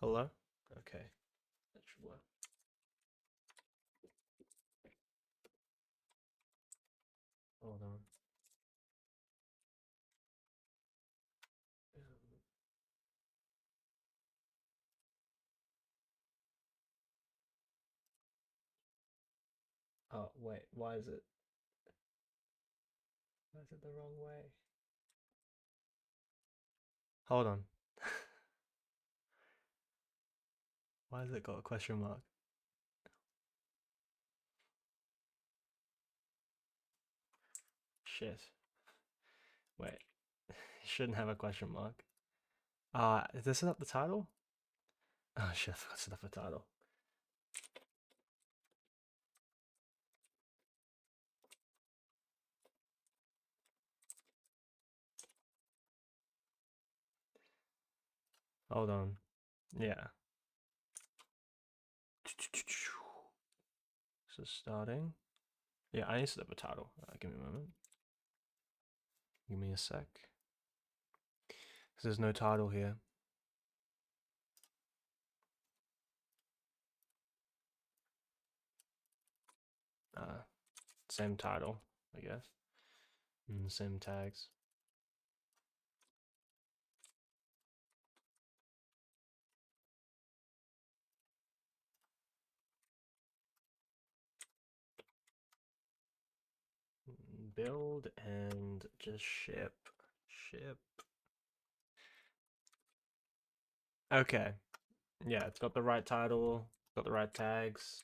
Hello? Okay, that should work. Hold on. Oh, wait, why is it the wrong way? Hold on. Why has it got a question mark? Shit. Wait. It shouldn't have a question mark. Is this not the title? Oh shit, I forgot to set up a title. Hold on. Yeah. So starting. Yeah, I need to set up a title. Give me a moment. Give me a sec. Because there's no title here. Same title, I guess. And same tags. Build and just ship. Ship. Okay. Yeah, it's got the right title, got the right tags.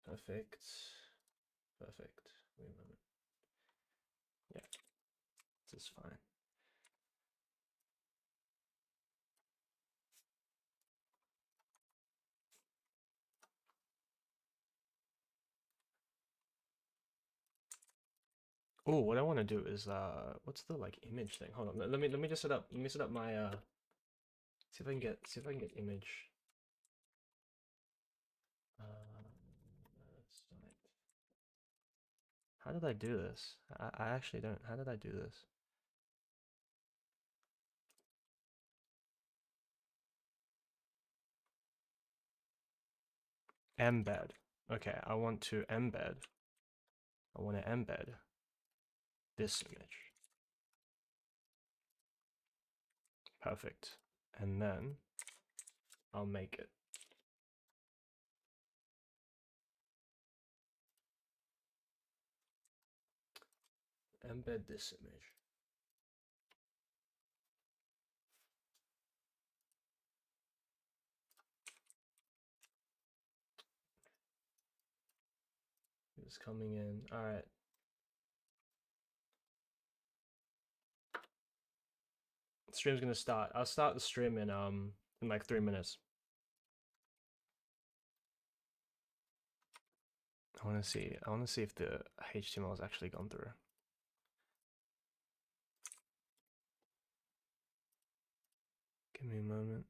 Perfect. Perfect. Wait a moment. Yeah, this is fine. Oh, what I want to do is what's the like image thing? Hold on. Let me just set up my see if I can get image site. How did I do this? I actually don't. How did I do this? Embed. Okay, I want to embed this image. Perfect. And then I'll make it. Embed this image. It's coming in. All right. Stream's gonna start. I'll start the stream in like 3 minutes. I want to see if the HTML has actually gone through. Give me a moment.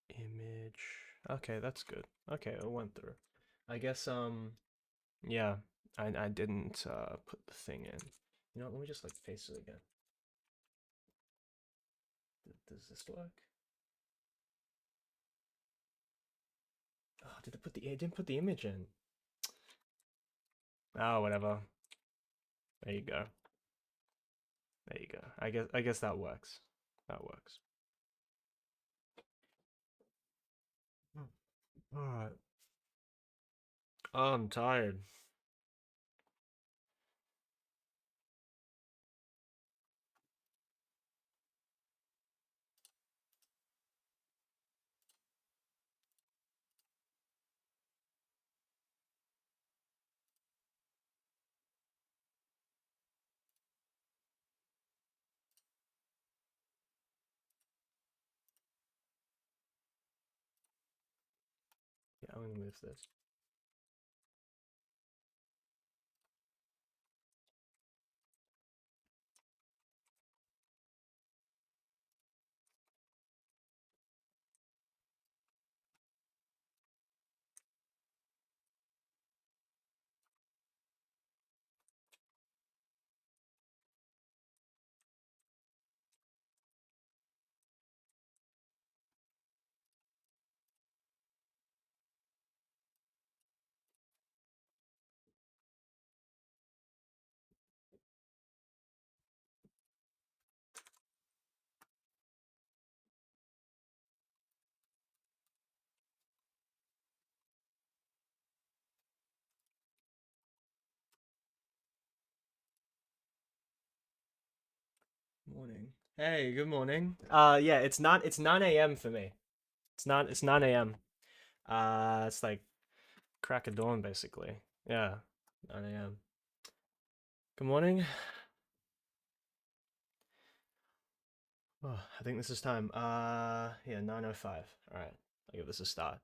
Image. Okay, that's good. Okay, it went through. I guess yeah, I didn't put the thing in. You know what, let me just like paste it again. Does this work? Oh, I didn't put the image in. Oh, whatever. There you go. There you go. I guess that works. That works. All right. Oh, I'm tired. Yeah, I'm gonna move this. Morning. Hey, good morning. Yeah, it's 9 a.m. for me. It's 9 a.m. It's like crack of dawn basically. Yeah, 9 a.m. Good morning. Oh, I think this is time. Yeah, 9:05. All right. I'll give this a start.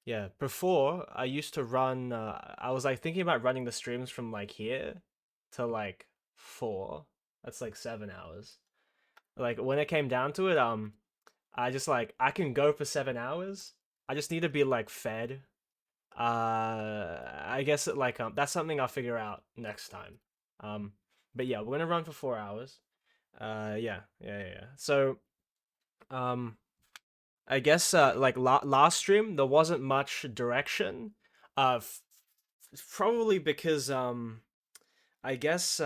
Yeah, before I used to run I was like thinking about running the streams from like here to like 4. That's like 7 hours. Like when it came down to it, I just like I can go for 7 hours. I just need to be like fed. I guess like that's something I'll figure out next time. Um, but yeah, we're gonna run for 4 hours. Yeah. So um, I guess like last stream there wasn't much direction. Probably because I guess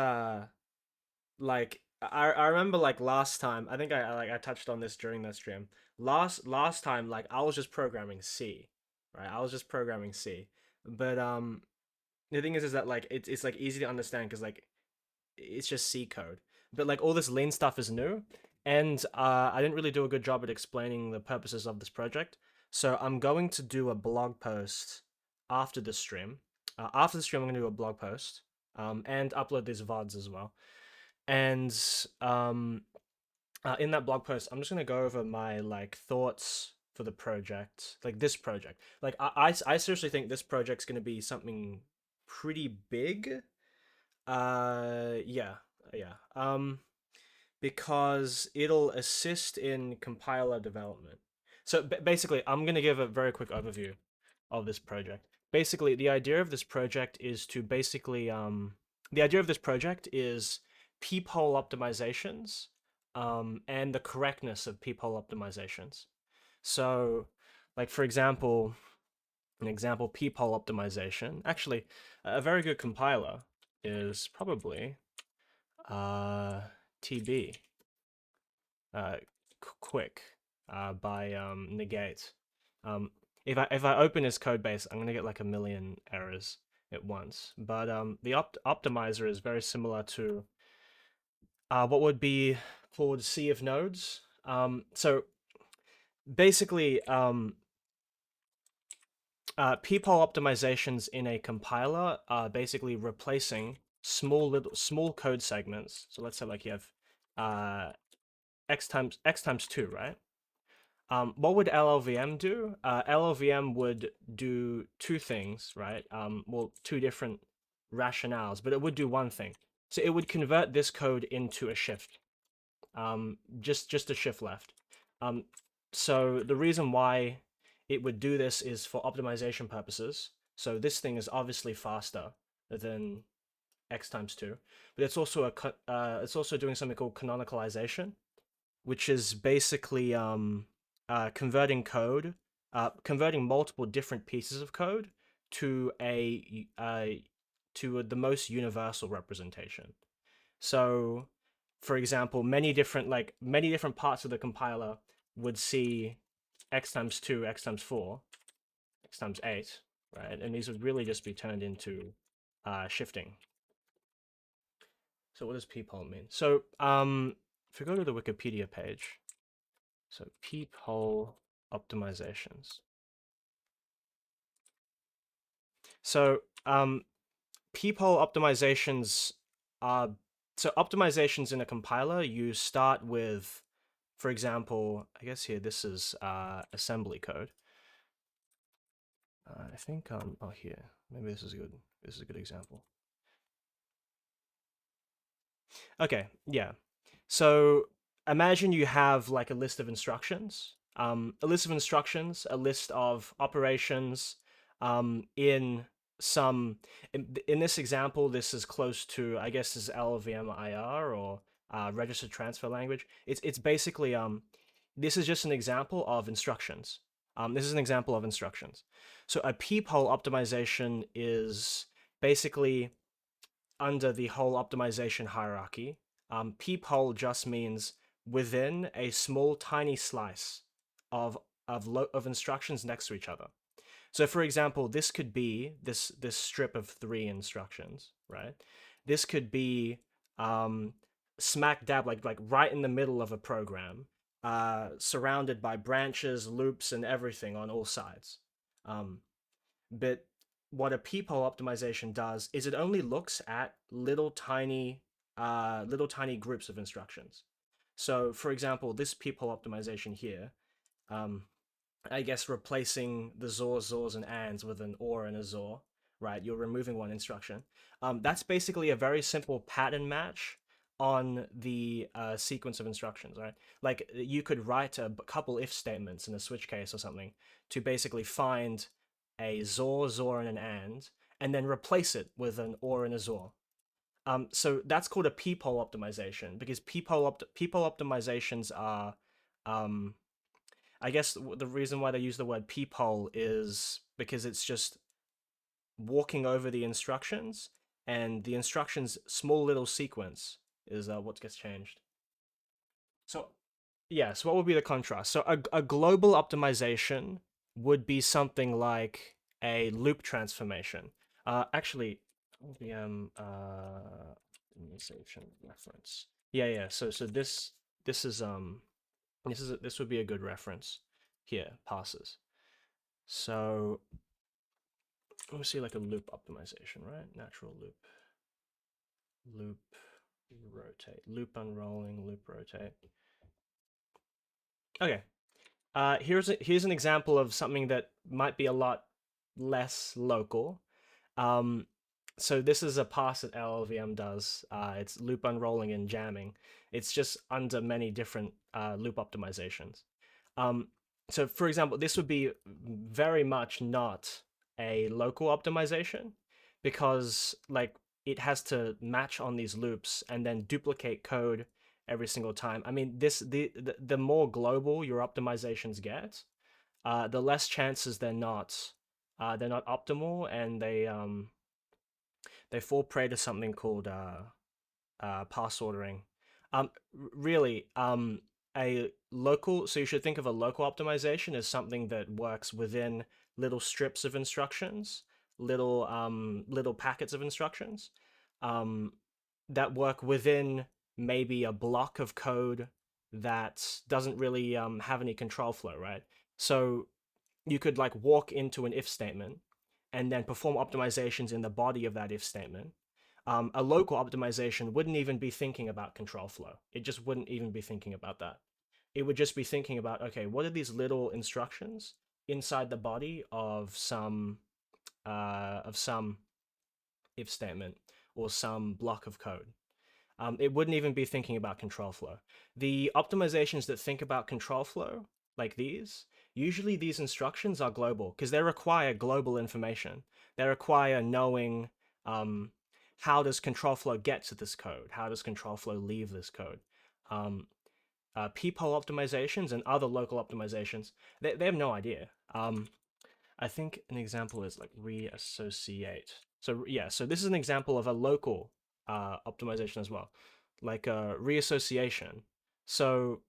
like I remember like last time I think I touched on this during that stream last time like I was just programming C, right? I was just programming C, but the thing is that like it's like easy to understand because like it's just C code, but like all this lean stuff is new, and I didn't really do a good job at explaining the purposes of this project, so I'm going to do a blog post after the stream. After the stream I'm going to do a blog post and upload these VODs as well, and um, in that blog post, I'm just gonna go over my like thoughts for the project, like this project. Like I seriously think this project's gonna be something pretty big. Yeah, yeah. Because it'll assist in compiler development. So basically, I'm gonna give a very quick overview of this project. Basically, the idea of this project is to basically the idea of this project is peephole optimizations and the correctness of peephole optimizations. So, like for example, an example peephole optimization. Actually, a very good compiler is probably uh, TB uh, quick by negate. If I open his code base, I'm gonna get like a million errors at once. But the optimizer is very similar to what would be called sea of nodes. So basically, peephole optimizations in a compiler are basically replacing small code segments. So let's say like you have x times 2, right? What would LLVM do? LLVM would do two things, right? Well, two different rationales, but it would do one thing. So it would convert this code into a shift, just a shift left. Um, so the reason why it would do this is for optimization purposes. So this thing is obviously faster than x times 2, but it's also doing something called canonicalization, which is basically converting multiple different pieces of code to the most universal representation. So, for example, many different parts of the compiler would see x times 2, x times 4, x times 8, right? And these would really just be turned into shifting. So what does peephole mean? So if we go to the Wikipedia page, so peephole optimizations. So peephole optimizations are optimizations in a compiler. You start with, for example, I guess here this is assembly code. I think oh here maybe this is good. This is a good example. Okay, yeah. So imagine you have like a list of instructions. A list of instructions, a list of operations in some in this example, this is close to, I guess, is LLVM IR or registered transfer language. It's basically this is just an example of instructions. This is an example of instructions. So a peephole optimization is basically under the whole optimization hierarchy. Peephole just means within a small, tiny slice of of instructions next to each other. So, for example, this could be this strip of 3 instructions, right? This could be smack dab, like right in the middle of a program, surrounded by branches, loops, and everything on all sides. Um, but what a peephole optimization does is it only looks at little tiny groups of instructions. So, for example, this peephole optimization here, um, I guess replacing the zors, and ands with an or and a zor, right? You're removing one instruction. That's basically a very simple pattern match on the sequence of instructions, right? Like you could write a couple if statements in a switch case or something to basically find a zor, and an and then replace it with an or and a zor. So that's called a peephole optimization because peephole optimizations are um, I guess the reason why they use the word peephole is because it's just walking over the instructions, and the instructions' small little sequence is what gets changed. So, yes, what would be the contrast? So, a global optimization would be something like a loop transformation. Actually, LLVM optimization reference. Yeah. So this would be a good reference here. Passes. So let me see like a loop optimization, right? Natural loop rotate, loop unrolling, loop rotate. Okay. Here's an example of something that might be a lot less local. Um, so this is a pass that LLVM does. It's loop unrolling and jamming. It's just under many different loop optimizations. Um, so for example, this would be very much not a local optimization because like it has to match on these loops and then duplicate code every single time. I mean, the more global your optimizations get, the less chances they're not optimal, and they fall prey to something called pass ordering. Really, a local. So you should think of a local optimization as something that works within little strips of instructions, little packets of instructions, um, that work within maybe a block of code that doesn't really have any control flow, right? So you could like walk into an if statement and then perform optimizations in the body of that if statement. A local optimization wouldn't even be thinking about control flow. It just wouldn't even be thinking about that. It would just be thinking about, okay, what are these little instructions inside the body of some if statement or some block of code. It wouldn't even be thinking about control flow. The optimizations that think about control flow, like these, usually these instructions are global because they require global information. They require knowing um, how does control flow get to this code? How does control flow leave this code? Um, peephole optimizations and other local optimizations, they have no idea. I think an example is like reassociate. So yeah, so this is an example of a local optimization as well, like reassociation. So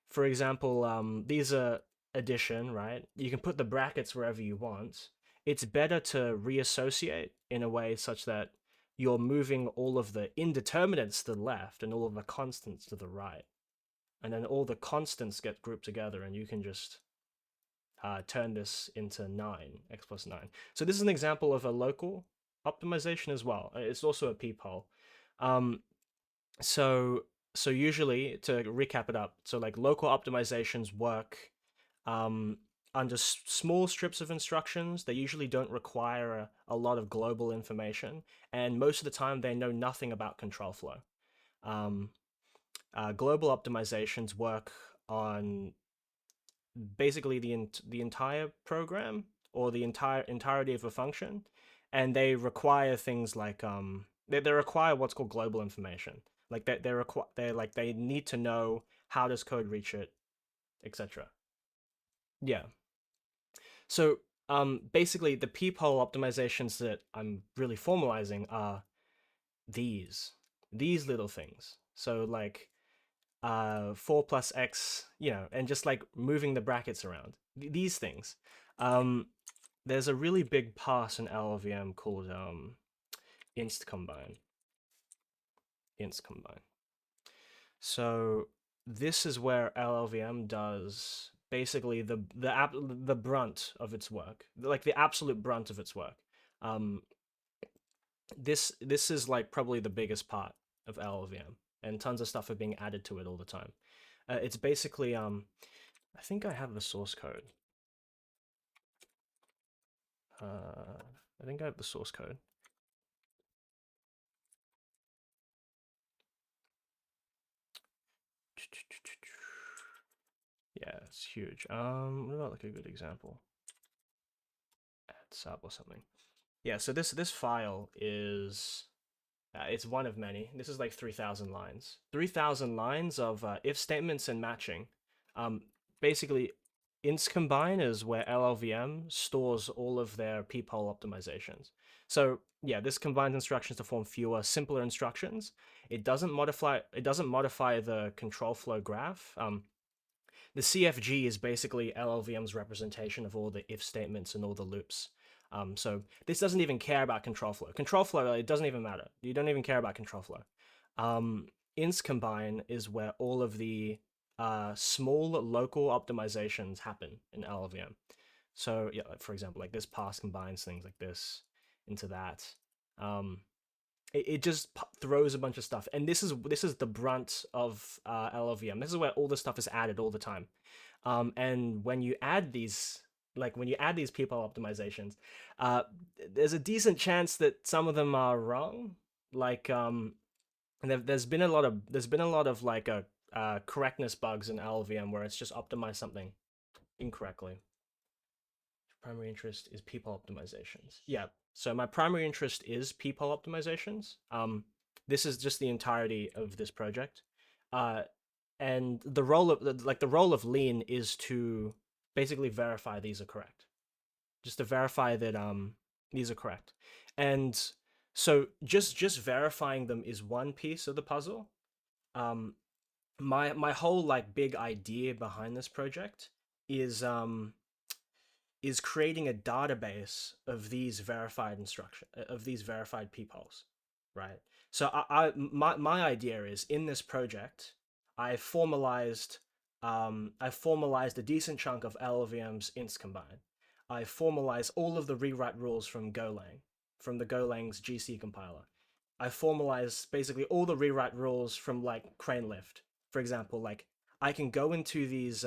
for example, these are addition, right? You can put the brackets wherever you want. It's better to reassociate in a way such that you're moving all of the indeterminates to the left and all of the constants to the right. And then all the constants get grouped together, and you can just turn this into 9, x plus 9. So this is an example of a local optimization as well. It's also a peephole. Um, so so usually, to recap it up, so like local optimizations work um, under small strips of instructions. They usually don't require a lot of global information, and most of the time they know nothing about control flow. Um, Global optimizations work on basically the entire program or the entirety of a function, and they require things like they require what's called global information. Like they need to know how does code reach it, etc. Yeah. So basically the peephole optimizations that I'm really formalizing are these these little things. So like 4 plus x, and just like moving the brackets around. These things. Um, there's a really big pass in LLVM called inst combine. inst combine. So this is where LLVM does basically the brunt of its work, like the absolute brunt of its work. Um, this is like probably the biggest part of LLVM, and tons of stuff are being added to it all the time. It's basically I think I have the source code. I think I have the source code. Yeah, it's huge. What about like a good example? Add sub or something. Yeah, so this file is it's one of many. This is like 3,000 lines. 3,000 lines of if statements and matching. Basically, inst combine is where LLVM stores all of their peephole optimizations. So yeah, this combines instructions to form fewer, simpler instructions. It doesn't modify. It doesn't modify the control flow graph. The CFG is basically LLVM's representation of all the if statements and all the loops. So this doesn't even care about control flow. Control flow, it doesn't even matter. You don't even care about control flow. Inst combine is where all of the small local optimizations happen in LLVM. So yeah, like for example, like this pass combines things like this into that. It just throws a bunch of stuff, and this is the brunt of LLVM. This is where all the stuff is added all the time. And when you add these, like when you add these peephole optimizations, there's a decent chance that some of them are wrong. Like there's been a lot of like correctness bugs in LLVM where it's just optimized something incorrectly. Primary interest is peephole optimizations. Yeah, so my primary interest is peephole optimizations. This is just the entirety of this project. And the role of lean is to basically verify these are correct. Just to verify that these are correct. And so just verifying them is one piece of the puzzle. My whole like big idea behind this project is creating a database of these verified peepholes, right? So my idea is in this project, I formalized a decent chunk of LLVM's inst combine. I formalized all of the rewrite rules from Golang, from the Golang's GC compiler. I formalized basically all the rewrite rules from like Crane Lift. For example, like I can go into these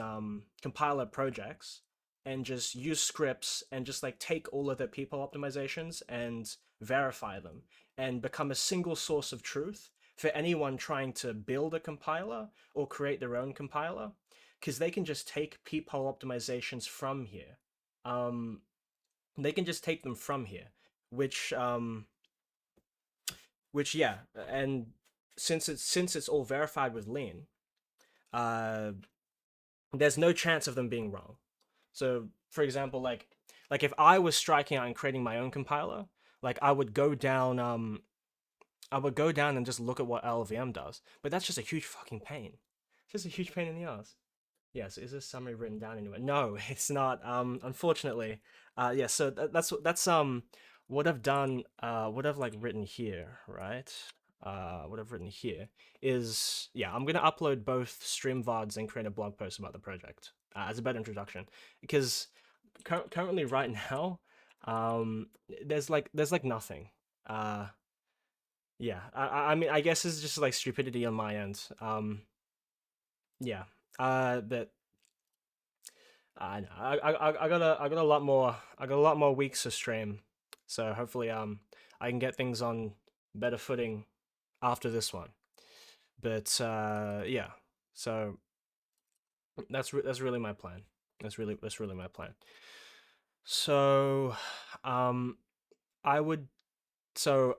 compiler projects and just use scripts and just like take all of the peephole optimizations and verify them and become a single source of truth for anyone trying to build a compiler or create their own compiler, because they can just take peephole optimizations from here. Um, they can just take them from here, which yeah, and since it's all verified with lean, uh, there's no chance of them being wrong. So, for example, like if I was striking out and creating my own compiler, like I would go down and just look at what LLVM does. But that's just a huge fucking pain. It's just a huge pain in the ass. Yes, is this summary written down anywhere? No, it's not. Unfortunately. Yeah, so that's what I've done, what I've like written here, right? What I've written here is, yeah, I'm gonna upload both stream VODs and create a blog post about the project as a better introduction, because currently right now, there's like nothing. Uh, yeah, I mean, I guess it's just like stupidity on my end. Yeah, but I got a lot more, weeks to stream, so hopefully I can get things on better footing after this one. But yeah, so that's really my plan. That's really my plan. So I would so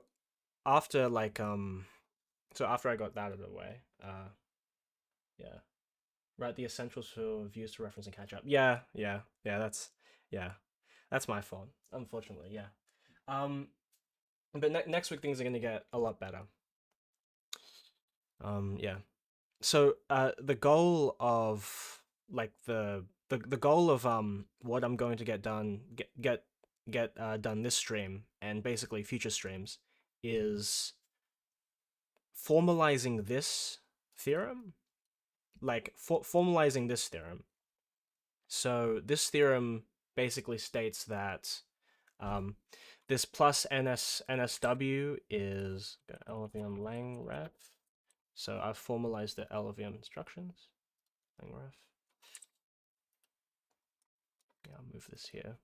after like so after I got that out of the way, yeah, write the essentials for views to reference and catch up. Yeah, yeah, that's my fault, unfortunately. Yeah. But next week things are gonna get a lot better. Yeah. So the goal of like the goal of what I'm going to get done done this stream and basically future streams is formalizing this theorem, formalizing this theorem. So this theorem basically states that this plus NSW is LLVM lang ref. So I've formalized the LLVM instructions. Lang ref. Yeah, I'll move this here.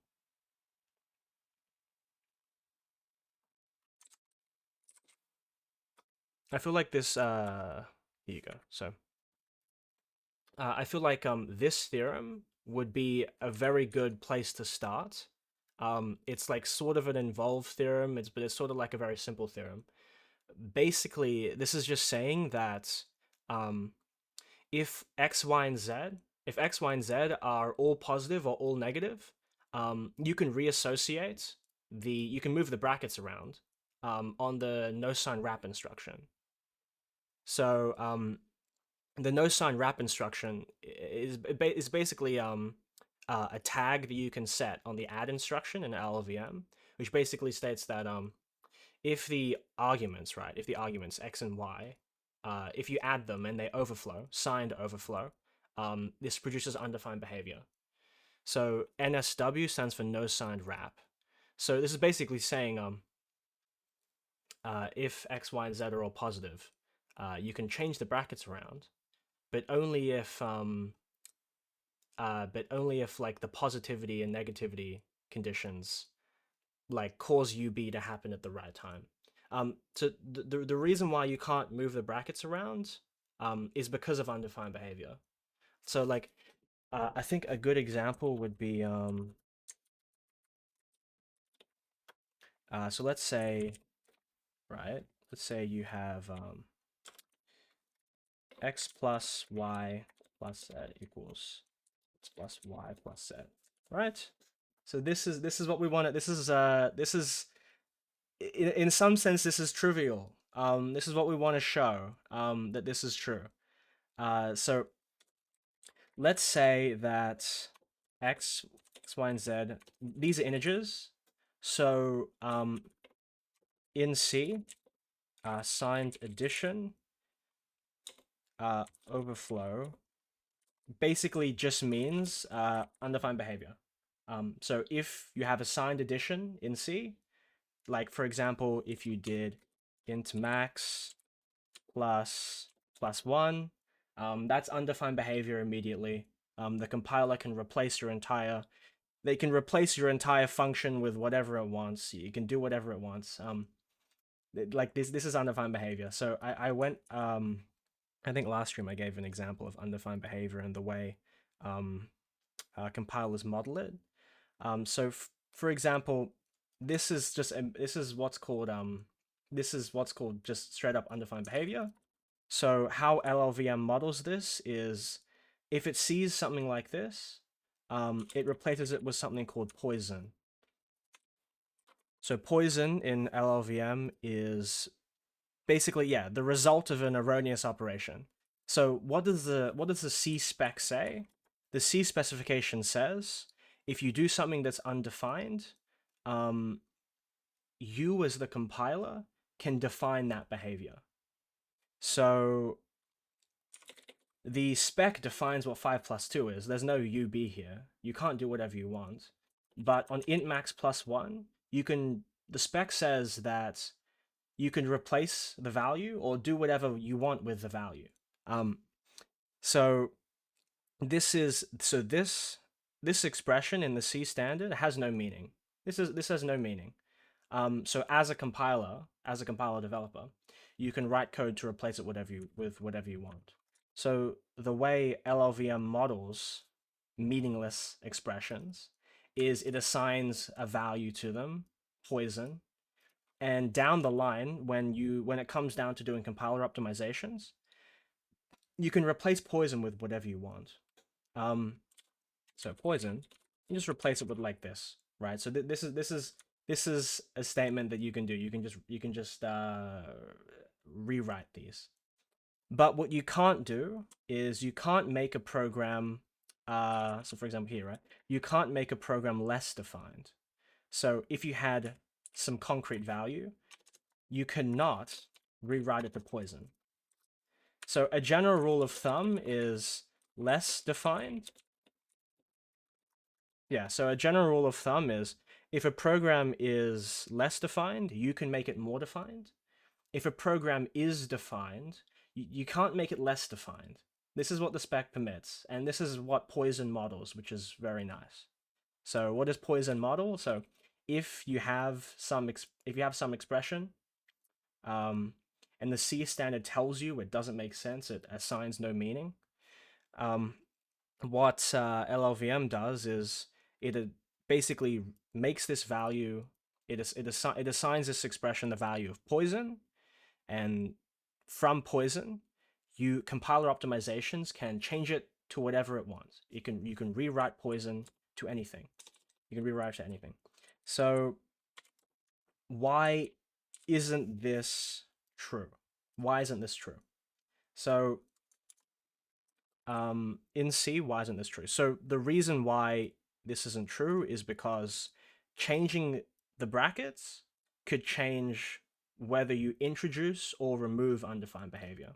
I feel like this, here you go. So I feel like this theorem would be a very good place to start. It's like sort of an involved theorem, but it's sort of like a very simple theorem. Basically, this is just saying that if X, Y, and Z, if X, Y, and Z are all positive or all negative, you can reassociate you can move the brackets around on the no sign wrap instruction. So the no sign wrap instruction is basically a tag that you can set on the add instruction in LLVM, which basically states that if the arguments, right, if the arguments X and Y, if you add them and they overflow, signed overflow, this produces undefined behavior. So NSW stands for no signed wrap. So this is basically saying if X, Y, and Z are all positive, you can change the brackets around, but only if like the positivity and negativity conditions like cause UB to happen at the right time. So the reason why you can't move the brackets around is because of undefined behavior. So like I think a good example would be so let's say, right, let's say you have x plus y plus z equals x plus y plus z, right? So this is what we want. This is in some sense this is trivial. This is what we want to show that this is true. So let's say that x, y, and z, these are integers. So in C, signed addition overflow basically just means undefined behavior. So if you have a signed addition in C, like for example, if you did int max plus 1, that's undefined behavior immediately. The compiler can replace your entire function with whatever it wants. You can do whatever it wants. Like this is undefined behavior. So I went I think last stream I gave an example of undefined behavior and the way compilers model it. So for example, this is what's called just straight up undefined behavior. So how LLVM models this is if it sees something like this, it replaces it with something called poison. So poison in LLVM is basically, yeah, the result of an erroneous operation. So what does the C spec say? The C specification says if you do something that's undefined, you as the compiler can define that behavior. So the spec defines what 5 plus 2 is. There's no UB here. You can't do whatever you want. But on int max plus 1, the spec says that you can replace the value or do whatever you want with the value. So this expression in the C standard has no meaning. This has no meaning. So as a compiler developer, you can write code to replace it with whatever you want. So the way LLVM models meaningless expressions is it assigns a value to them, poison, and down the line when it comes down to doing compiler optimizations, you can replace poison with whatever you want. So poison, you just replace it with like this, right? So this is a statement that you can do. You can just rewrite these. But what you can't do is you can't make a program. So for example here, right? You can't make a program less defined. So if you had some concrete value, you cannot rewrite it to poison. So a general rule of thumb is less defined. Yeah, so a general rule of thumb is if a program is less defined, you can make it more defined. If a program is defined, you can't make it less defined. This is what the spec permits, and this is what Poison models, which is very nice. So what does Poison model? So if you have some expression, and the C standard tells you it doesn't make sense, it assigns no meaning. What LLVM does is it basically makes this value. It assigns this expression the value of poison, and from poison, compiler optimizations can change it to whatever it wants. You can rewrite poison to anything. You can rewrite it to anything. So why isn't this true? Why isn't this true? So in C, why isn't this true? So the reason why this isn't true is because changing the brackets could change whether you introduce or remove undefined behavior.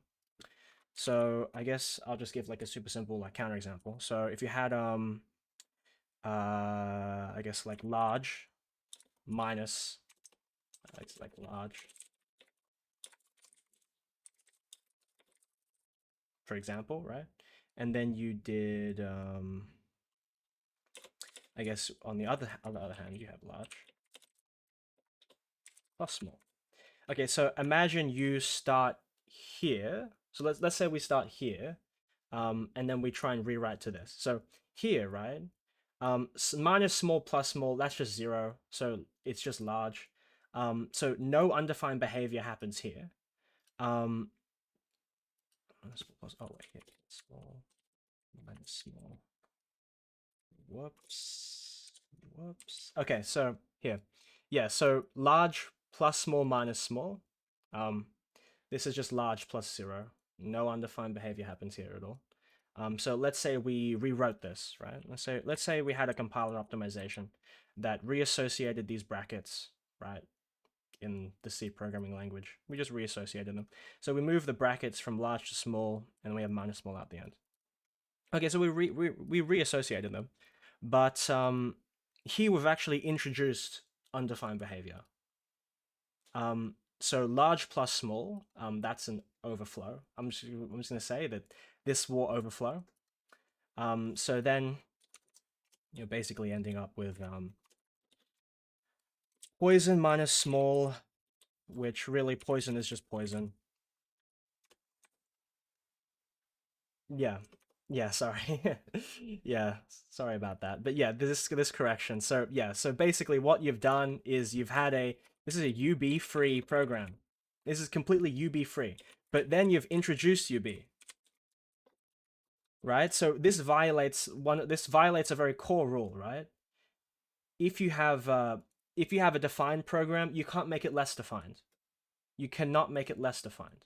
So I guess I'll just give like a super simple like counterexample. So if you had I guess like large minus like large, for example, right? And then you did I guess on the other hand you have large plus small. Okay, so imagine you start here. So let's say we start here, and then we try and rewrite to this. So here, right? Minus small plus small, that's just 0. So it's just large. So no undefined behavior happens here. Oh wait, here, small minus small. Whoops. Okay, so here, yeah. So large plus small minus small. This is just large plus 0. No undefined behavior happens here at all. So let's say we rewrote this, right? Let's say we had a compiler optimization that reassociated these brackets, right, in the C programming language. We just reassociated them. So we move the brackets from large to small, and we have minus small at the end. Okay, so we reassociated them, but here we've actually introduced undefined behavior. So large plus small, that's an overflow. I'm just going to say that this will overflow. So then you're basically ending up with poison minus small, which really poison is just poison. Yeah, sorry. Yeah, sorry about that. But yeah, this correction. So yeah, so basically what you've done is this is a UB free program. This is completely UB free. But then you've introduced UB. Right? So this violates a very core rule, right? If you have a defined program, you can't make it less defined. You cannot make it less defined.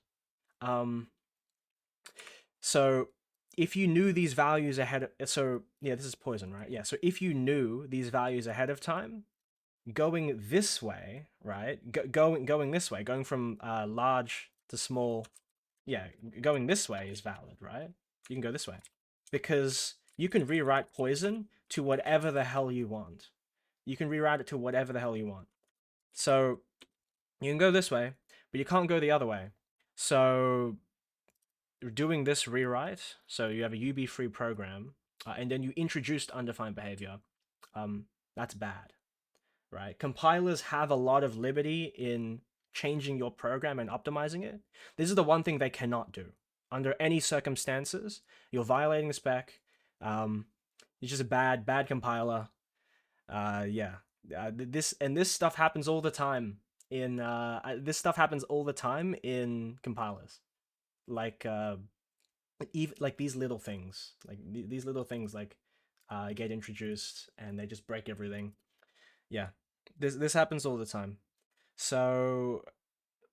So if you knew these values so yeah, this is poison, right? Yeah, so if you knew these values ahead of time, going this way, right? Going this way, going from large to small, yeah, going this way is valid, right? You can go this way because you can rewrite poison to whatever the hell you want. You can rewrite it to whatever the hell you want. So you can go this way, but you can't go the other way. So doing this rewrite, so you have a UB-free program, and then you introduced undefined behavior, that's bad, right? Compilers have a lot of liberty in changing your program and optimizing it. This is the one thing they cannot do. Under any circumstances, you're violating the spec. It's just a bad compiler. Yeah. This stuff happens all the time in compilers. Like even like these little things, get introduced and they just break everything. Yeah, this happens all the time. So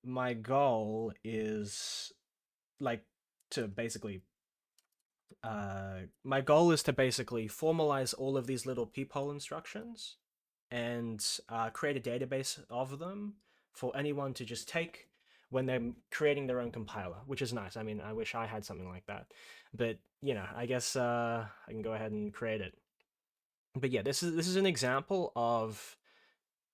my goal is like to basically formalize all of these little peephole instructions and create a database of them for anyone to just take when they're creating their own compiler, which is nice. I mean, I wish I had something like that, but I guess I can go ahead and create it. But yeah, this is an example of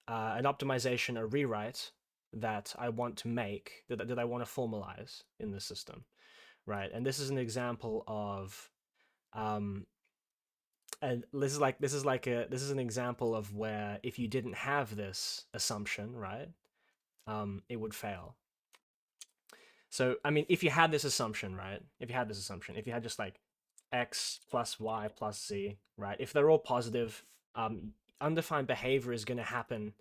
an optimization, a rewrite that I want to make, that I want to formalize in the system, right? And this is an example of um, and this is an example of where if you didn't have this assumption, right, it would fail. So I mean, if you had this assumption, right, if you had just like x plus y plus z, right, if they're all positive, undefined behavior is going to happen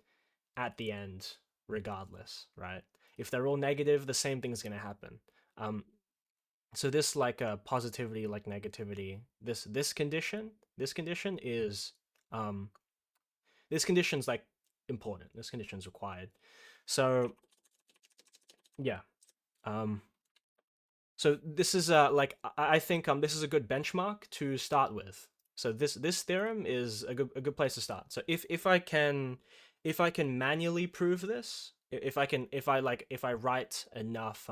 at the end regardless, right? If they're all negative, the same thing's going to happen. Um, so this like positivity like negativity, this condition is um, this condition's like important. This condition's required. So yeah. Um, so this is like I think this is a good benchmark to start with. So this theorem is a good place to start. So if I can manually prove this, if I write enough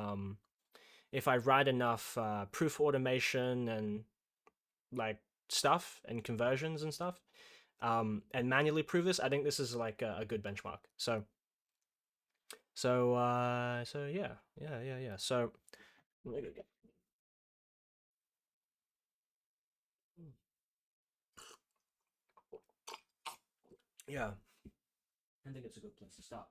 proof automation and like stuff and conversions and stuff, and manually prove this, I think this is like a good benchmark. So yeah. So yeah, I think it's a good place to start.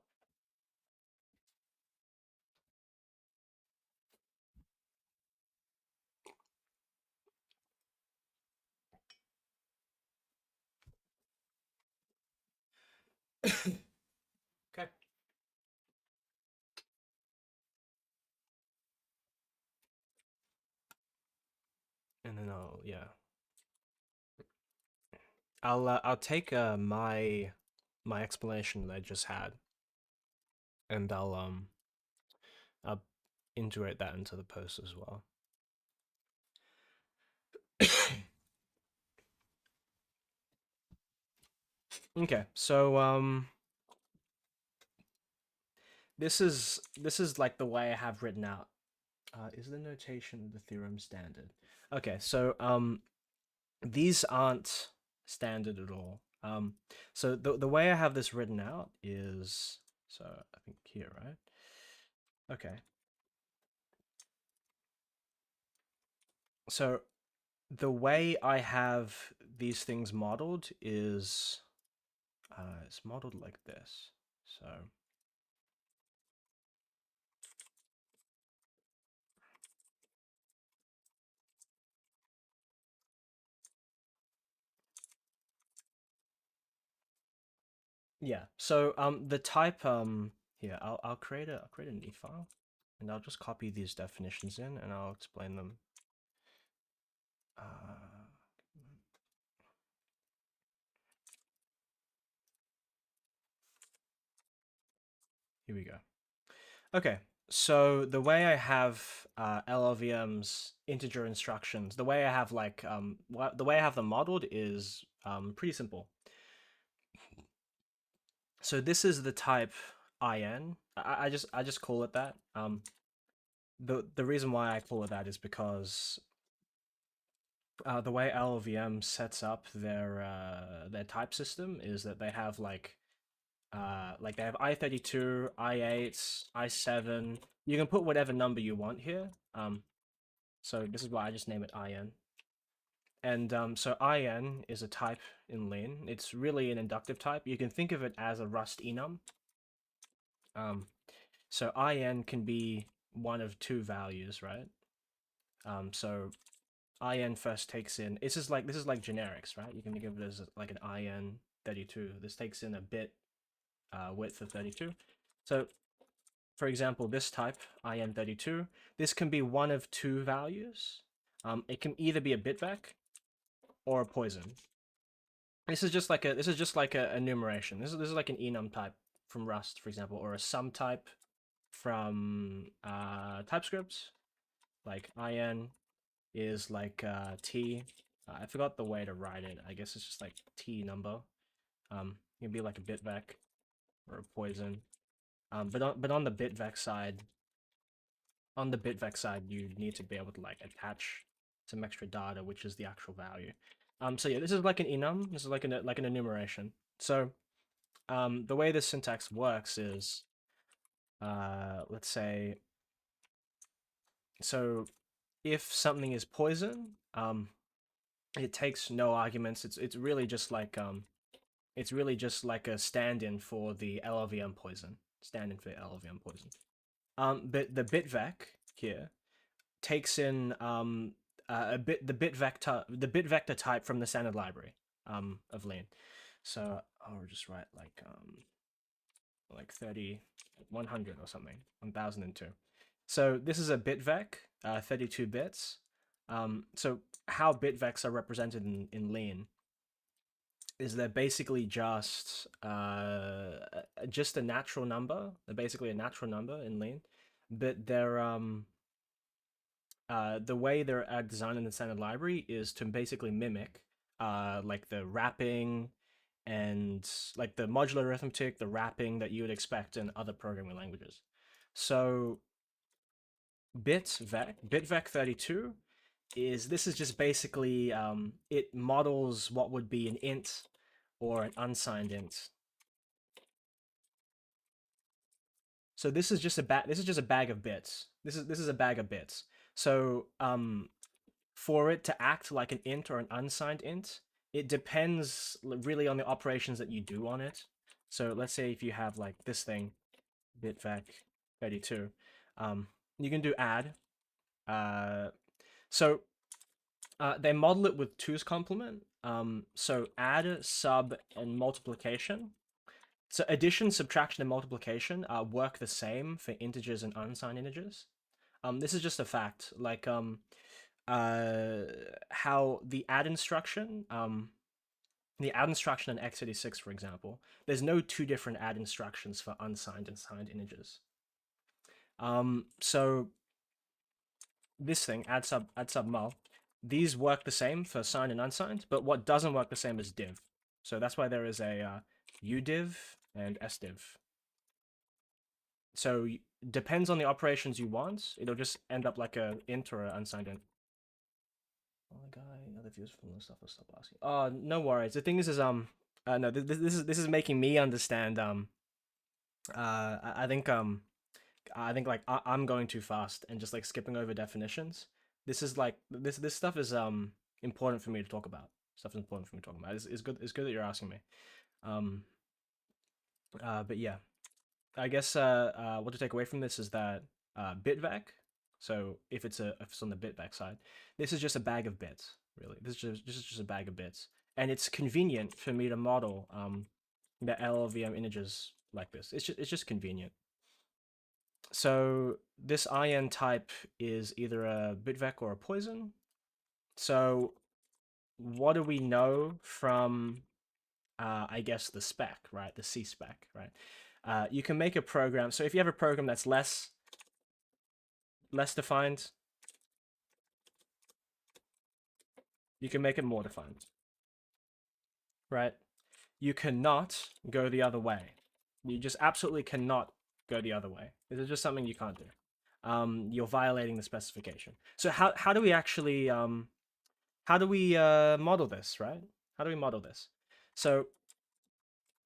Okay, and then I'll take my explanation that I just had, and I'll integrate that into the post as well. Okay, so this is like the way I have written out. Is the notation of the theorem standard? Okay, so these aren't standard at all. So the way I have this written out is, so I think here, right? Okay. So the way I have these things modeled is it's modeled like this. So yeah. So the type here I'll create a new file, and I'll just copy these definitions in, and I'll explain them. Uh, Here we go. Okay, so the way I have LLVM's integer instructions, the way I have like the way I have them modeled is pretty simple. So this is the type IN. I just call it that. The reason why I call it that is because the way LLVM sets up their type system is that they have like they have I32, I8, I7. You can put whatever number you want here. So this is why I just name it IN. And so IN is a type in Lean. It's really an inductive type. You can think of it as a Rust enum. So IN can be one of two values, right? So IN first takes in, this is like generics, right? You can think of it as like an IN32. This takes in a bit width of 32. So for example, this type, IN32, this can be one of two values. It can either be a bitvec or a poison. This is just like a enumeration. This is like an enum type from Rust, for example, or a sum type from TypeScript. Like in is like t. I forgot the way to write it. I guess it's just like t number. It can be like a bitvec or a poison. But on the bitvec side, on the bitvec side, you need to be able to like attach some extra data, which is the actual value. So yeah, this is like an enum. This is like an enumeration. So the way this syntax works is, let's say, so if something is poison, it takes no arguments. It's really just like a stand-in for the LLVM poison. Stand-in for LLVM poison. But the bitvec here takes in the bit vector type from the standard library of Lean. So I'll just write like 30, 100 or something, 1002. So this is a bitvec, 32 bits. So how bitvecs are represented in Lean is they're basically just a natural number. They're basically a natural number in Lean, but they're the way they're designed in the standard library is to basically mimic like the wrapping and like the modular arithmetic, the wrapping that you would expect in other programming languages. So bitvec32 is just basically it models what would be an int or an unsigned int. So this is just a bag of bits. This is a bag of bits. So for it to act like an int or an unsigned int, it depends really on the operations that you do on it. So let's say if you have like this thing, bitvec32, you can do add. So they model it with 2's complement. So add, sub, and multiplication. So addition, subtraction, and multiplication work the same for integers and unsigned integers. This is just a fact. Like how the add instruction, in x86, for example, there's no two different add instructions for unsigned and signed integers. So this thing, add sub mul, these work the same for signed and unsigned, but what doesn't work the same is div. So that's why there is a udiv and sdiv. So depends on the operations you want. It'll just end up like a int or an unsigned int. Oh, the guy, other views from the stuff will stop asking. Oh, no worries. The thing is no, this is making me understand. I think like I'm going too fast and just like skipping over definitions. This is like this stuff is important for me to talk about. Stuff is important for me to talk about. It's good. It's good that you're asking me. But yeah, I guess what to take away from this is that bitvec. So if it's on the bitvec side, this is just a bag of bits. Really, this is just a bag of bits, and it's convenient for me to model the LLVM integers like this. It's just convenient. So this IN type is either a bitvec or a poison. So what do we know from I guess the spec, right? The C spec, right? You can make a program. So if you have a program that's less defined, you can make it more defined, right? You cannot go the other way. You just absolutely cannot go the other way. This is just something you can't do. You're violating the specification. So how do we actually model this, right? How do we model this? So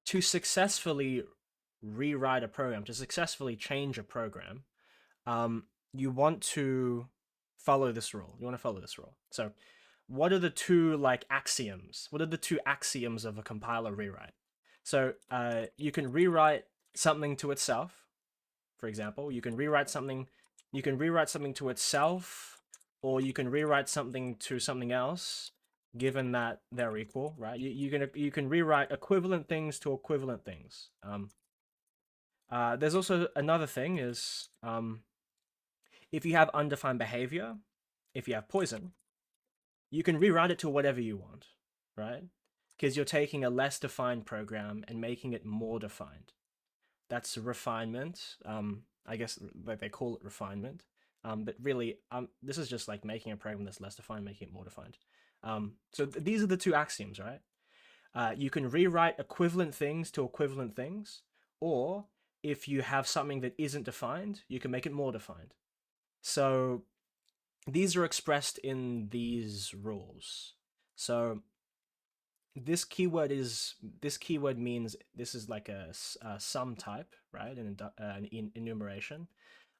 to successfully rewrite a program, to successfully change a program, you want to follow this rule. You want to follow this rule. So what are the two like axioms? What are the two axioms of a compiler rewrite? So you can rewrite something to itself. For example, you can rewrite something to itself, or you can rewrite something to something else, given that they're equal, right? You can rewrite equivalent things to equivalent things. There's also another thing is if you have undefined behavior, if you have poison, you can rewrite it to whatever you want, right? Because you're taking a less defined program and making it more defined. That's refinement. I guess like they call it refinement. But really, this is just like making a program that's less defined, making it more defined. So these are the two axioms, right? You can rewrite equivalent things to equivalent things, or if you have something that isn't defined, you can make it more defined. So these are expressed in these rules. So this keyword means this is like a sum type, right? An enumeration.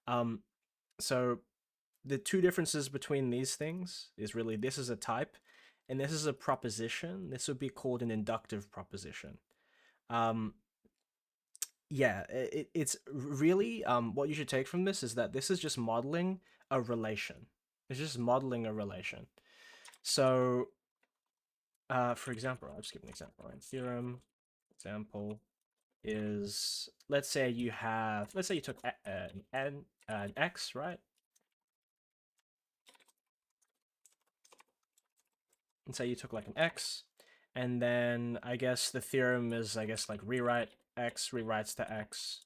Um, so the two differences between these things is really this is a type, and this is a proposition. This would be called an inductive proposition. Um, yeah, it's really what you should take from this is that this is just modeling a relation. It's just modeling a relation. So, for example, I'll just give an example. Right? Theorem example is let's say you took an x, right? And say you took like an x, and then I guess the theorem is like rewrite x rewrites to x.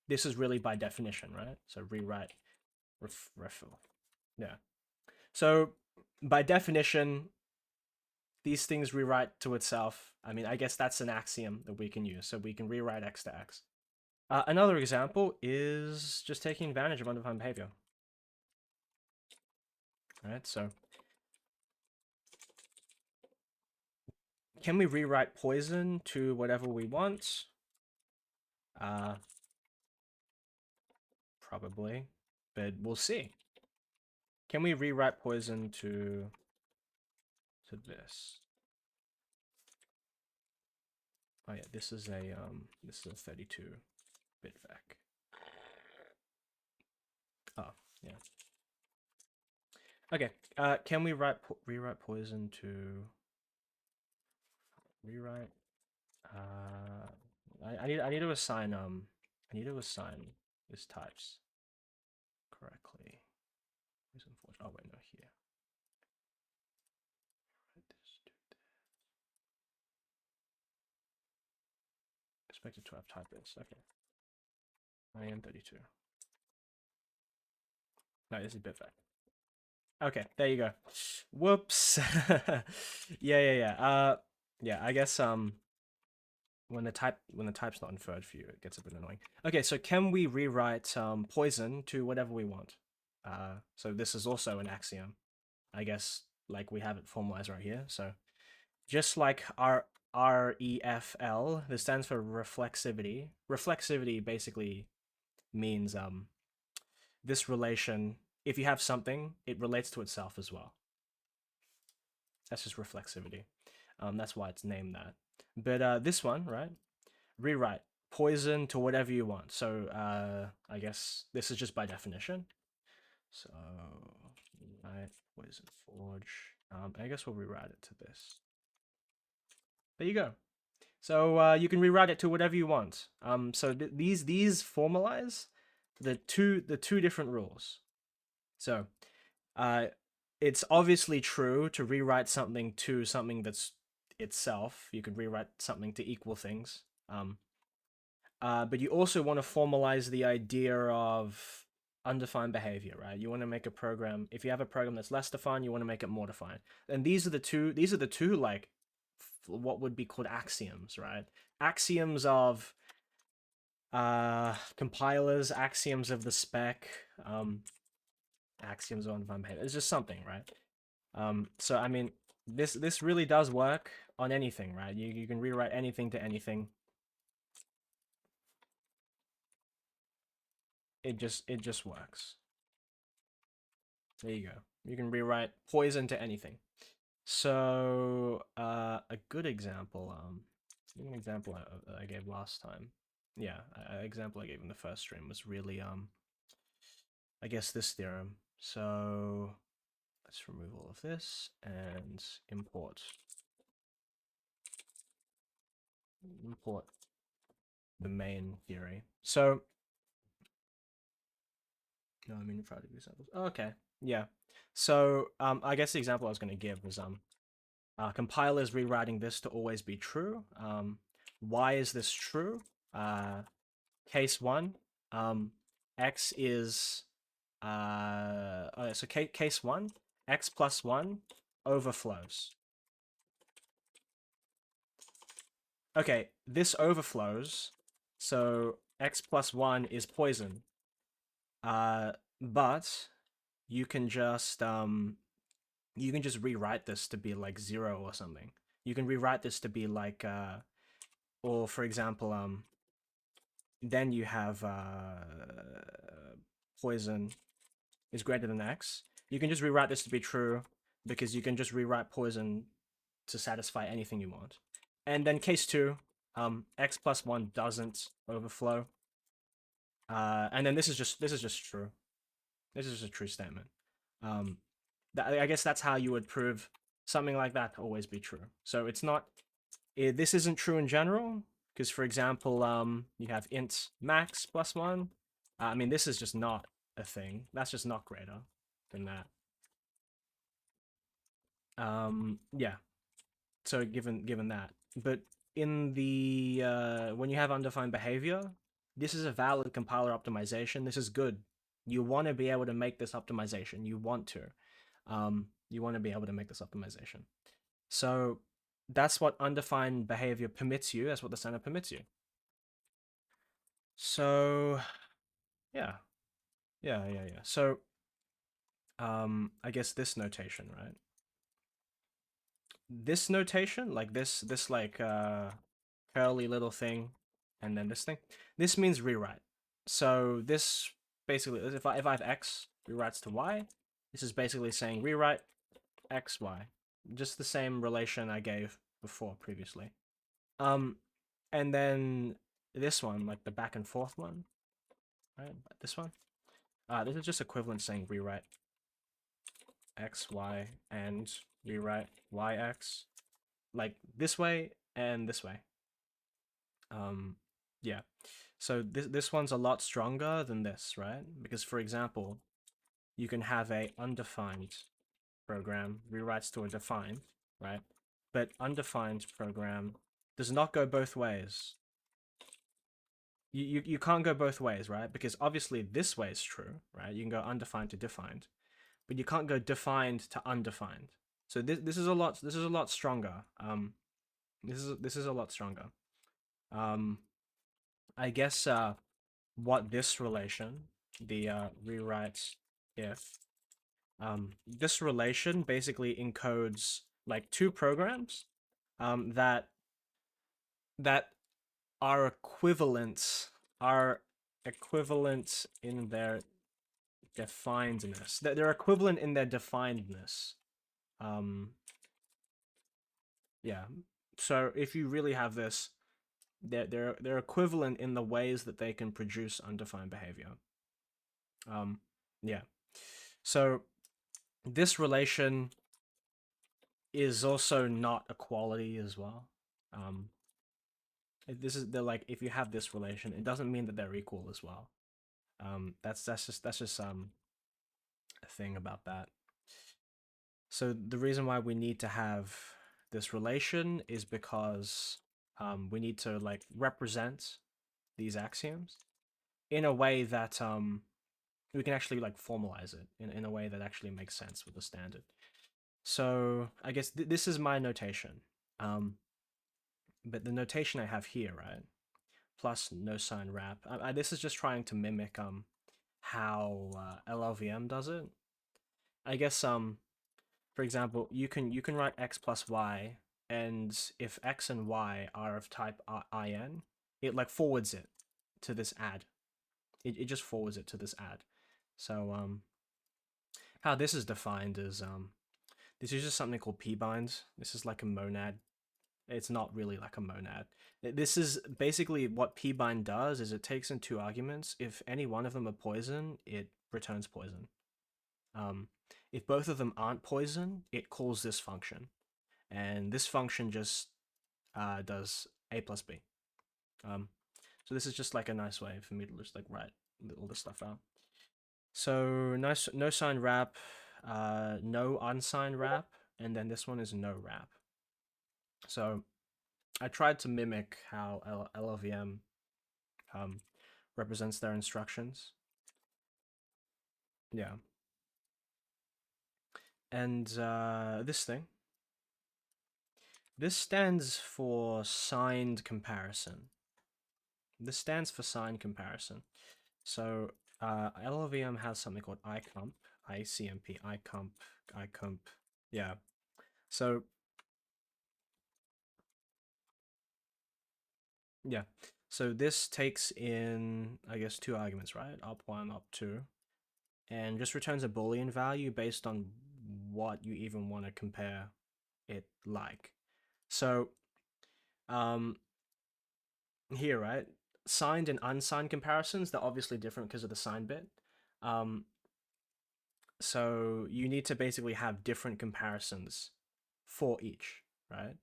This is really by definition, right? So rewrite yeah. So by definition, these things rewrite to itself. I mean, I guess that's an axiom that we can use. So we can rewrite x to x. Another example is just taking advantage of undefined behavior. All right, so can we rewrite poison to whatever we want? Probably, but we'll see. Can we rewrite poison to this? Oh yeah, this is a 32-bit vec. Oh yeah. Okay. Can we rewrite poison to rewrite? I need to assign these types correctly. Oh wait, no, here. Expected to have type bits. Okay. I am 32. No, this is bitfec. Okay, there you go. Whoops. Yeah. Yeah, I guess when the type's not inferred for you, it gets a bit annoying. Okay, so can we rewrite poison to whatever we want? So this is also an axiom. I guess like we have it formalized right here. So just like REFL, this stands for reflexivity. Reflexivity basically means this relation, if you have something, it relates to itself as well. That's just reflexivity. That's why it's named that. But this one, right? Rewrite poison to whatever you want. So I guess this is just by definition. So right, poison forge. I guess we'll rewrite it to this. There you go. So you can rewrite it to whatever you want. So these formalize the two different rules. So it's obviously true to rewrite something to something that's itself. You could rewrite something to equal things. But you also want to formalize the idea of undefined behavior, right? You want to make a program. If you have a program that's less defined, you want to make it more defined. And these are the two like what would be called axioms, right? Axioms of compilers, axioms of the spec, axioms of undefined behavior. It's just something, right? So I mean, this really does work on anything, right? You can rewrite anything to anything. It just works. There you go. You can rewrite poison to anything. So a good example, an example I gave last time. Yeah, an example I gave in the first stream was really I guess this theorem. So let's remove all of this and import the main theory. So no, I mean try to do examples. Okay, yeah. So I guess the example I was going to give was compilers rewriting this to always be true. Why is this true? Case one, x is so case one, x plus one overflows. Okay, this overflows, so x plus one is poison. but you can just rewrite this to be like 0 or something. You can rewrite this to be like or for example then you have poison is greater than x. You can just rewrite this to be true because you can just rewrite poison to satisfy anything you want. And then case 2, x plus 1 doesn't overflow. And then this is just true. This is just a true statement. I guess that's how you would prove something like that to always be true. So it's not. This isn't true in general because, for example, you have int max plus 1. I mean, this is just not a thing. That's just not greater than that. Yeah. So given that, but in the when you have undefined behavior, this is a valid compiler optimization. This is good. You want to be able to make this optimization. You want to. You want to be able to make this optimization. So that's what undefined behavior permits you. That's what the standard permits you. So yeah, yeah. So I guess this notation, right? This notation, like this like curly little thing, and then this thing. This means rewrite. So this basically, if I have x rewrites to y, this is basically saying rewrite x y, just the same relation I gave before previously. And then this one, like the back and forth one, right? This one, this is just equivalent saying rewrite x y and rewrite y x, like this way and this way. Yeah. So this one's a lot stronger than this, right? Because for example, you can have a undefined program rewrites to a defined, right? But undefined program does not go both ways. You can't go both ways, right? Because obviously this way is true, right? You can go undefined to defined, but you can't go defined to undefined. So this is a lot stronger. This is a lot stronger. I guess what this relation, the rewrite if, this relation basically encodes like two programs that that are equivalent in their definedness. They're equivalent in their definedness. Um, yeah. So if you really have this, they're equivalent in the ways that they can produce undefined behavior. Yeah. So this relation is also not equality as well. This is they're like if you have this relation, it doesn't mean that they're equal as well. That's just a thing about that. So the reason why we need to have this relation is because we need to like represent these axioms in a way that we can actually like formalize it in a way that actually makes sense with the standard. So I guess this is my notation. But the notation I have here, right? Plus no sign wrap. This is just trying to mimic how LLVM does it. I guess for example, you can write x plus y, and if x and y are of type in, it like forwards it to this add. It just forwards it to this add. So how this is defined is this is just something called p-binds. This is like a monad. It's not really like a monad. This is basically what pbind does is it takes in two arguments. If any one of them are poison, it returns poison. If both of them aren't poison, it calls this function. And this function just does a plus b. So this is just like a nice way for me to just like write all this stuff out. So nice, no sign wrap, no unsigned wrap, and then this one is no wrap. So I tried to mimic how LLVM represents their instructions. Yeah. And this thing. This stands for signed comparison. This stands for signed comparison. So LLVM has something called ICMP, icomp. Yeah. So yeah. So this takes in, I guess, two arguments, right? Up one, up two, and just returns a Boolean value based on what you even want to compare it like. So um, here, right? Signed and unsigned comparisons, they're obviously different because of the sign bit. Um, so you need to basically have different comparisons for each, right?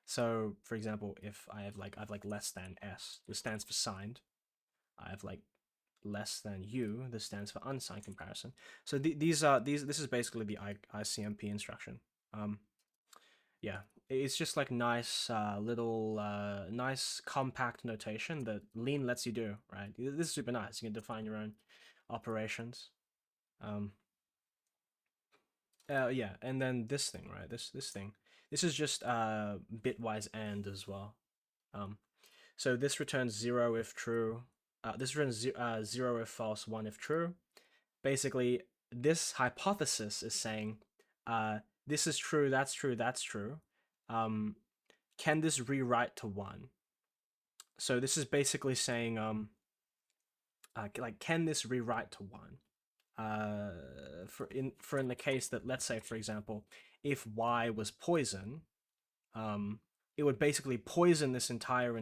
So for example, if I have less than s, this stands for signed. I have like less than u, this stands for unsigned comparison. So this is basically the ICMP instruction. Um, yeah, it's just like nice little nice compact notation that Lean lets you do, right? This is super nice. You can define your own operations. Um, yeah, and then this thing, right? This thing. This is just bitwise AND as well. So this returns 0 if true. This returns 0 if false, 1 if true. Basically, this hypothesis is saying this is true, that's true, that's true. Can this rewrite to 1? So this is basically saying like, can this rewrite to 1? For in the case that, let's say, for example, if y was poison, it would basically poison this entire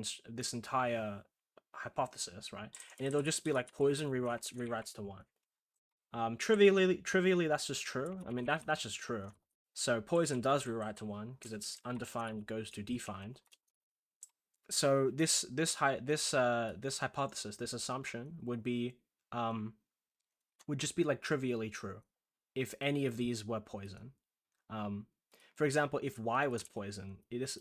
hypothesis, right? And it'll just be like poison rewrites to 1. Trivially, that's just true. I mean, that's just true. So poison does rewrite to 1 because it's undefined goes to defined. So this hypothesis, this assumption would just be like trivially true if any of these were poison. Um, for example, if y was poison, this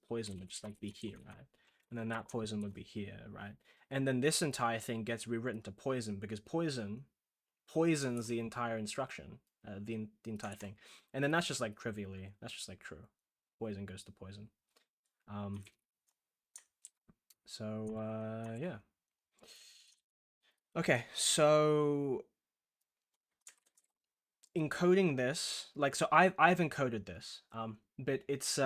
poison would just like be here, right? And then that poison would be here, right? And then this entire thing gets rewritten to poison because poison poisons the entire instruction, the entire thing. And then that's just like trivially, that's just like true. Poison goes to poison. Um, yeah. Okay, so encoding this, like, so I've encoded this, but it's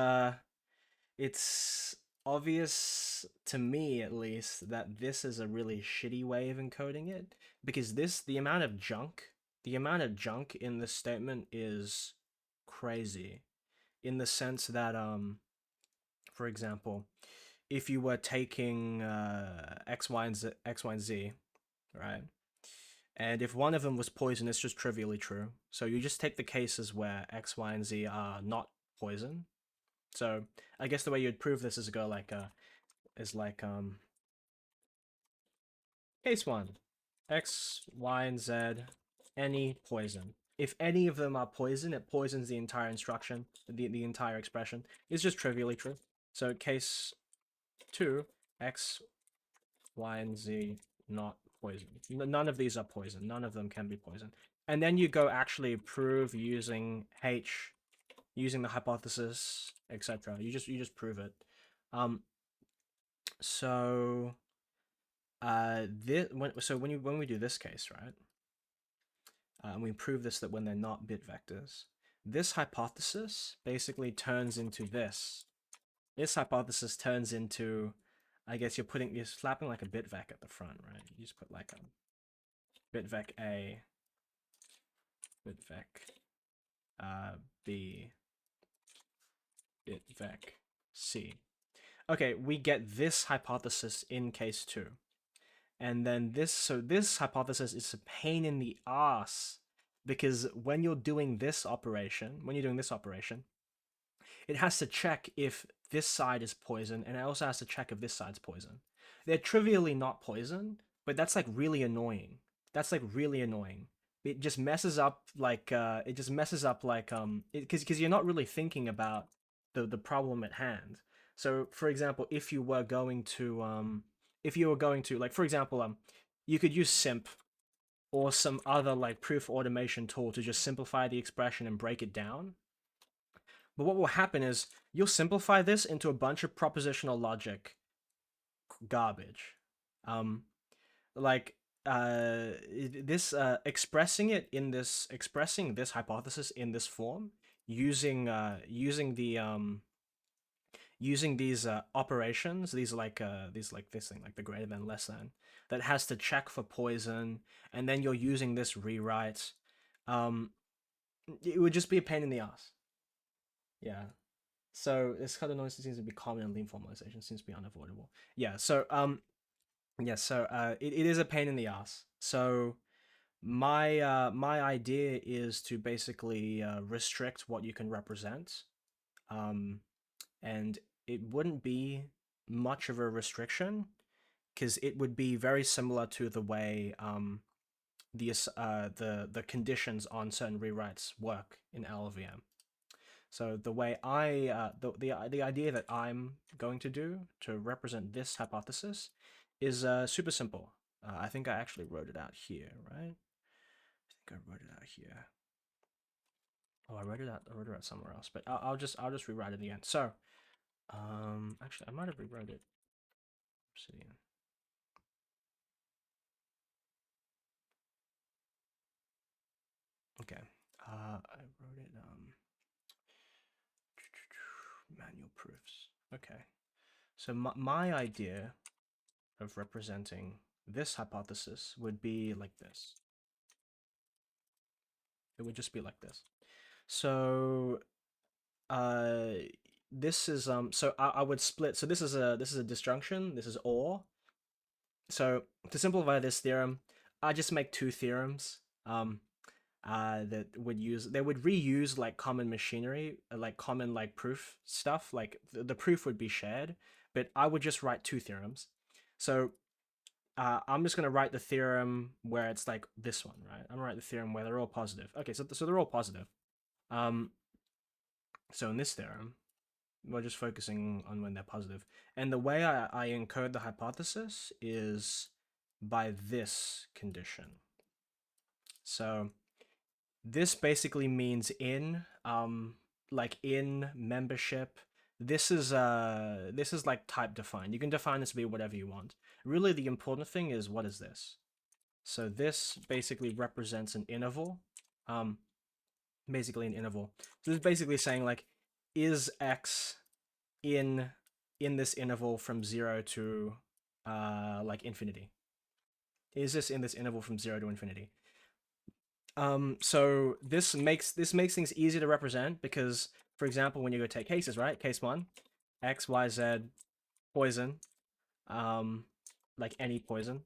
obvious to me at least that this is a really shitty way of encoding it because the amount of junk, in this statement is crazy, in the sense that for example, if you were taking x y and z, right, and if one of them was poison, it's just trivially true. So you just take the cases where X, Y, and Z are not poison. So I guess the way you'd prove this is go like case one, X, Y, and Z, any poison. If any of them are poison, it poisons the entire instruction, the entire expression. It's just trivially true. So case two, X, Y, and Z not poison. None of these are poison. None of them can be poison. And then you go actually prove using H, using the hypothesis, etc. You just prove it. So when we do this case, right, and we prove this, that when they're not bit vectors, this hypothesis basically turns into this. This hypothesis turns into, I guess you're slapping like a bitvec at the front, right? You just put like a bitvec A, bitvec B, bitvec C. Okay, we get this hypothesis in case 2. And then this hypothesis is a pain in the ass because when you're doing this operation, it has to check if this side is poison, and it also has to check if this side's poison. They're trivially not poison, but that's like really annoying. It just messes up like because you're not really thinking about the problem at hand. So for example, if you were going to like, for example, you could use simp or some other like proof automation tool to just simplify the expression and break it down. But what will happen is you'll simplify this into a bunch of propositional logic garbage. Like expressing this hypothesis in this form using using these operations, these like this thing, like the greater than, less than, that has to check for poison, and then you're using this rewrite. Um, it would just be a pain in the ass. Yeah. So this kind of noise seems to be common in lean formalization, seems to be unavoidable. Yeah. It is a pain in the ass. So my idea is to basically restrict what you can represent. Um, and it wouldn't be much of a restriction because it would be very similar to the way the conditions on certain rewrites work in LLVM. So the way the idea that I'm going to do to represent this hypothesis is super simple. I think I actually wrote it out here, right? I think I wrote it out here. Oh, I wrote it out. I wrote it out somewhere else, but I'll just rewrite it again. So, actually, I might have rewrote it. Obsidian. Okay. I wrote it. Manual proofs. Okay. So my idea of representing this hypothesis would be like this. It would just be like this. So uh this is so I would split. So this is a disjunction, this is or. So to simplify this theorem, I just make two theorems that would use, they would reuse like common machinery, like common like proof stuff, like the proof would be shared, but I would just write two theorems. So I'm just going to write the theorem where it's like this one, right? I'm going to write the theorem where they're all positive. Okay, so they're all positive. Um, so in this theorem, we're just focusing on when they're positive. And the way I encode the hypothesis is by this condition. So this basically means in, like in membership. This is like type defined. You can define this to be whatever you want. Really, the important thing is, what is this? So this basically represents an interval. Basically an interval. So this is basically saying like, is x in this interval from 0 to like infinity? Is this in this interval from 0 to infinity? So this makes things easier to represent because, for example, when you go take cases, right? Case 1, x, y, z, poison, like any poison.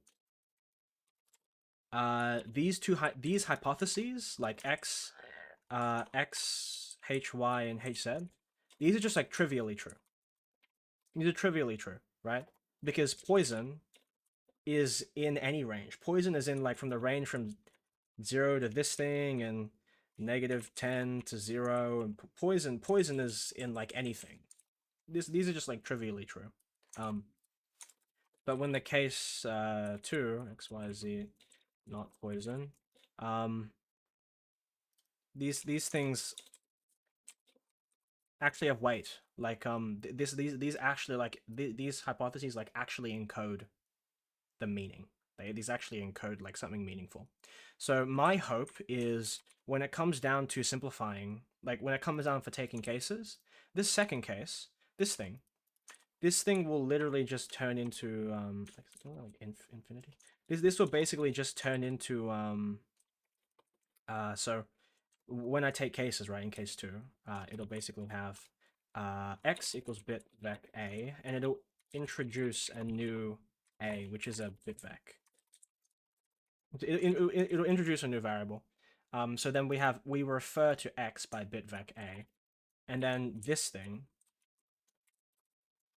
These hypotheses, like x, x, h, y, and h, z, these are just like trivially true. These are trivially true, right? Because poison is in any range. Poison is in like from the range from 0 to this thing and -10 to 0, and poison is in like anything. These are just like trivially true. But when the case 2 x, y, z not poison, these things actually have weight. Like these actually like these hypotheses like actually encode the meaning. These actually encode like something meaningful. So my hope is when it comes down to simplifying, like when it comes down for taking cases, this second case, this thing will literally just turn into like infinity. This will basically just turn into so when I take cases, right, in case 2, it'll basically have x equals bit vec a, and it'll introduce a new a, which is a bit vec. It'll introduce a new variable. So then we refer to x by bit vec a, and then this thing,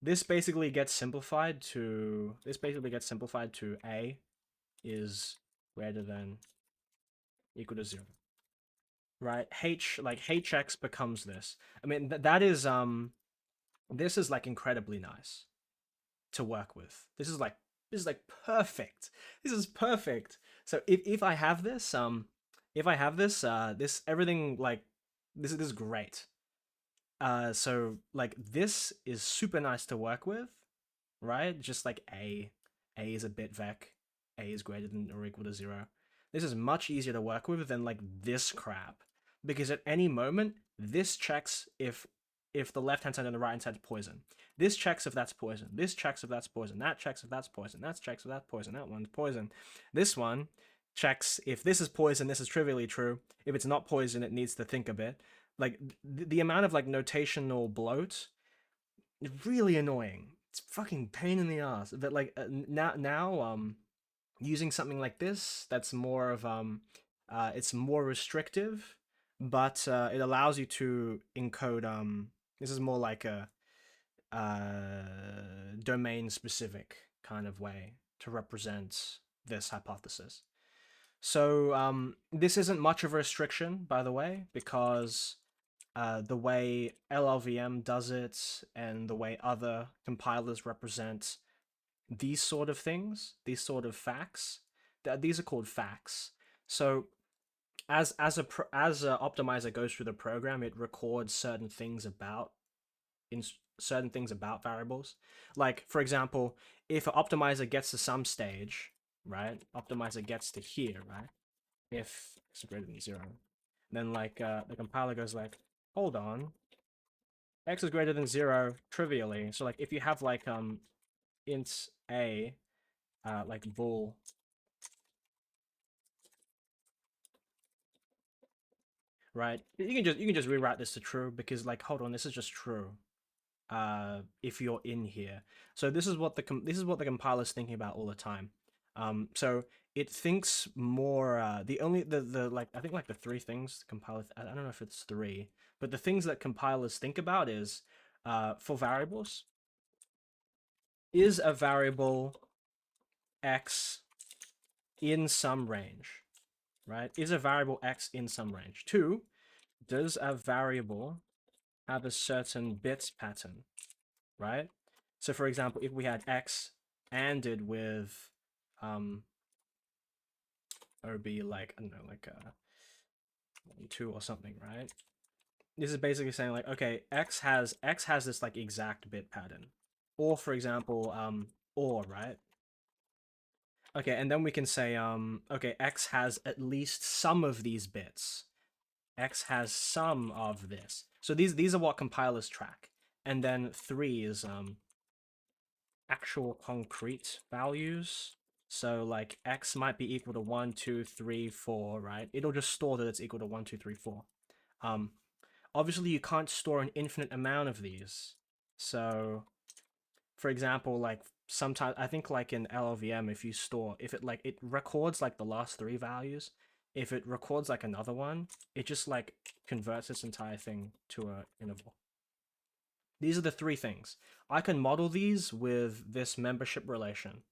this basically gets simplified to a is greater than equal to 0, right? Like hx becomes this. I mean that is this is like incredibly nice to work with. This is like perfect. This is perfect. So if I have this this everything like this is great. So like this is super nice to work with, right? Just like a is a bit vec, a is greater than or equal to 0. This is much easier to work with than like this crap, because at any moment this checks if the left hand side and the right hand side is poison. This checks if that's poison. This checks if that's poison. That checks if that's poison. That checks if that's poison. That one's poison. This one checks if this is poison. This is trivially true. If it's not poison, it needs to think a bit. Like the amount of like notational bloat is really annoying. It's fucking pain in the ass. But like now using something like this that's more of it's more restrictive, but it allows you to encode this is more like a domain specific kind of way to represent this hypothesis. So this isn't much of a restriction, by the way, because the way LLVM does it and the way other compilers represent these sort of things, these sort of facts, these are called facts. So as a optimizer goes through the program, it records certain things about variables. Like for example, if an optimizer gets to some stage, right? Optimizer gets to here, right? If it's greater than 0, then like the compiler goes like, hold on, x is greater than 0 trivially. So like if you have like int a like bool, right? You can just rewrite this to true, because like hold on, this is just true. If you're in here, so this is what the compiler's thinking about all the time. So it thinks more. The like I think like the three things the compiler. I don't know if it's three, but the things that compilers think about is for variables. Is a variable x in some range, right? Is a variable x in some range? 2, does a variable have a certain bits pattern, right? So for example, if we had x ANDed with or be like, I don't know, like 2 or something, right? This is basically saying like, okay, x has this like exact bit pattern. Or for example, or, right? Okay, and then we can say, okay, x has at least some of these bits. X has some of this. So these are what compilers track. And then 3 is actual concrete values. So like x might be equal to 1, 2, 3, 4, right? It'll just store that it's equal to 1, 2, 3, 4. Obviously you can't store an infinite amount of these. So for example, like sometimes I think like in LLVM, if you store, if it like it records like the last 3 values, if it records like another one, it just like converts this entire thing to a interval. These are the 3 things. I can model these with this membership relation.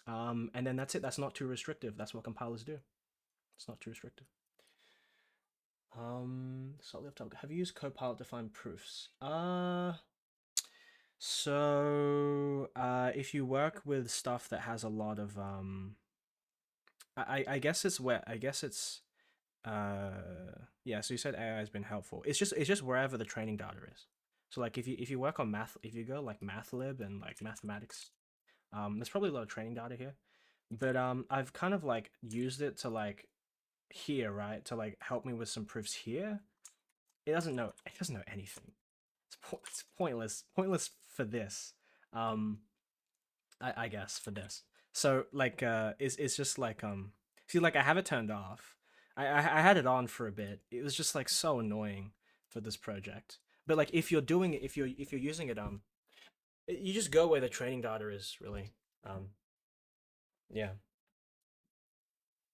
And then that's it. That's not too restrictive. That's what compilers do. It's not too restrictive. So left up. Have you used Copilot to find proofs? So if you work with stuff that has a lot of I guess it's where yeah, so you said AI has been helpful. It's just wherever the training data is. So like if you work on math, if you go like MathLib and like mathematics, there's probably a lot of training data here. But I've kind of like used it to like here, right? To like help me with some proofs here. It doesn't know anything. It's pointless. Pointless for this. I guess for this. So like it's just like see, like I have it turned off. I had it on for a bit. It was just like so annoying for this project. But like if you're doing it, if you're using it, you just go where the training data is, really. Um yeah.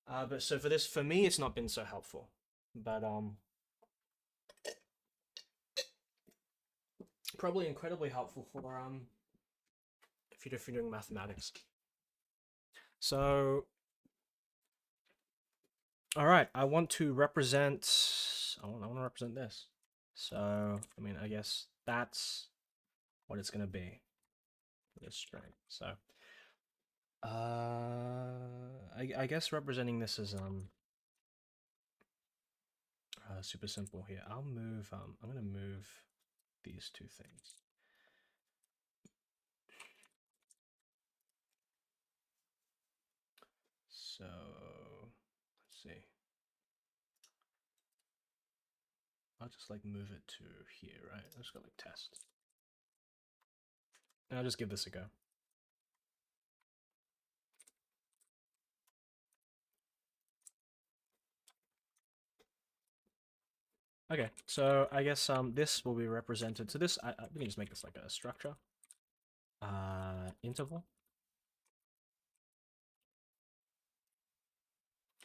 But so for this, for me, it's not been so helpful. But probably incredibly helpful for if you're doing mathematics. So all right, I want to represent. I want to represent this. So I mean, I guess that's what it's gonna be for this string. So I guess representing this is super simple here. I'll move I'm gonna move these 2 things. So let's see. I'll just like move it to here, right? I'll just go like test. And I'll just give this a go. Okay, so I guess this will be represented. So this we can just make this like a structure. Interval.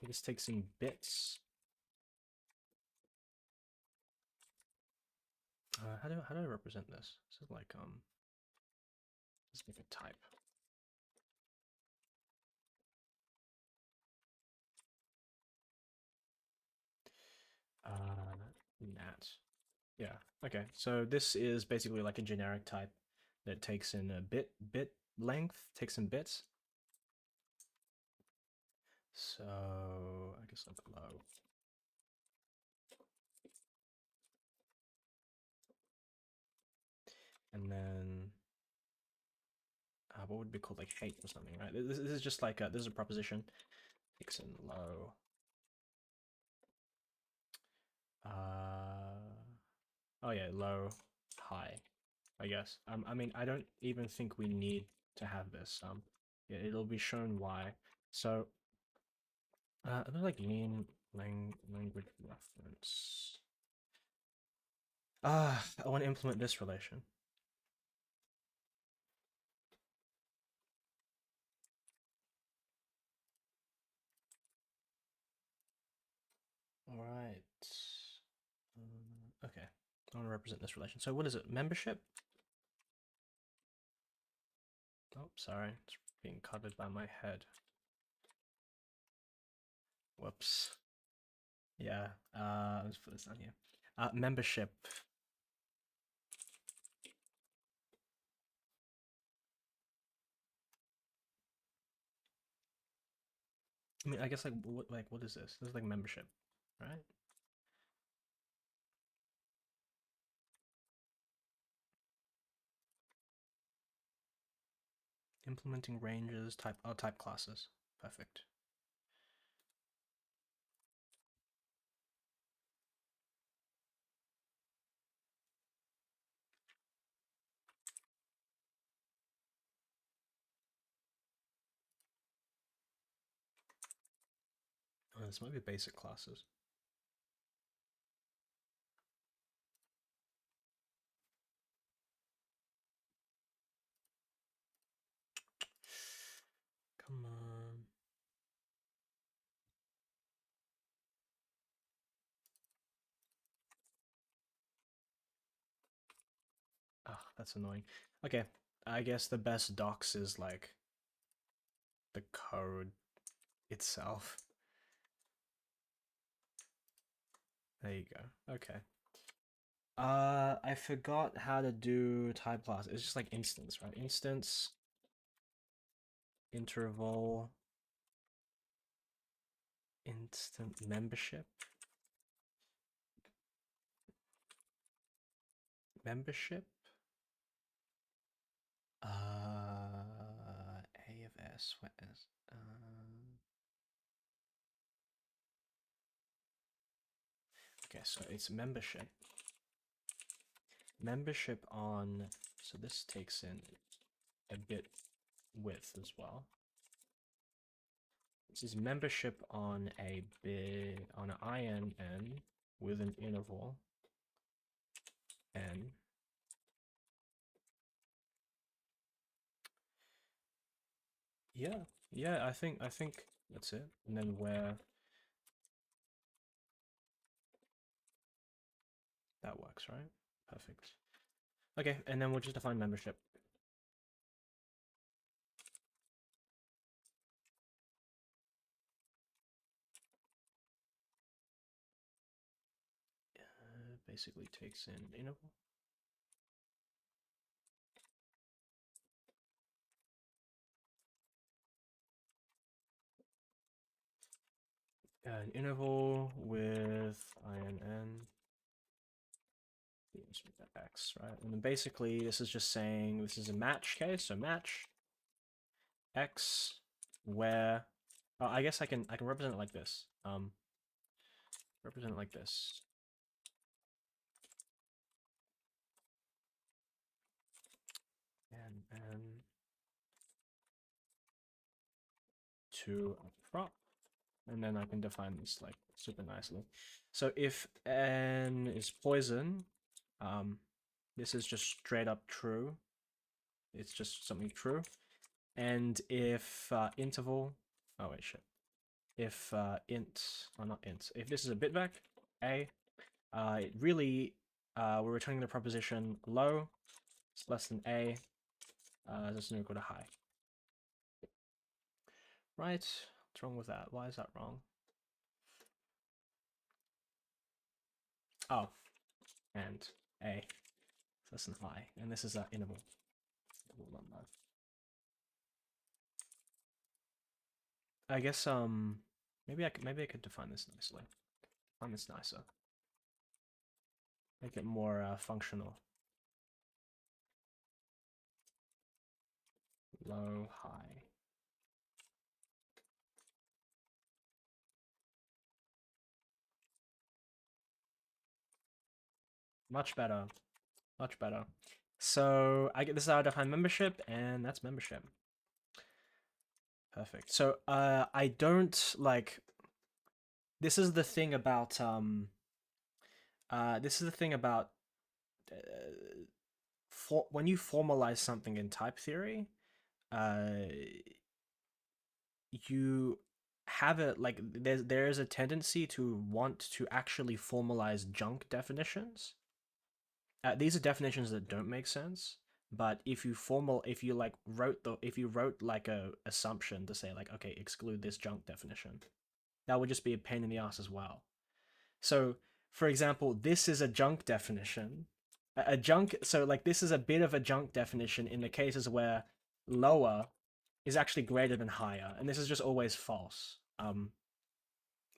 This takes in bits. How do I represent this? This is like let's make a type. Nat. Yeah. Okay. So this is basically like a generic type that takes in a bit length, takes in bits. So I guess I'll put low. And then what would be called like height or something, right? This is just like this is a proposition. Takes in low. Oh yeah, low, high. I guess. I mean, I don't even think we need to have this. Yeah, it'll be shown why. So, like language reference. I want to implement this relation. All right. Okay. I want to represent this relation. So what is it? Membership? Oh, sorry. It's being covered by my head. Whoops. Yeah. Let's put this down here. Membership. I mean, I guess what is this? This is like membership, right? Implementing ranges, type classes. Perfect. Oh, this might be basic classes. Come on. Ah, that's annoying. Okay, I guess the best docs is like the code itself. There you go. Okay. I forgot how to do type class. It's just like instance, right? Instance, interval, instant membership, membership. A of S. What is? Okay, so it's membership. Membership on. So this takes in a bit width as well. This is membership on a bit on an INN with an interval n. Yeah, I think that's it. And then where that works, right? Perfect. Okay, and then we'll just define membership. Basically takes in interval. An interval with INN. Let's make that X, right? And then basically this is just saying this is a match case, so match X where I guess I can represent it like this. Represent it like this. And 2 up front. And then I can define this like super nicely. So if n is poison, this is just straight up true. It's just something true. And if interval, oh wait, shit. If int, or not int, if this is a bitvec, a, it really, we're returning the proposition low, it's less than a, this is equal to high. Right, what's wrong with that? Why is that wrong? Oh, and a less than high, and this is an interval. I guess maybe I could define this nicely. Define this nicer. Make it more functional. Low, high. Much better. Much better. So I get this is how I define membership, and that's membership. Perfect. So I don't like. This is the thing about this is the thing about when you formalize something in type theory, you have it like there is a tendency to want to actually formalize junk definitions. These are definitions that don't make sense, but if you wrote like a assumption to say like, okay, exclude this junk definition, that would just be a pain in the ass as well. So for example, this is a junk definition. A junk, so like this is a bit of a junk definition in the cases where lower is actually greater than higher, and this is just always false.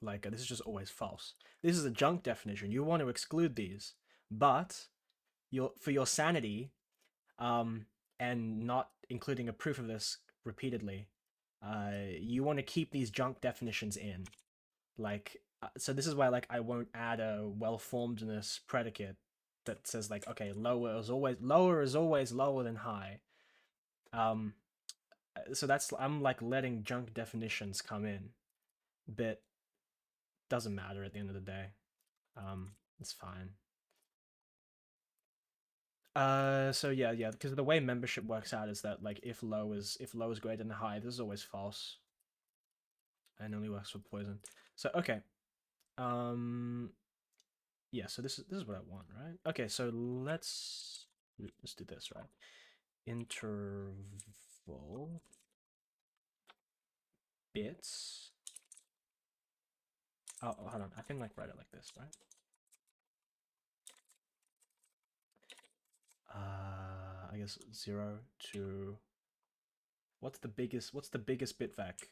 This is just always false. This is a junk definition. You want to exclude these, but for your sanity, and not including a proof of this repeatedly, you want to keep these junk definitions in. Like, so this is why like I won't add a well-formedness predicate that says like, okay, lower is always lower than high. So that's I'm like letting junk definitions come in, but doesn't matter at the end of the day. It's fine. So yeah, because the way membership works out is that like if low is greater than high, this is always false, and only works for poison. So okay, yeah. So this is what I want, right? Okay, so let's do this, right? Interval bits. Oh, hold on. I can like write it like this, right? I guess 0 to what's the biggest bit vec?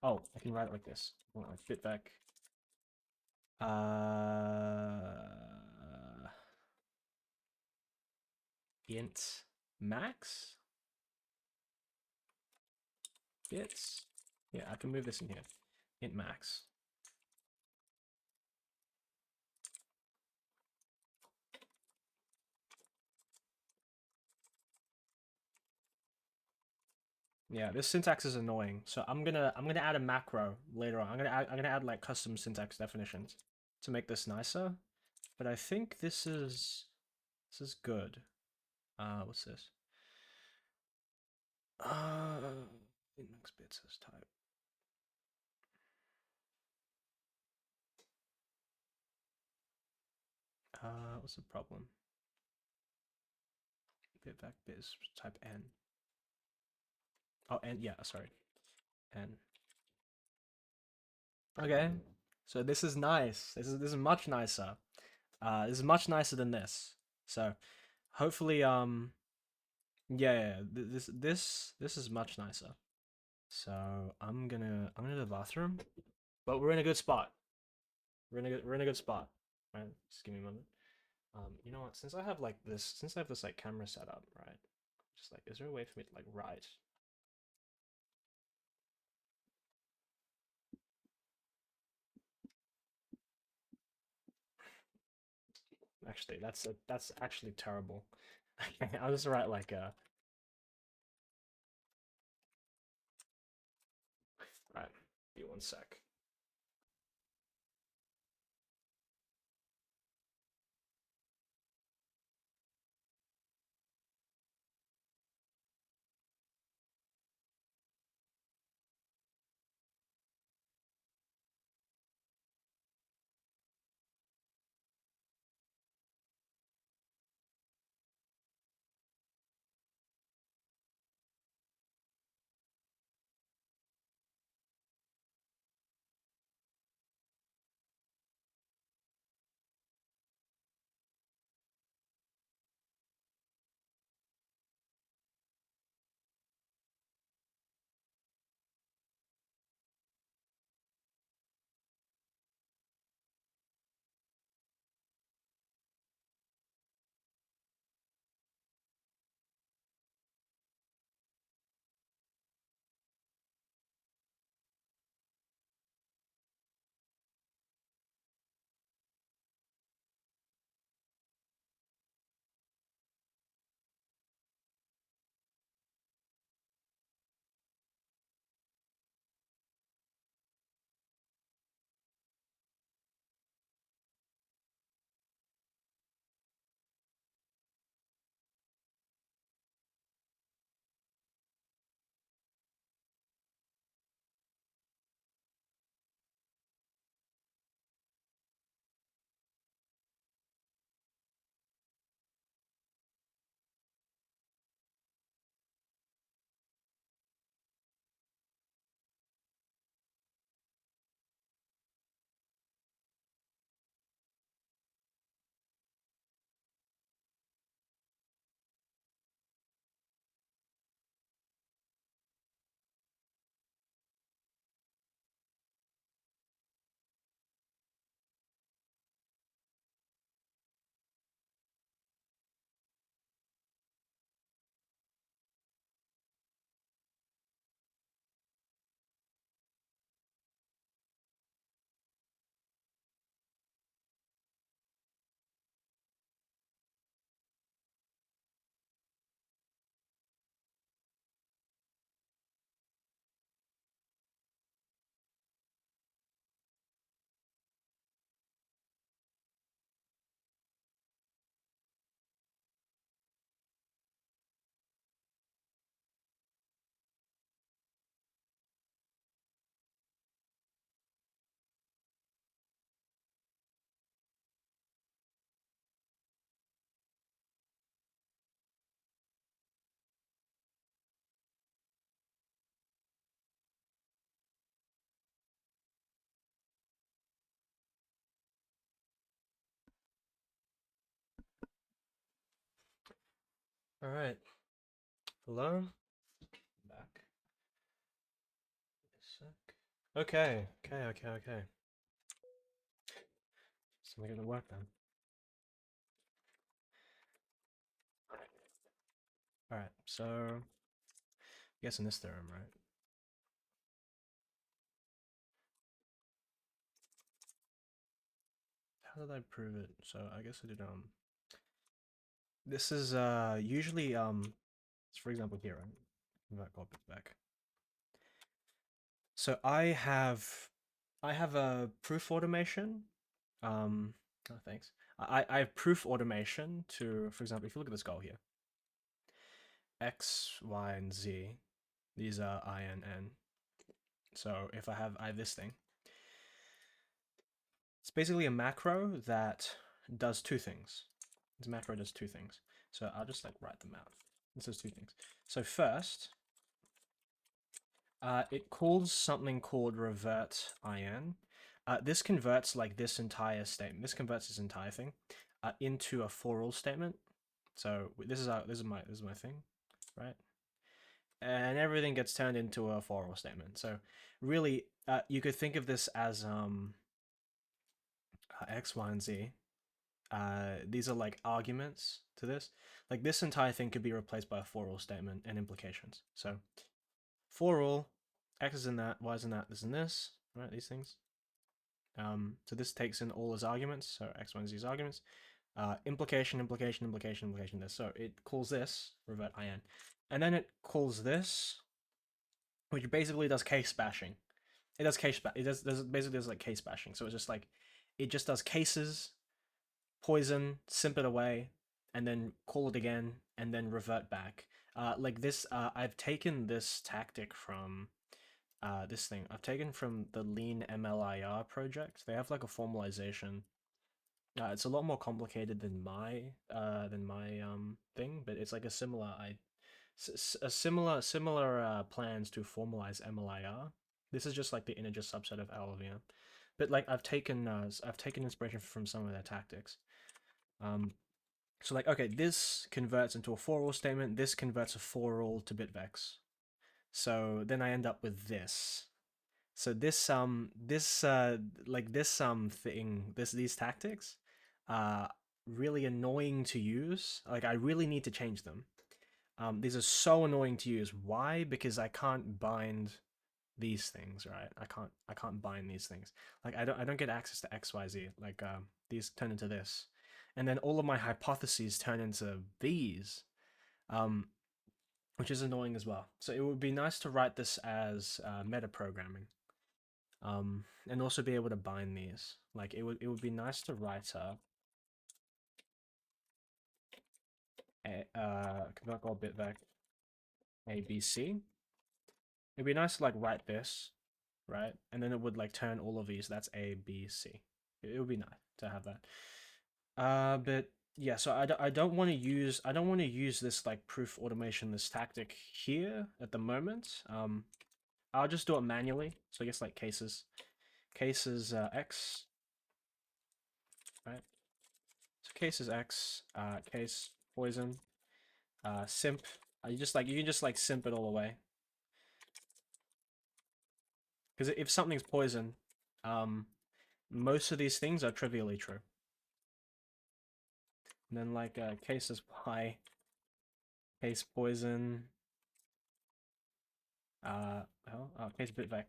Oh, I can write it like this. Like bit vec. Int max bits. Yeah, I can move this in here. Int max. Yeah, this syntax is annoying. So I'm gonna add a macro later on. I'm gonna add like custom syntax definitions to make this nicer. But I think this is good. What's this? Index bits as type. What's the problem? Bitback bit is type n. Oh, n. Yeah, sorry, n. Okay, so this is nice. This is much nicer. This is much nicer than this. So hopefully, yeah, this is much nicer. So I'm gonna go to the bathroom, but we're in a good spot. We're in a good spot. Right, just give me a moment. You know what? Since I have this like camera set up, right? Just like, is there a way for me to like write? Actually, that's actually terrible. I'll just write like a. Right, be one sec. All right. Hello. Back. A sec. Okay. Okay. Something gonna work then. All right. So, I'm guessing this theorem, right? How did I prove it? So I guess I did this is usually for example here, right? That copies back. So I have a proof automation. Oh, thanks. I have proof automation to, for example, if you look at this goal here, X, Y, and Z, these are I and N. So if I have this thing, it's basically a macro that does two things. This macro does two things. So I'll just like write them out. This does two things. So first, it calls something called revert in. This converts like this entire statement. This converts this entire thing into a for all statement. So this is my thing, right? And everything gets turned into a for all statement. So really, you could think of this as x, y, and z. These are like arguments to this. Like this entire thing could be replaced by a for all statement and implications. So for all, x is in that, y is in that, this and this, right? These things. So this takes in all as arguments, so x, y, and z as arguments. implication, implication, implication, implication. This. So it calls this revert in, and then it calls this, which basically does case bashing. It does basically does like case bashing. So it's just like it just does cases, poison, simp it away, and then call it again, and then revert back. Like this, I've taken this tactic from this thing. I've taken from the Lean MLIR project. They have like a formalization. It's a lot more complicated than my thing, but it's like a similar a similar plans to formalize MLIR. This is just like the integer subset of LLVM, but like I've taken inspiration from some of their tactics. So like okay, this converts into a for all statement. This converts a for all to bitvex. So then I end up with this. So these tactics are really annoying to use. Like I really need to change them. These are so annoying to use. Why? Because I can't bind these things, right? I can't bind these things. Like I don't get access to XYZ. Like these turn into this. And then all of my hypotheses turn into these. Um, which is annoying as well. So it would be nice to write this as metaprogramming. And also be able to bind these. Like it would be nice to write convert all bitvec ABC. It'd be nice to like write this, right? And then it would like turn all of these. That's A, B, C. It would be nice to have that. But yeah, so I don't want to use this like proof automation, this tactic here at the moment. I'll just do it manually. So I guess like cases X, right? So case is X, case poison, simp. You can just like simp it all away. Because if something's poison, most of these things are trivially true. And then like case is Y, case poison, case bitvec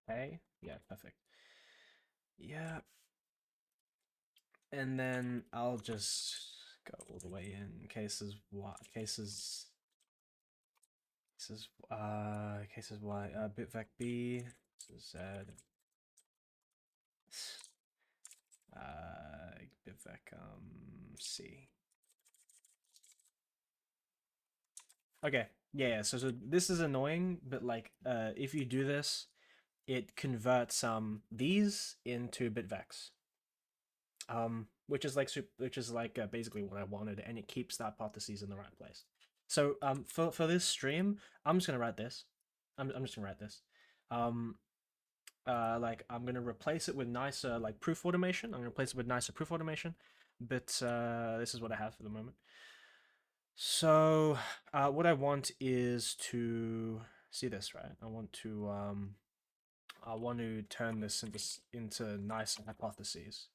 A. Yeah, perfect. Yeah. And then I'll just go all the way in. Cases Y, cases bitvec B, Z, bitvec C. Okay, yeah. So this is annoying, but like if you do this, it converts these into bitvecs. Which is like basically what I wanted, and it keeps the hypotheses in the right place. So for this stream, I'm just gonna write this. I'm just gonna write this. Like I'm gonna replace it with nicer like proof automation. I'm gonna replace it with nicer proof automation, but this is what I have for the moment. So what I want is to see this, right? I want to turn this into nice hypotheses.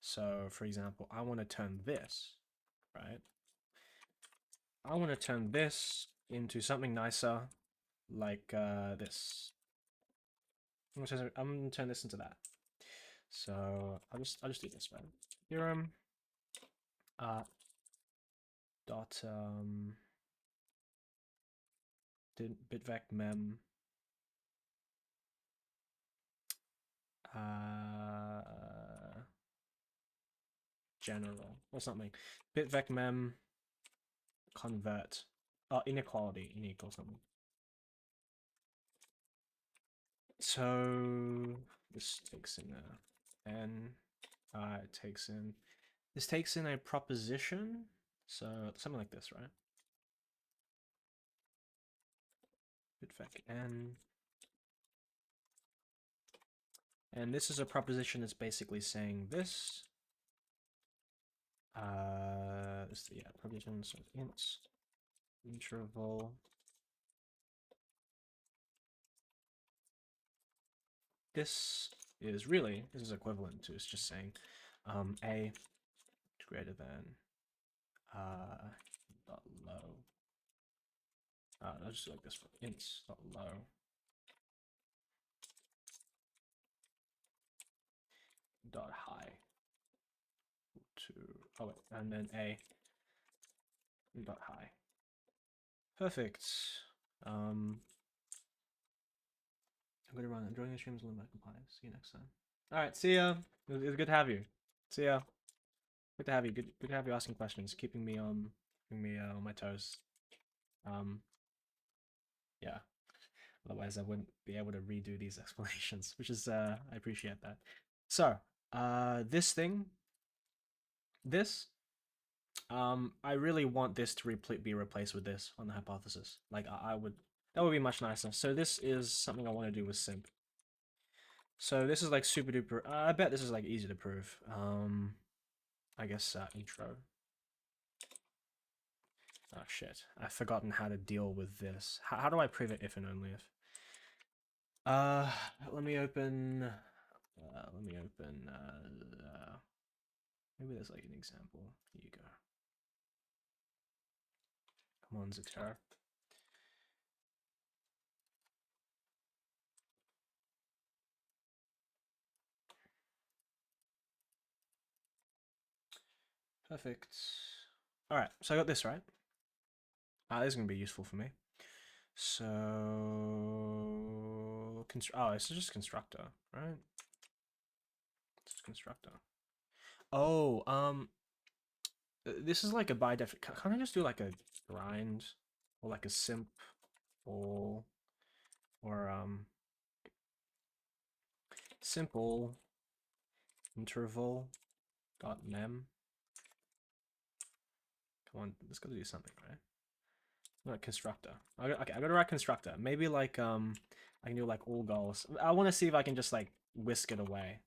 So for example, I want to turn this, right? I want to turn this into something nicer, like this. I'm gonna turn this into that. So I'll just do this, right? Theorem dot bitvec mem general or something. Bitvec mem convert inequality unique or something. So this takes in n. It takes in this takes in a proposition. So something like this, right? Bitvec n. And this is a proposition that's basically saying this. Proposition, so int interval. This is equivalent to, it's just saying a greater than dot low. I'll just like this for int dot low dot high to Oh wait, and then a dot high. Perfect. I'm gonna run. Enjoying the streams, limit compliance. See you next time. All right, see ya. It was good to have you. See ya. Good to have you. Good to have you asking questions, keeping me on my toes. Yeah. Otherwise, I wouldn't be able to redo these explanations, which is I appreciate that. So, this thing, this, I really want this to be replaced with this on the hypothesis. Like, I would, that would be much nicer. So this is something I want to do with simp. So this is like super duper. I bet this is like easy to prove. I guess intro. Oh shit, I've forgotten how to deal with this. How do I prove it if and only if? Let me open. Maybe there's like an example. Here you go. Come on, Zatara. Perfect. All right, so I got this right. This is gonna be useful for me. So, oh, it's just constructor, right? It's just constructor. Oh, this is like a by definition. Can't I just do like a grind or like a simp or simple interval dot mem. Come on, let's gotta do something, right? Not constructor. Okay, I gotta write constructor. Maybe like I can do like all goals. I want to see if I can just like whisk it away.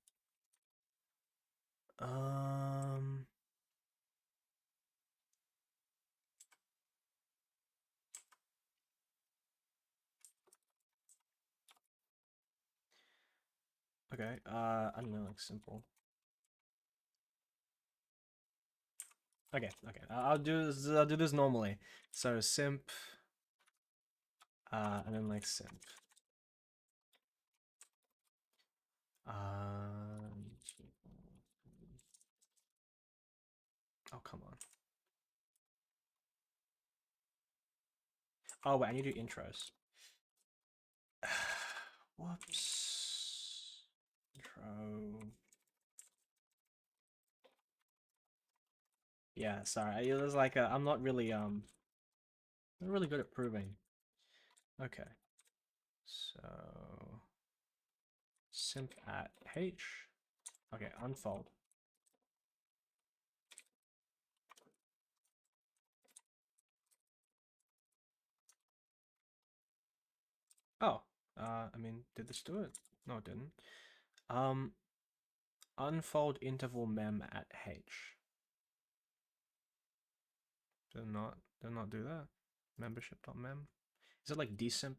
Okay. I don't know, like simple. Okay. I'll do this. I'll do this normally. So simp, and then like simp. Oh come on. Oh wait, I need to do intros. Whoops. Intro. Yeah, sorry. It was like I'm not really good at proving. Okay. So simp at h. Okay, unfold. Oh, I mean, did this do it? No, it didn't. Unfold interval mem at h. Did not do that. Membership.mem. Is it like dsimp?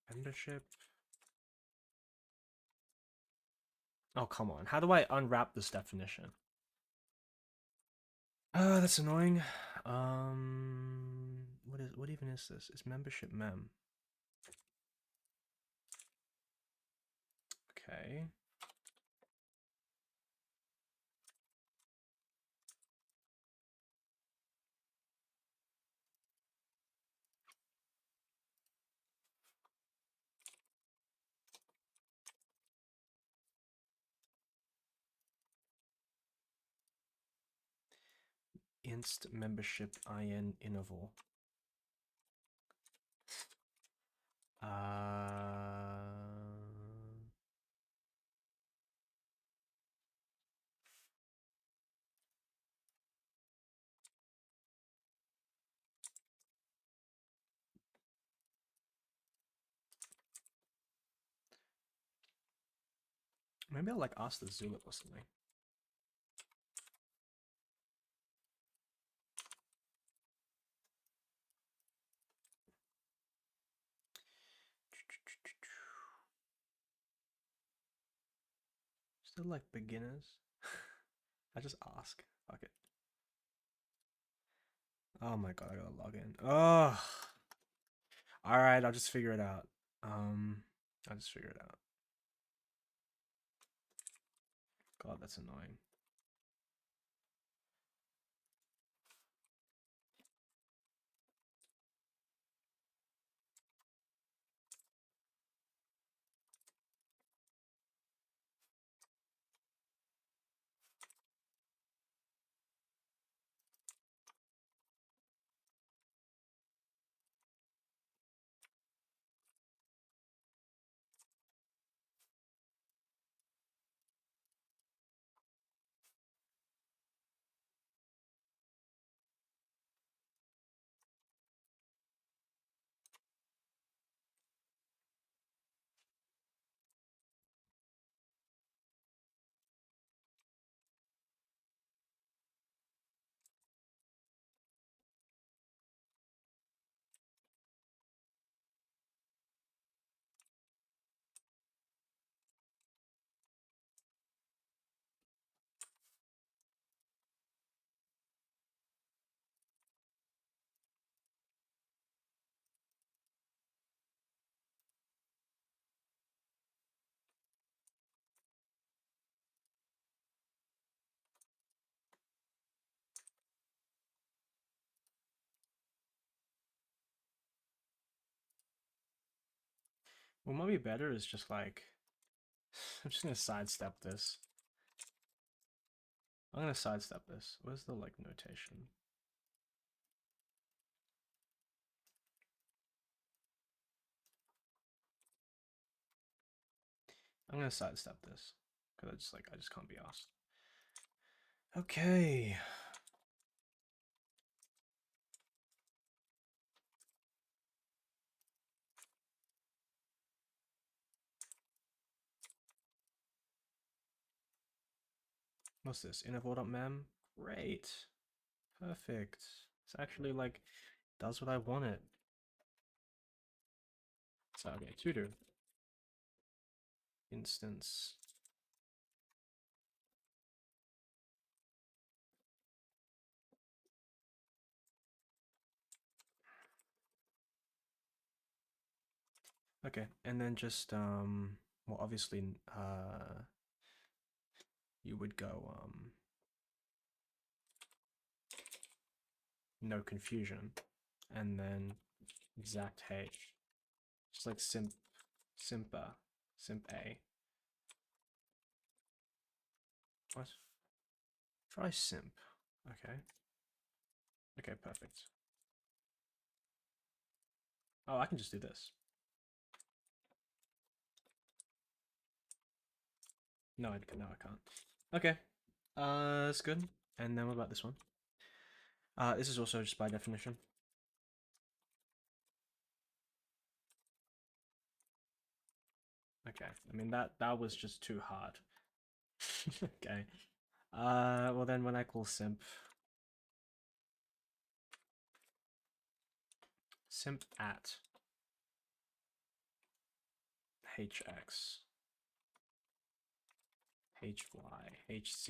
Membership. Oh, come on. How do I unwrap this definition? That's annoying. What even is this? It's membership mem. Okay. Inst membership in interval. Maybe I'll like ask the Zulip or something. Still like beginners. I just ask. Fuck it. Oh my god, I gotta log in. Oh, all right, I'll just figure it out. I'll just figure it out. God, that's annoying. What might be better is just like, I'm just gonna sidestep this. I'm gonna sidestep this. Where's the like notation? I'm gonna sidestep this because I just can't be asked. Okay. What's this? Interval.mem? Great. Perfect. It's actually like does what I want it. So okay, to do instance. Okay, and then just well obviously you would go no confusion and then exact h. Just like simp a. What? Try simp. Okay. Okay, perfect. Oh, I can just do this. No, I can't. Okay. That's good. And then what about this one? This is also just by definition. Okay. I mean that was just too hard. Okay. Well then when I call simp at hx hc.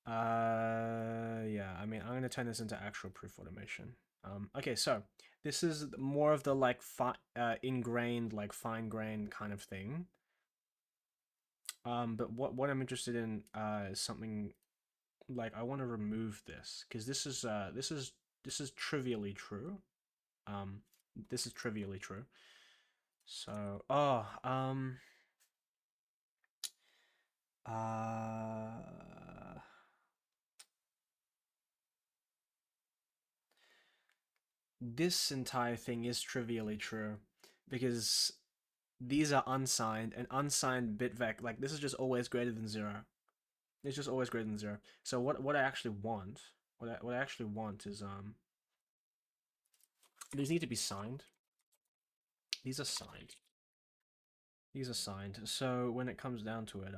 Yeah, I mean, I'm going to turn this into actual proof automation. Okay, so this is more of the like ingrained, like fine-grained kind of thing. But what I'm interested in is something like I want to remove this because this is trivially true. This is trivially true. So, uh, this entire thing is trivially true because these are unsigned and unsigned bitvec. Like this is just always greater than 0. It's just always greater than 0. So what I actually want, what I actually want is these need to be signed. These are signed. These are signed. So when it comes down to it,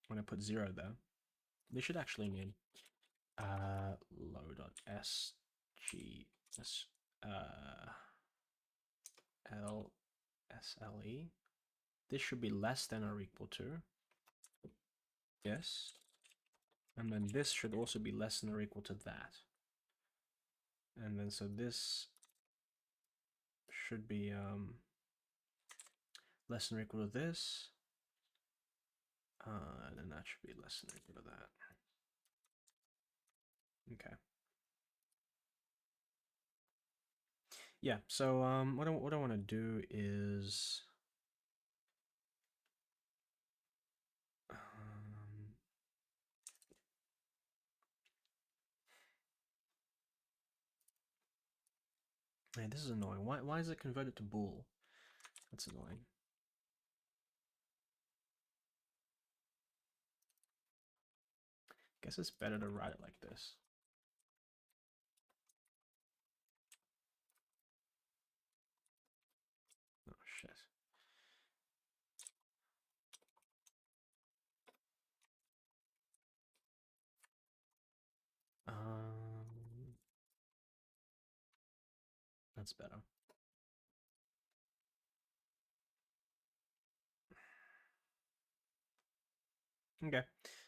when I put 0 there, they should actually mean low.sg lsle. This should be less than or equal to. Yes. And then this should also be less than or equal to that. And then so this should be less than or equal to this. And then that should be less than or equal to that. Okay. Yeah, so what I want to do is man, this is annoying. Why is it converted to bool? That's annoying. Guess it's better to write it like this. Oh shit. That's better. Okay,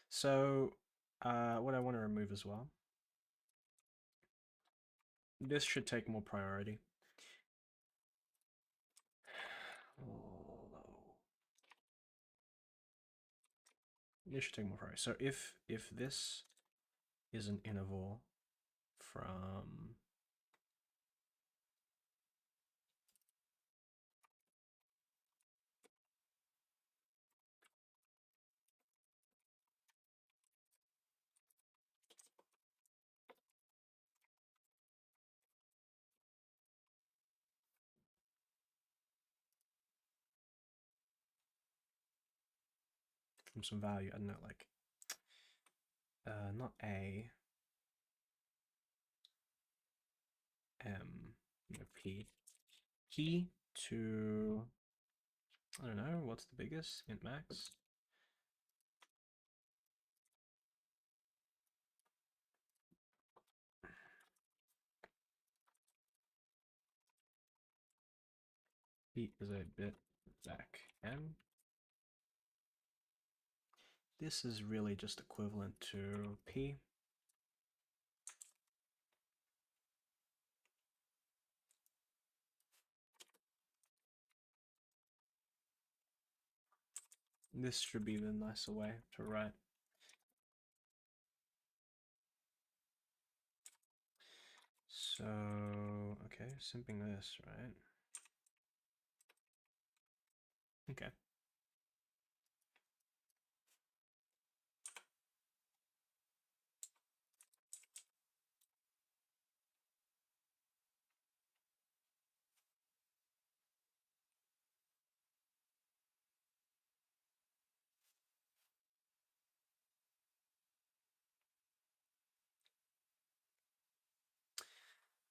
so what I want to remove as well. This should take more priority. This should take more priority. So if this is an interval from some value, I don't know, like not A, M, no, P, key to, I don't know, what's the biggest? Int max? P is a bit back M. This is really just equivalent to P. This should be the nicer way to write. So, okay, simping this, right? Okay.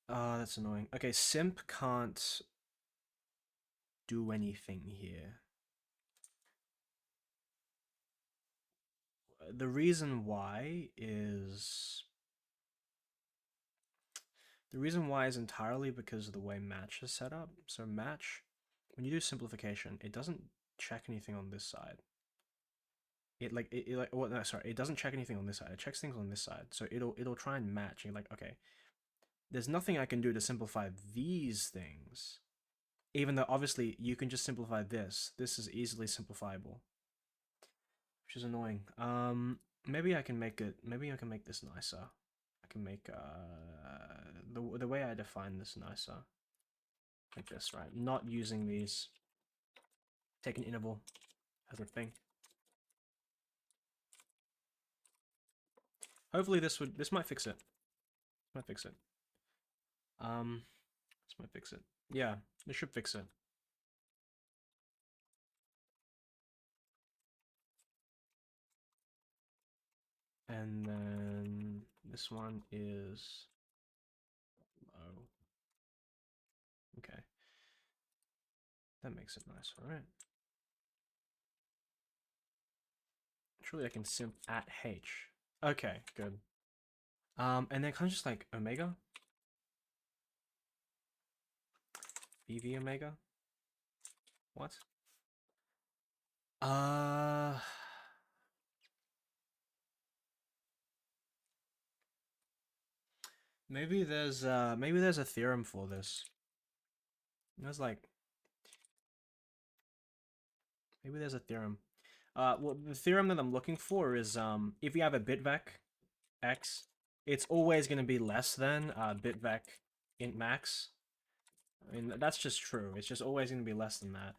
That's annoying. Okay, simp can't do anything here. The reason why is entirely because of the way match is set up. So match, when you do simplification, it doesn't check anything on this side. It doesn't check anything on this side. It checks things on this side. So it'll try and match. You're like, okay, there's nothing I can do to simplify these things. Even though obviously you can just simplify this. This is easily simplifiable, which is annoying. Maybe I can make it. Maybe I can make this nicer. I can make the way I define this nicer, like this, right? Not using these. Take an interval as a thing. Hopefully this might fix it. Might fix it. This might fix it. Yeah, this should fix it. And then this one is low. Okay. That makes it nice, alright. Surely I can simp at H. Okay, good. And then kind of just like omega. BV omega. What? Uh maybe there's a theorem for this. There's like maybe there's a theorem. Well, the theorem that I'm looking for is if you have a bitvec x, it's always going to be less than bitvec int max. I mean, that's just true. It's just always going to be less than that.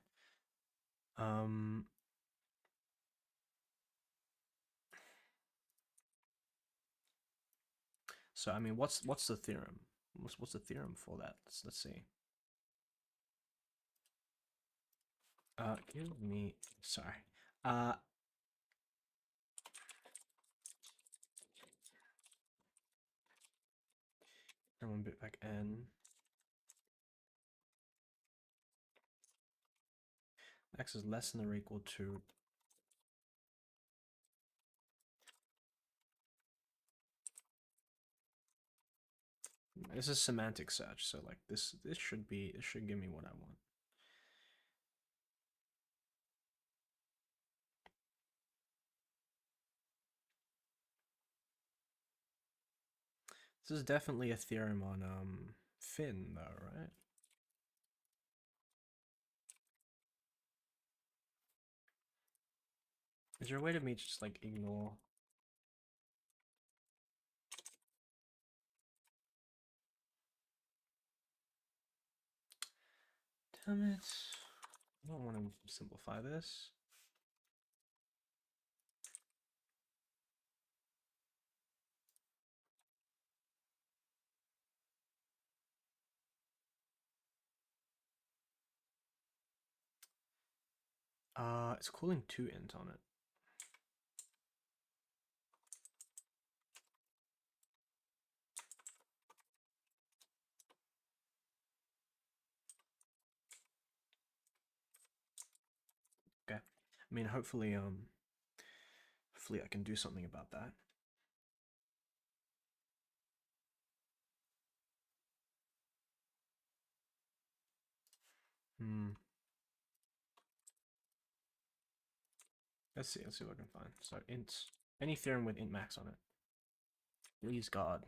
So I mean, what's the theorem? What's the theorem for that? Let's see. Give me sorry. One bitvec n. X is less than or equal to. This is semantic search, so like this should give me what I want. This is definitely a theorem on fin though, right? Is there a way to me just like ignore? Damn it. I don't want to simplify this. It's calling 2int on it. Okay. I mean, hopefully I can do something about that. Let's see what I can find. So int, any theorem with int max on it. Please God.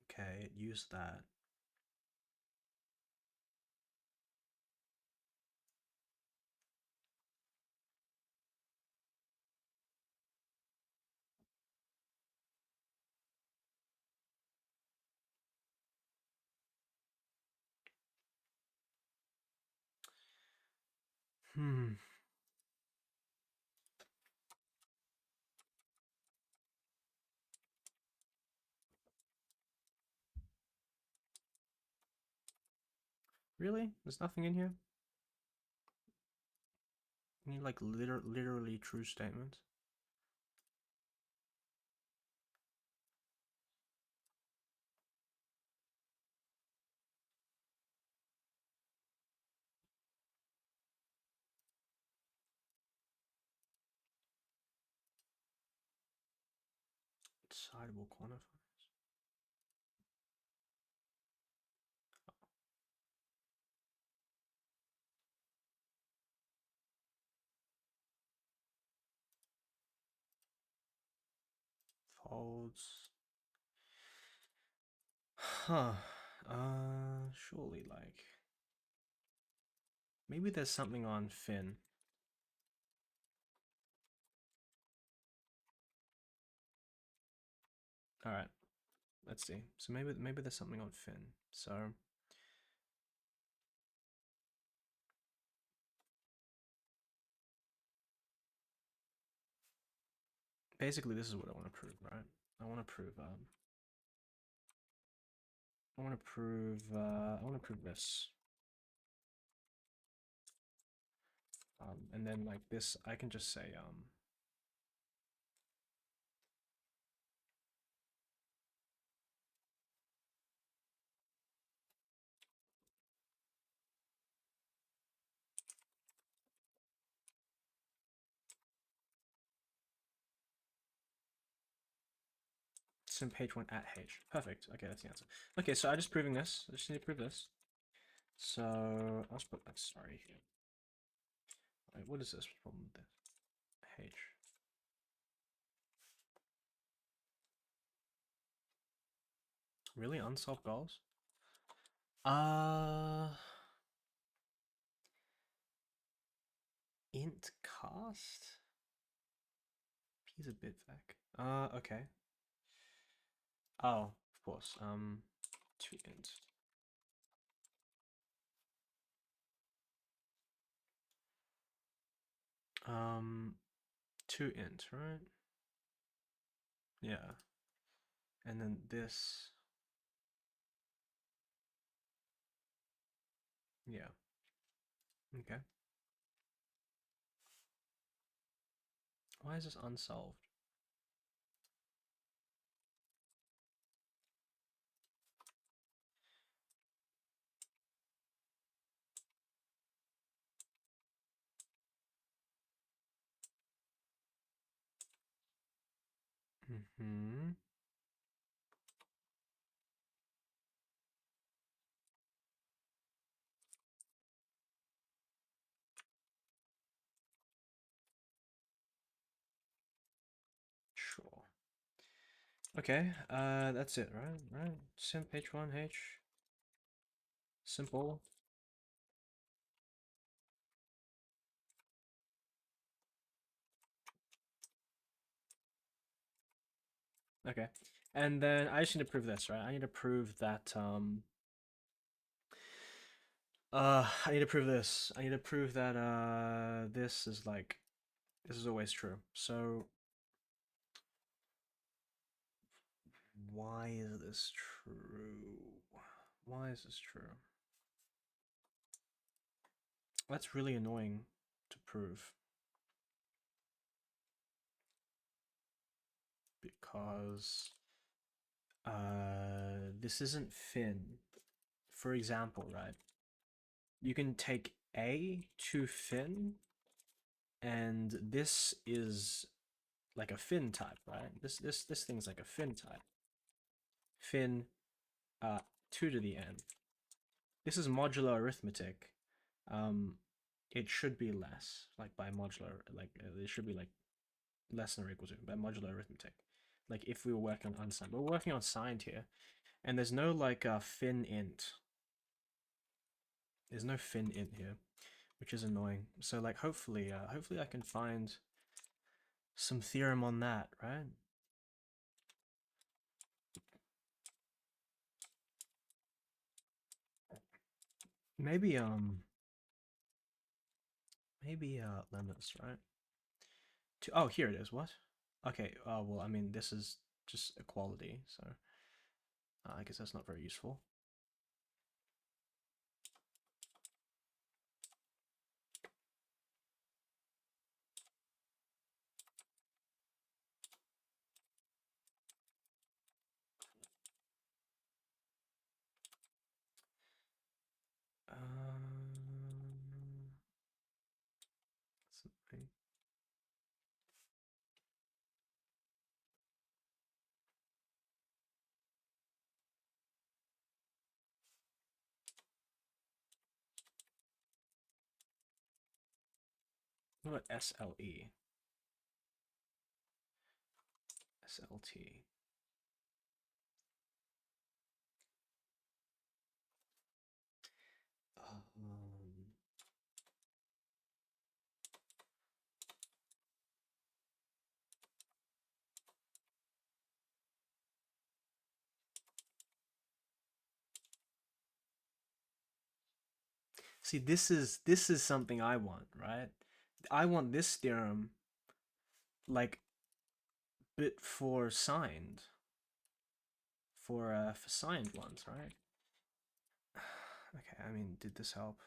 Okay, use that. Really? There's nothing in here? You need like literally true statements. Decidable quantifiers. Folds. Huh. Surely like maybe there's something on fin. All right. Let's see. So maybe there's something on fin. So basically this is what I want to prove, right? I want to prove I want to prove this. And then like this I can just say Simp h1 at h. Perfect. Okay, that's the answer. Okay, so I'm just proving this. I just need to prove this. So I'll just put that sorry here. Wait, what is this problem with this? H. Really unsolved goals? Int cast? He's a bit vac. Okay. Oh, of course. To int. To int, right? Yeah. And then this. Yeah. Okay. Why is this unsolved? Mm-hmm. Sure. Okay, that's it, right? Right. Simp h1h. Simple. Okay. And then I just need to prove this, right? I need to prove that I need to prove this. I need to prove that this is like this is always true. So why is this true? Why is this true? That's really annoying to prove. Because this isn't fin. For example, right? You can take A to fin, and this is like a fin type, right? This thing's like a fin type. Fin 2 to the n. This is modular arithmetic. It should be less, like by modular, like it should be like less than or equal to by modular arithmetic. Like if we were working on unsigned, but we're working on signed here, and there's no like fin int. There's no fin int here, which is annoying. So like hopefully I can find some theorem on that, right? Maybe limits, right? Oh, here it is. What? Okay. Well, I mean, this is just equality, so I guess that's not very useful. Something. What about SLE? SLT. See, this is something I want, right? I want this theorem like bit for signed for signed ones, right? Okay, I mean, did this help?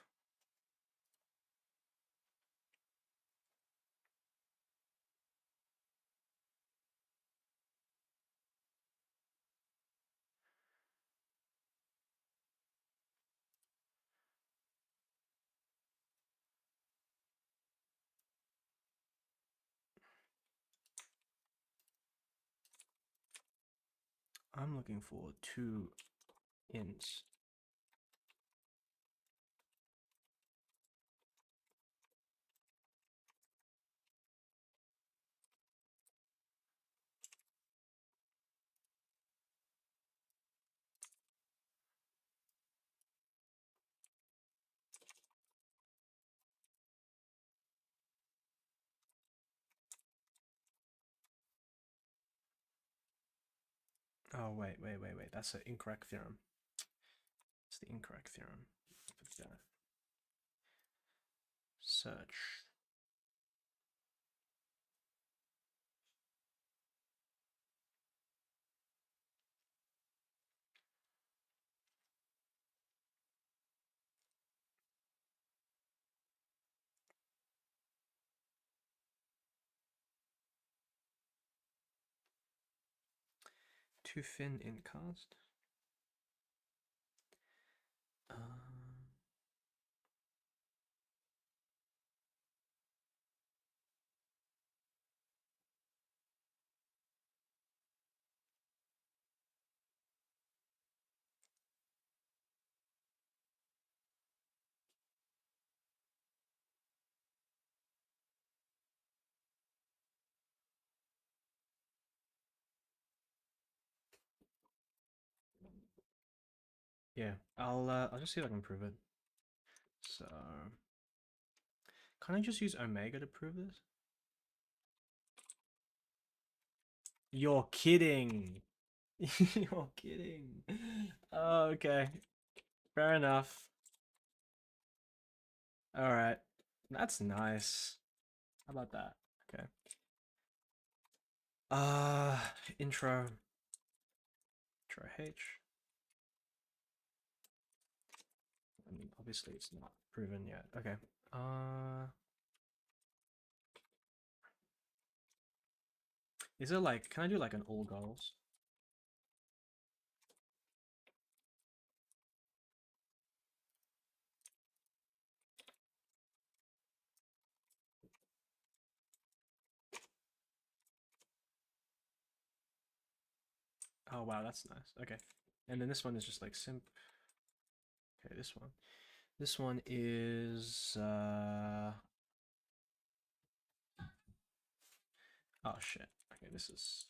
I'm looking for 2 ints. Oh, wait. That's an incorrect theorem. It's the incorrect theorem. Search. Too thin in cast. Yeah, I'll just see if I can prove it. So, can I just use omega to prove this? You're kidding. You're kidding. Oh, okay. Fair enough. All right. That's nice. How about that? Okay. Intro. Intro H. I mean, obviously it's not proven yet. Okay. Is it like, can I do like an all goals? Oh wow, that's nice. Okay. And then this one is just like simp. Okay, this one. This one is oh shit. Okay, this is,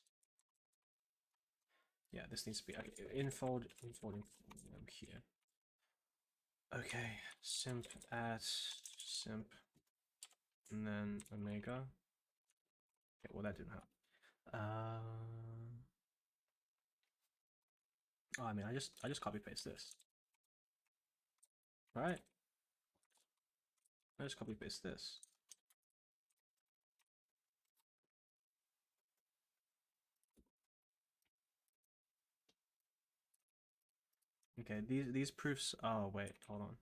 yeah, this needs to be okay, infold here. Okay, simp at simp and then omega. Okay, well that didn't help. Oh, I mean, I just copy paste this. Right? I just copy paste this. Okay, these proofs. Oh wait, hold on.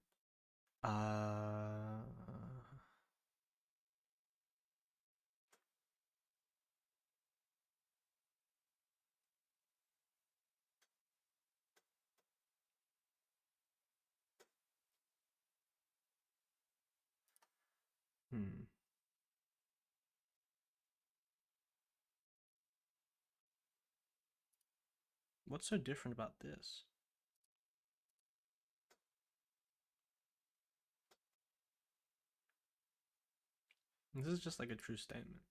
Hmm. What's so different about this? This is just like a true statement.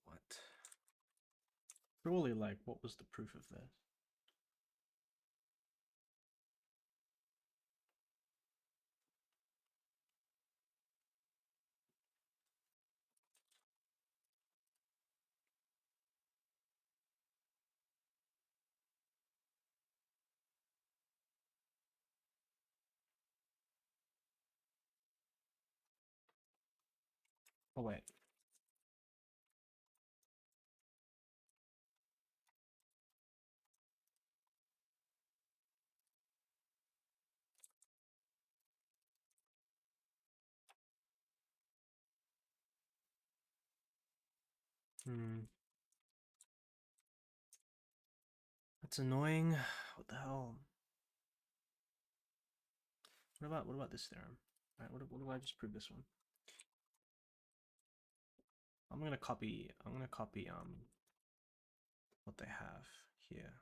What? Surely, like, what was the proof of this? Oh wait. That's annoying. What the hell? What about this theorem? All right, what do I just prove this one? I'm gonna copy what they have here.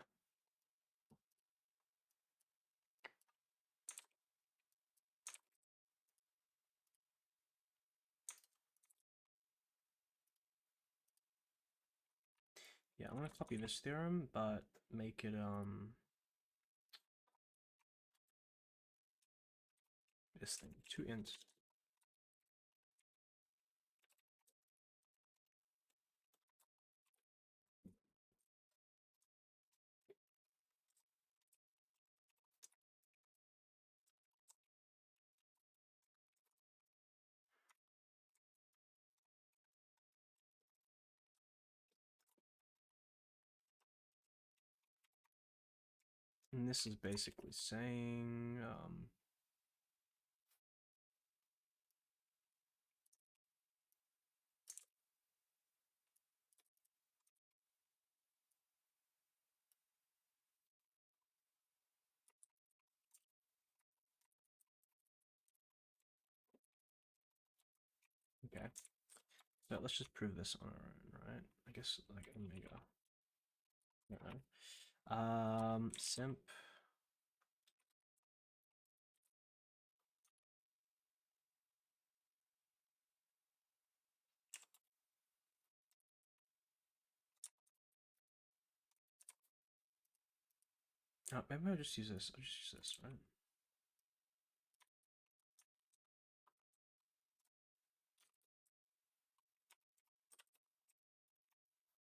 Yeah, I'm gonna copy this theorem, but make it this thing, 2int. And this is basically saying okay. So let's just prove this on our own, right? I guess like omega. Simp. Maybe I'll just use this. I'll just use this, right?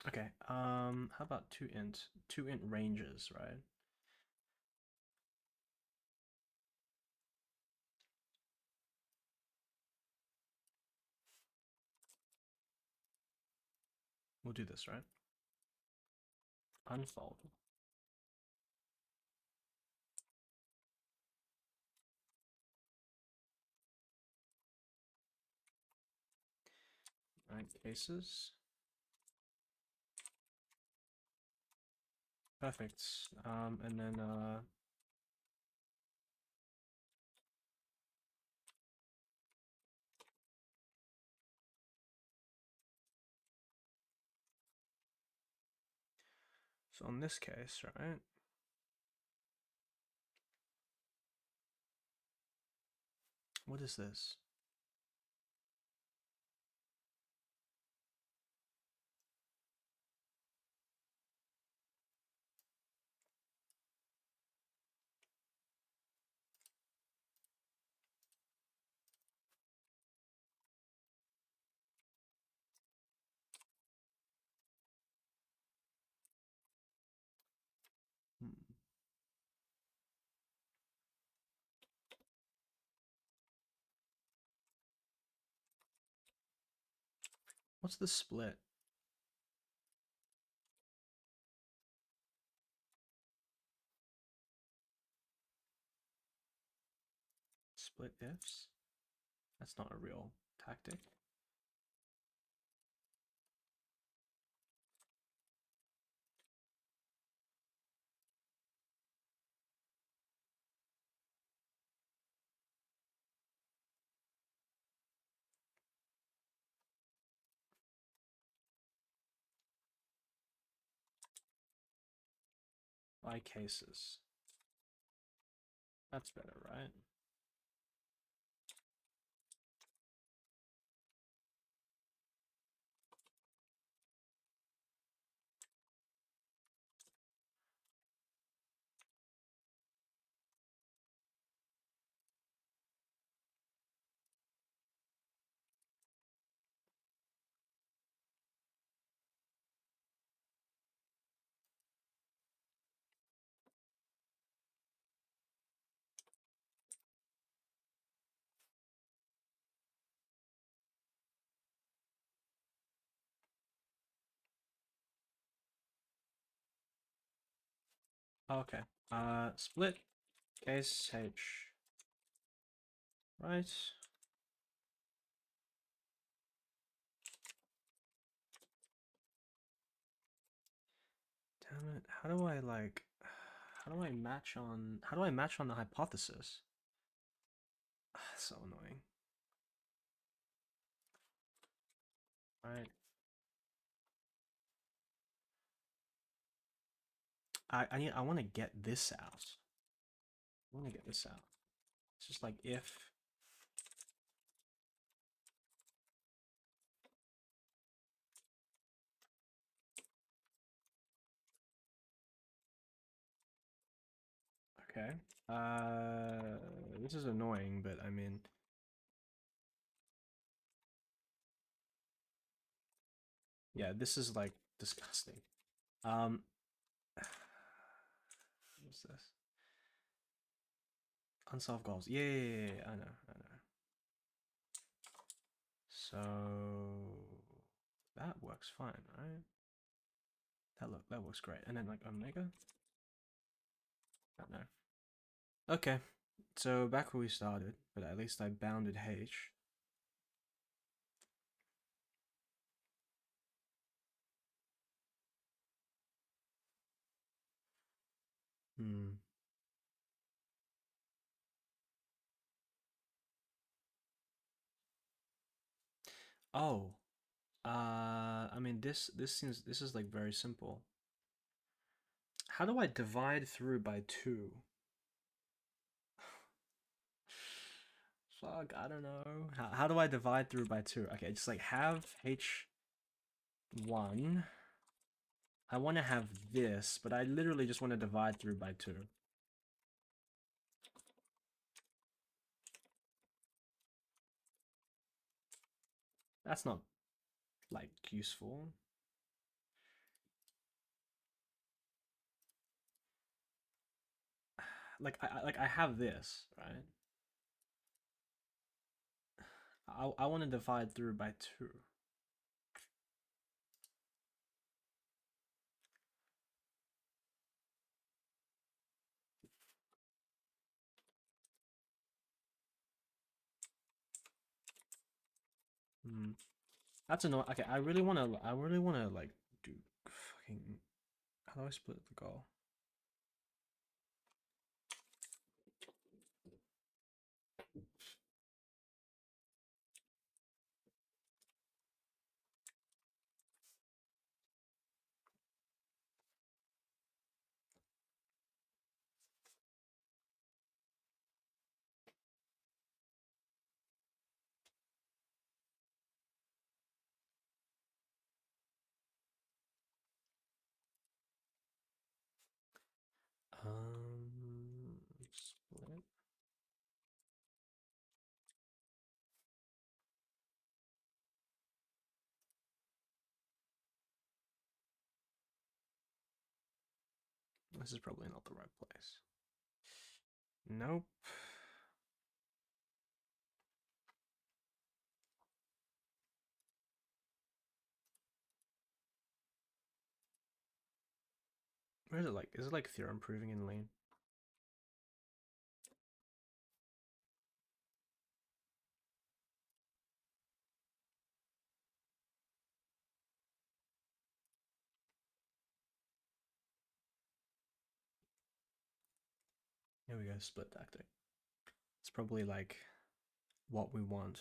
Okay. How about 2int ranges, right? We'll do this, right? Unfold. Right, cases. Perfect. And then so on this case, right? What is this? Hmm. What's the split? Split ifs? That's not a real tactic. By cases. That's better, right? Okay. Split case H. Right. Damn it. How do I like how do I match on the hypothesis? So annoying. Right. I want to get this out. I want to get this out. It's just like if okay. This is annoying, but I mean, yeah, this is like disgusting. Um, what's this? Unsolved goals. Yeah, yeah, yeah, yeah, I know, I know. So that works fine, right? That works great. And then like Omega? I don't know. Okay, so back where we started, but at least I bounded H. Hmm. Oh, I mean this is like very simple. How do I divide through by 2? Fuck, I don't know. How do I divide through by 2? Okay, just like have H1. I want to have this, but I literally just want to divide through by 2. That's not like useful. Like I have this, right? I want to divide through by 2. Hmm. That's annoying. Okay, I really want to like do fucking how do I split the goal? Split. This is probably not the right place. Nope. Where is it like? Is it like theorem proving in lean? Here we go, split tactic. It's probably like what we want.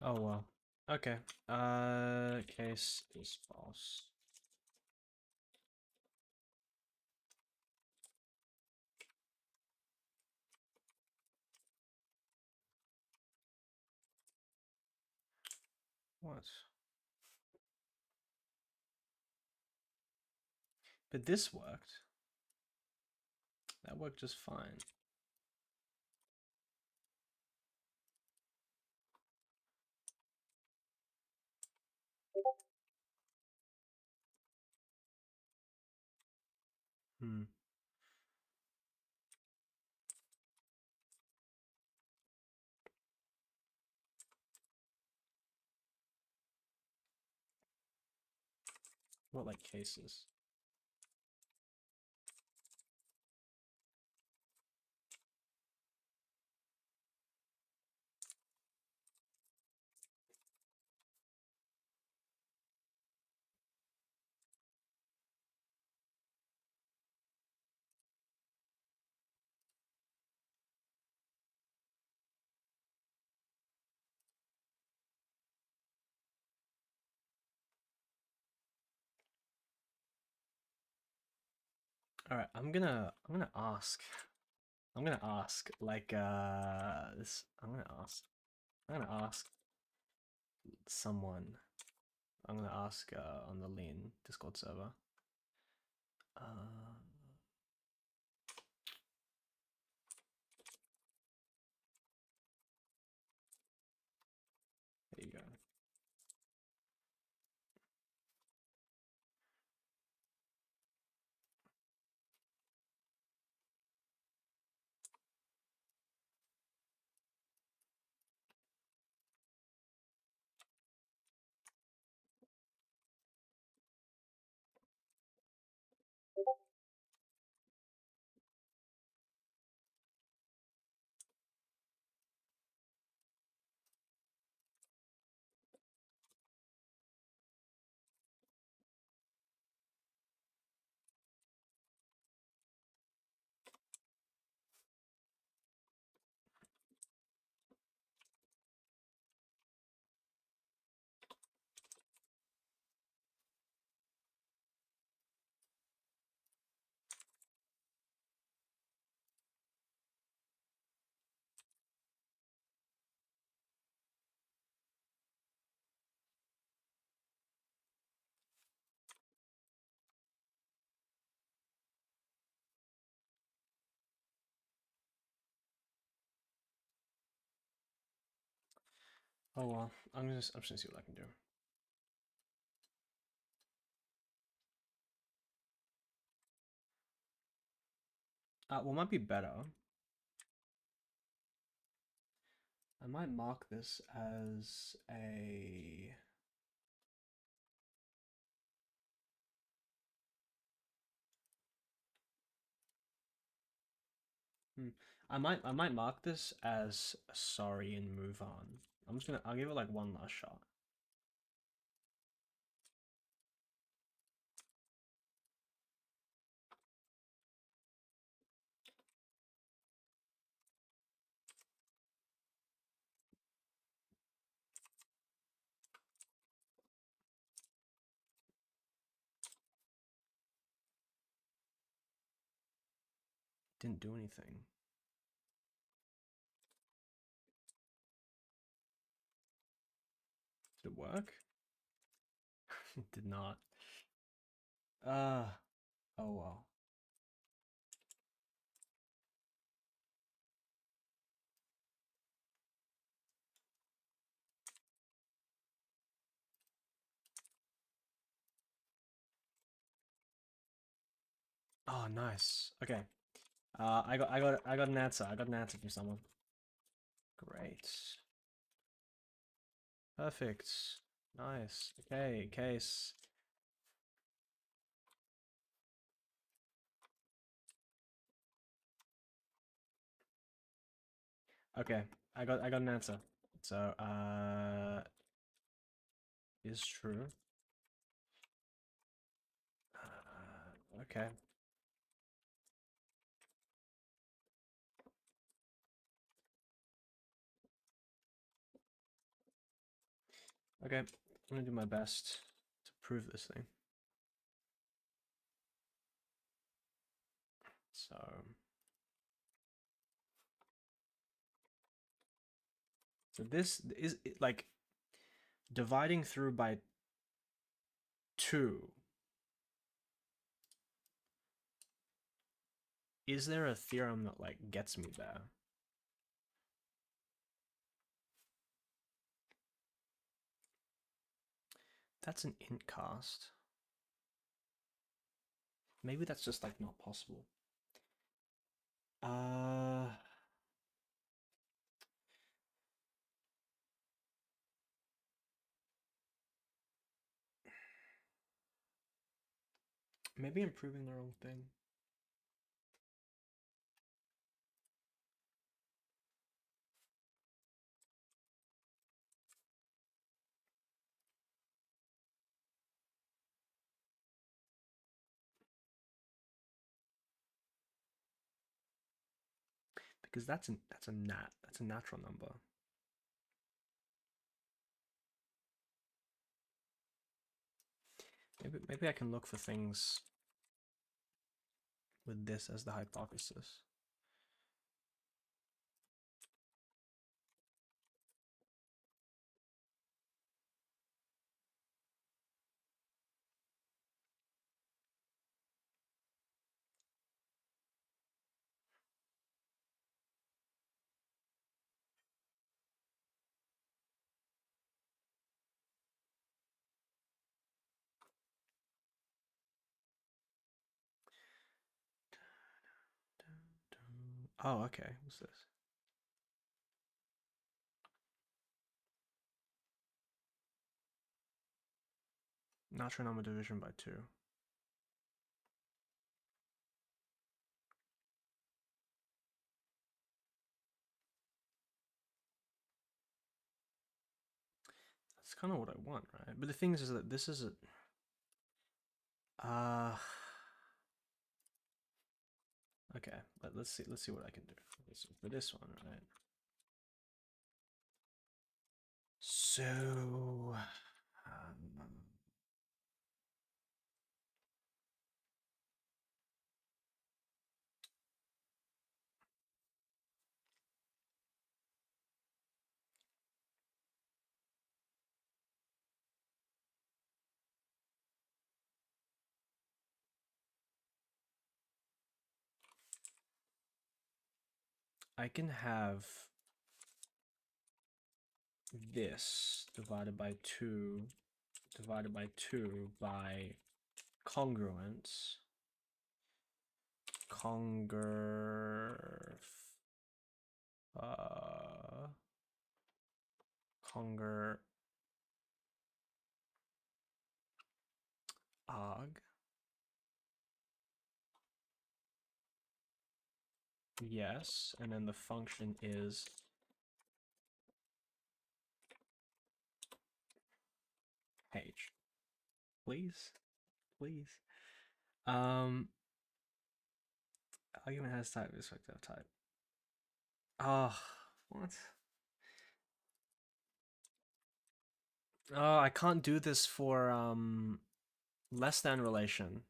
Oh well. Okay. Case is false. What? But this worked. That worked just fine. Hmm. What, like, cases? All right, I'm gonna ask like this. I'm gonna ask someone. I'm gonna ask on the Lean Discord server. Uh, there you go. Oh well, I'm just gonna see what I can do. What might be better? I might mark this as a. I might mark this as sorry and move on. I'll give it like one last shot. Didn't do anything. Did it work? It did not. Oh well. Oh, nice. Okay. I got an answer. I got an answer from someone. Great. Perfect. Nice. Okay, case. Okay, I got an answer. So is true. Okay. Okay, I'm gonna do my best to prove this thing. So this is like dividing through by 2. Is there a theorem that like gets me there? That's an int cast. Maybe that's just like not possible. Uh, maybe I'm proving the wrong thing. Because that's a natural number. Maybe I can look for things with this as the hypothesis. Oh, okay. What's this? Natural number division by 2. That's kind of what I want, right? But the thing is that this is a okay. Let's see what I can do for this one, right? So I can have this divided by 2 by congruence. Conger arg. Yes, and then the function is h. Please, please. Argument has type, respect of type. Oh, what? Oh, I can't do this for less than relation.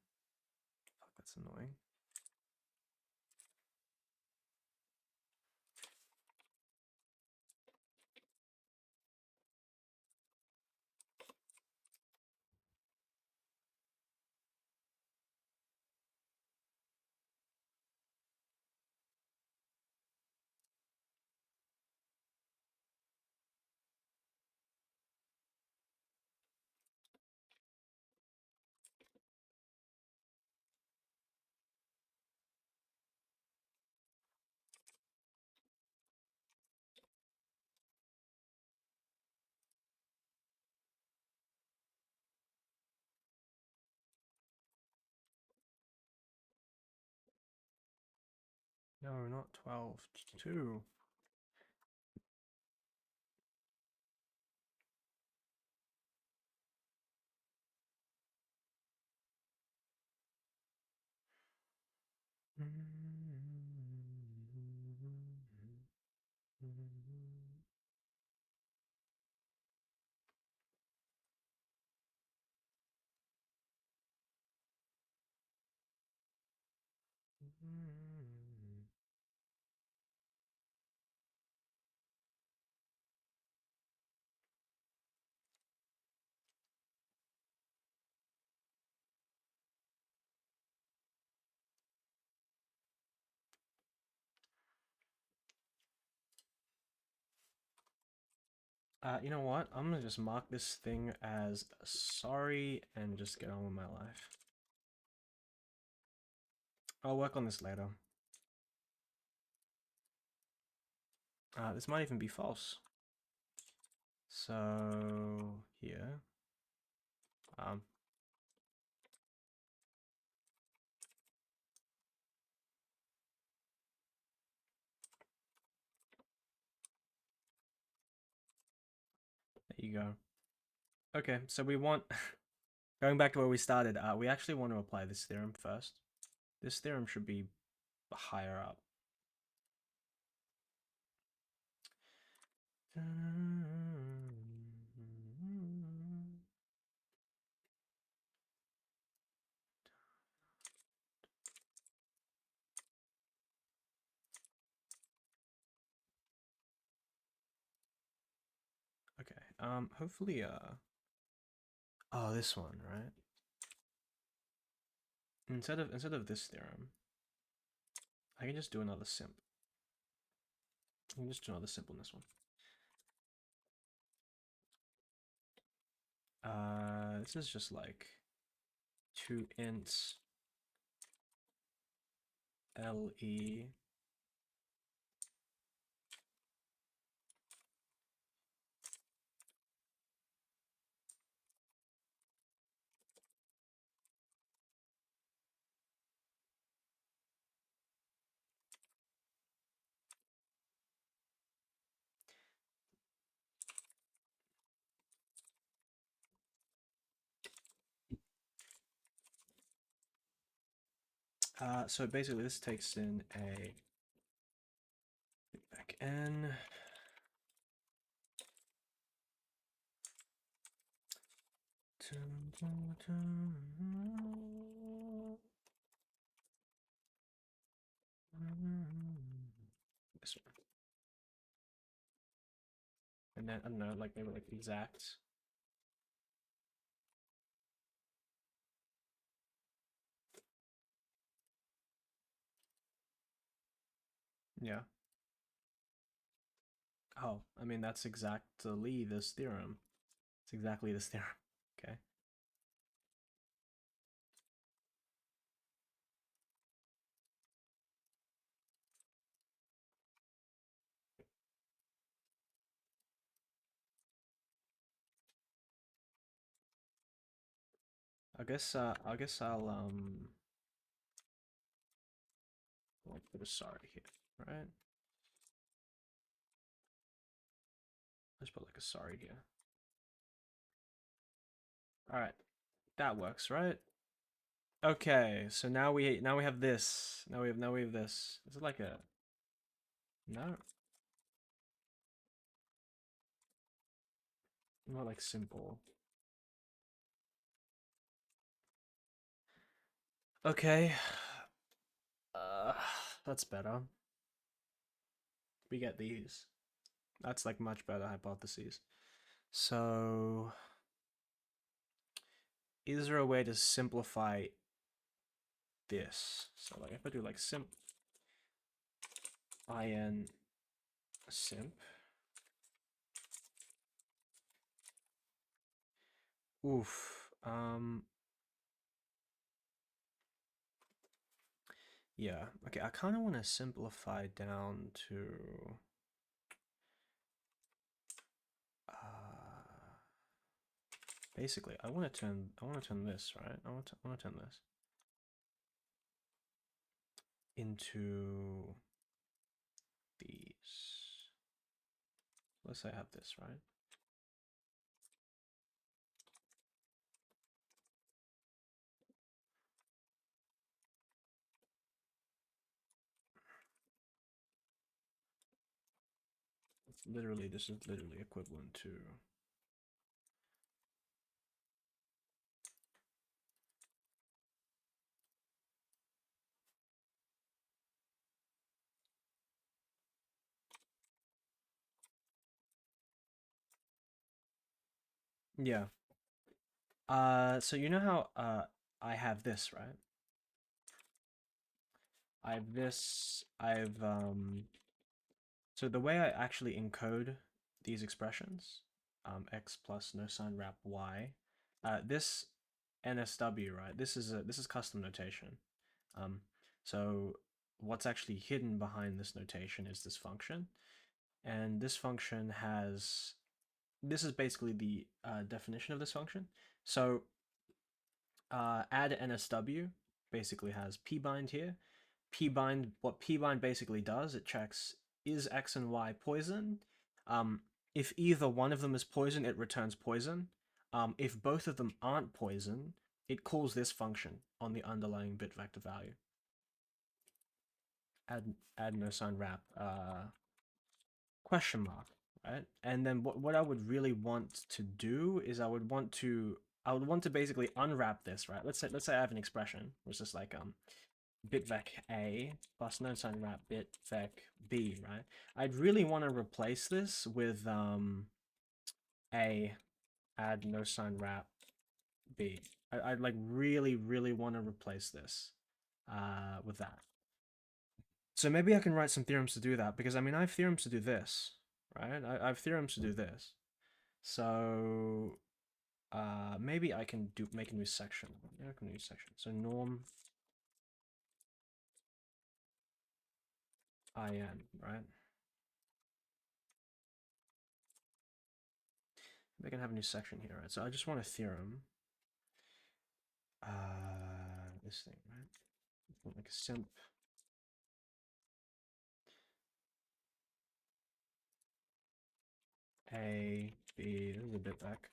Fuck, that's annoying. No, not 12. 2. You know what? I'm gonna just mark this thing as sorry and just get on with my life. I'll work on this later. This might even be false. So here, um, there you go. Okay, so we want, going back to where we started, we actually want to apply this theorem first. This theorem should be higher up. Okay, hopefully, oh, this one, right? Instead of this theorem, I can just do another simp. I can just do another simp on this one. This is just like 2 ints LE so basically this takes in a back n. This one. And then, I don't know, like maybe like exact. Yeah. Oh, I mean, that's exactly this theorem. It's exactly this theorem. Okay. I'll put a sorry here, right? Let's put like a sorry here. All right, that works, right? Okay, so now we have this. Now we have this. Is it like a no? Not like simple. Okay. Uh, that's better. We get these. That's like much better hypotheses. So, is there a way to simplify this? So like if I do like simp in simp. Oof. Yeah. Okay, I kind of want to simplify down to basically I want to turn this, right? I want to turn this into these. Let's say I have this, right? Literally, this is literally equivalent to yeah. So you know how I have this, right? I have this. So the way I actually encode these expressions, x plus no sign wrap y, this NSW, right? This is custom notation. So what's actually hidden behind this notation is this function. And this function has, this is basically the definition of this function. So add NSW basically has pbind here. Pbind, what pbind basically does, it checks is X and Y poison. If either one of them is poison, it returns poison. If both of them aren't poison, it calls this function on the underlying bit vector value. Add no sign wrap question mark, right? And then what I would really want to do is I would want to basically unwrap this, right? Let's say I have an expression which is like bitvec a plus no sign wrap bitvec b, right? I'd really want to replace this with a add no sign wrap b. I'd like really want to replace this with that. So maybe I can write some theorems to do that, because I mean I have theorems to do this, right? I have theorems to do this. So maybe I can make a new section. Yeah, I can use section. So norm in, right? They can have a new section here, right? So I just want a theorem. This thing, right? Like a simp. A, B, this is a bit back.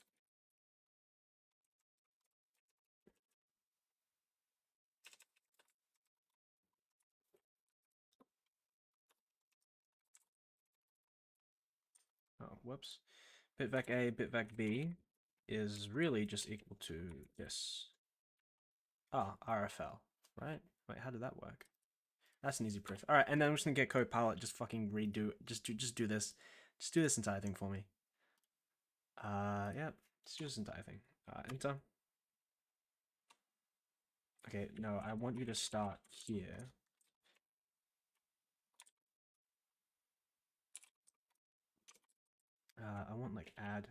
Oh, whoops. Bitvec A, bitvec B is really just equal to this. Ah, RFL, right? Wait, how did that work? That's an easy proof. All right, and then I'm just gonna get Copilot, just fucking redo, just do this, just do this entire thing for me. Yeah, just do this entire thing. Enter. Okay, no, I want you to start here. I want like add.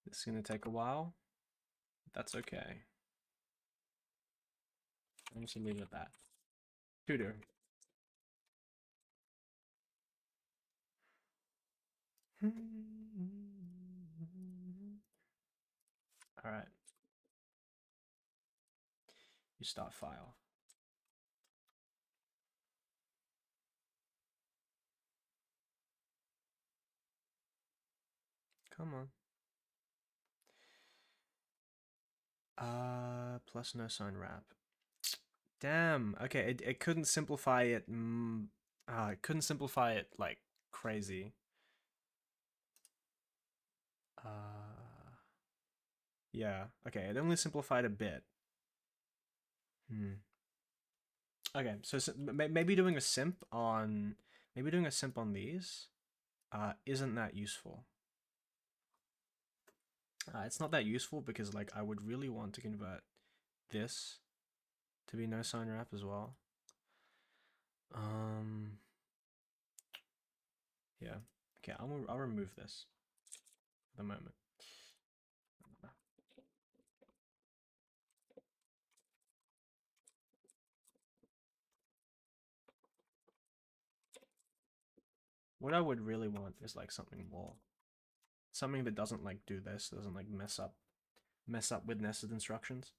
This is gonna take a while. That's okay. I'm just gonna leave it at that. Tutor. All right. You start file. Come on. Plus no sign wrap. Damn. Okay, it couldn't simplify it. It couldn't simplify it like crazy. Yeah. Okay, it only simplified a bit. Okay, so maybe doing a simp on these isn't that useful. It's not that useful because like I would really want to convert this to be no sign wrap as well. Yeah. Okay, I'll remove this for the moment. What I would really want is like something that doesn't like do this, doesn't like mess up with nested instructions.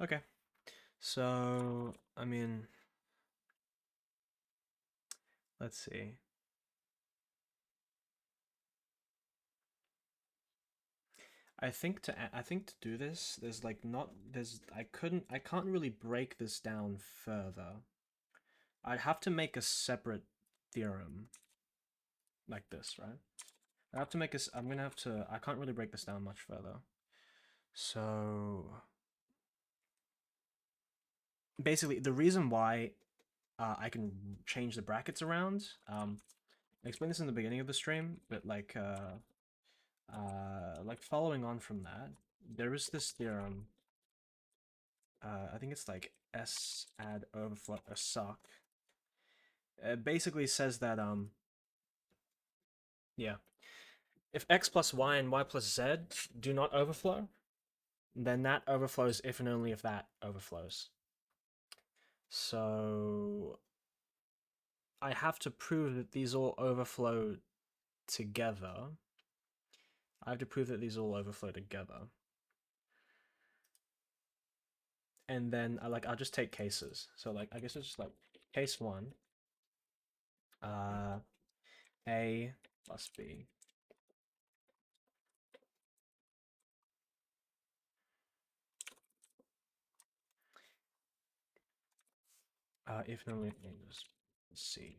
Okay. So, I mean, let's see. I think to do this, I can't really break this down further. I'd have to make a separate theorem like this, right? I can't really break this down much further. So basically the reason why I can change the brackets around. I explained this in the beginning of the stream, but like following on from that, there is this theorem. I think it's like S add overflow a sock. It basically says that yeah, if x plus y and y plus z do not overflow, then that overflows if and only if that overflows. So I have to prove that these all overflow together. I have to prove that these all overflow together. And then I'll just take cases. So like I guess it's just like case one, A plus B. If and only if C.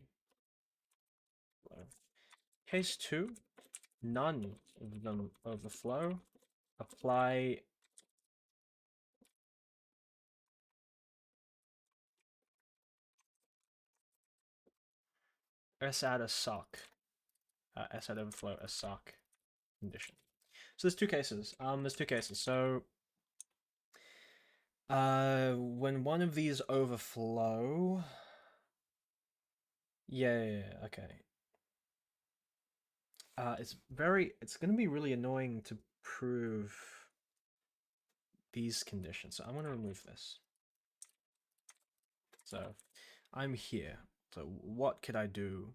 Case two, none of them overflow. Apply S add a sock. S add overflow a sock condition. So there's two cases. So when one of these overflow, yeah, okay. It's gonna be really annoying to prove these conditions. So I'm gonna remove this. So I'm here. So what could I do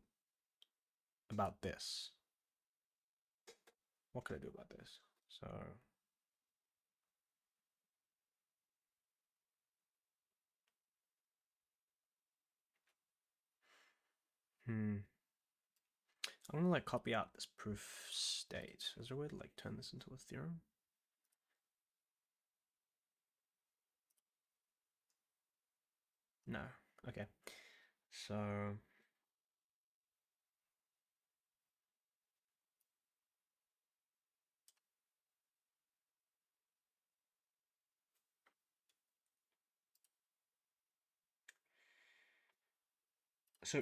about this? What could I do about this? So I'm gonna like copy out this proof state. Is there a way to like turn this into a theorem? No. Okay. So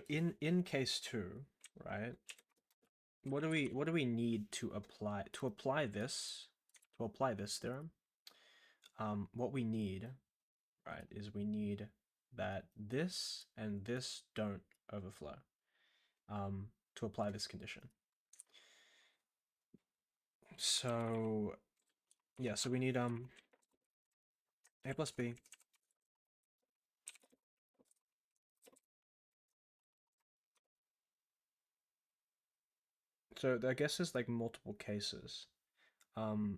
in case two, right? What do we need to apply this theorem? What we need, right, is we need that this and this don't overflow. To apply this condition. So yeah, so we need A plus B. So I guess there's like multiple cases. So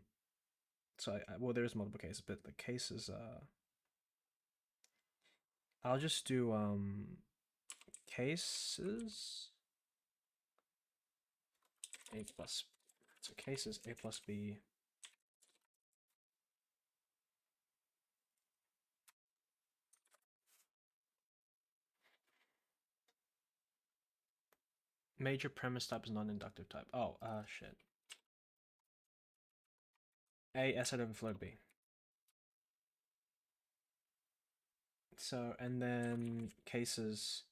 well, there's multiple cases, but the cases I'll just do cases A plus. So cases A plus B. Major premise type is non-inductive type. Oh, shit. A S at overflow B. So and then cases.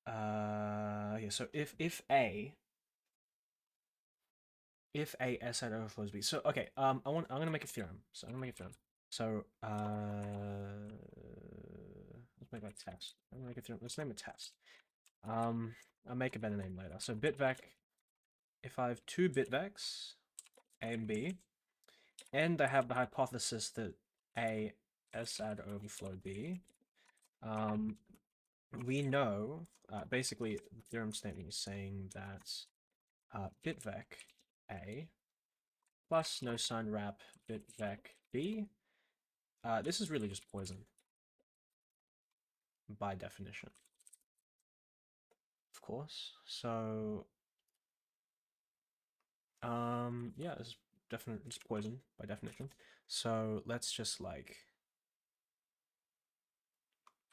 Yeah. So if A S at overflows B. So okay. I'm gonna make a theorem. So I'm gonna make a theorem. So let's make a test. I'm gonna make a theorem. Let's name a test. I'll make a better name later. So bitvec. If I have two bitvecs, A and B, and I have the hypothesis that A S add overflow B, we know basically the theorem statement is saying that bitvec A plus no sign wrap bitvec B. This is really just poison by definition, of course. So yeah, it's definitely just poison by definition. So let's just like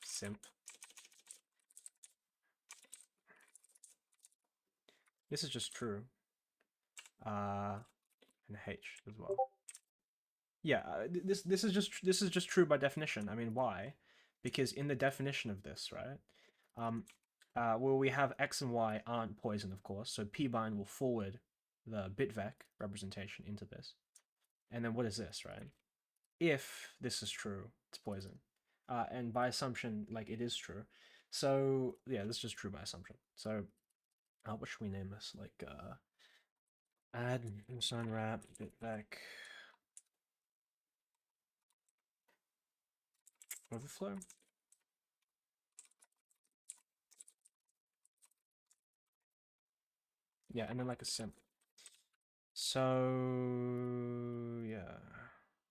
simp. This is just true. And H as well. Yeah, this is just true by definition. I mean, why? because in the definition of this, right, well, we have x and y aren't poison, of course, so pbind will forward the bitvec representation into this. And then what is this, right? If this is true, it's poison. And by assumption, like, it is true. So, yeah, this is just true by assumption. So, what should we name this? Like, add sign wrap, bitvec, overflow. Yeah, and then like a simp. So, yeah.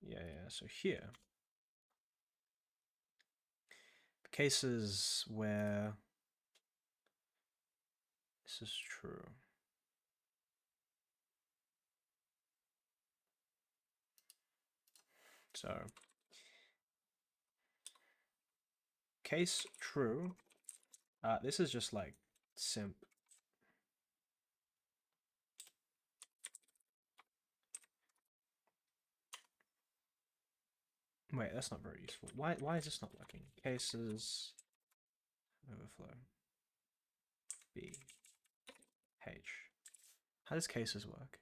Yeah. So here, cases where this is true. So, case true. This is just like simp. Wait, that's not very useful. Why is this not working? Cases overflow B H. How does cases work?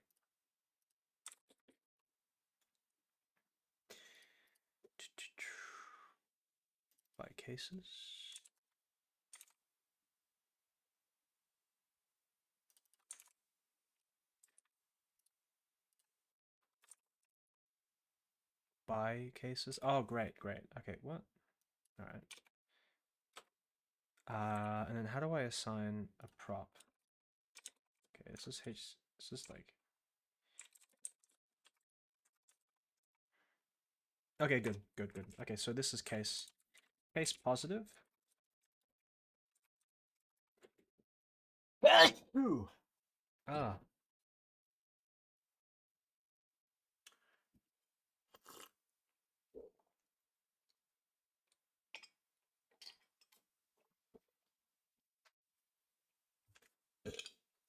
By cases. By cases. Oh, great. Okay, what? All right. And then how do I assign a prop? Okay, this is H. This is like. Okay, good. Okay, so this is case positive. Ooh. Ah.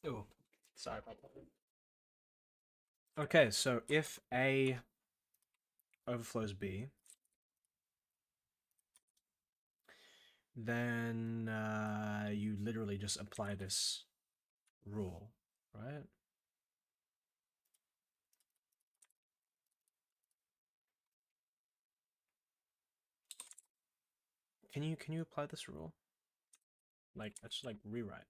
Oh, sorry about that. Okay, so if A overflows B, then you literally just apply this rule, right? Can you apply this rule? Like, let's like rewrite.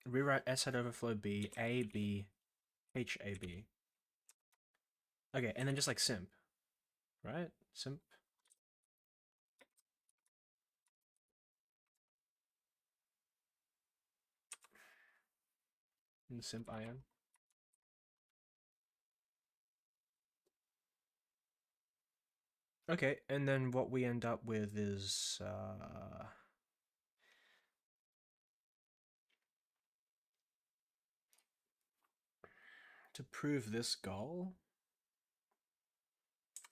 Rewrite S head overflow B, A, B, H, A, B. Okay, and then just like simp, right? Simp. And simp IM. Okay, and then what we end up with is to prove this goal.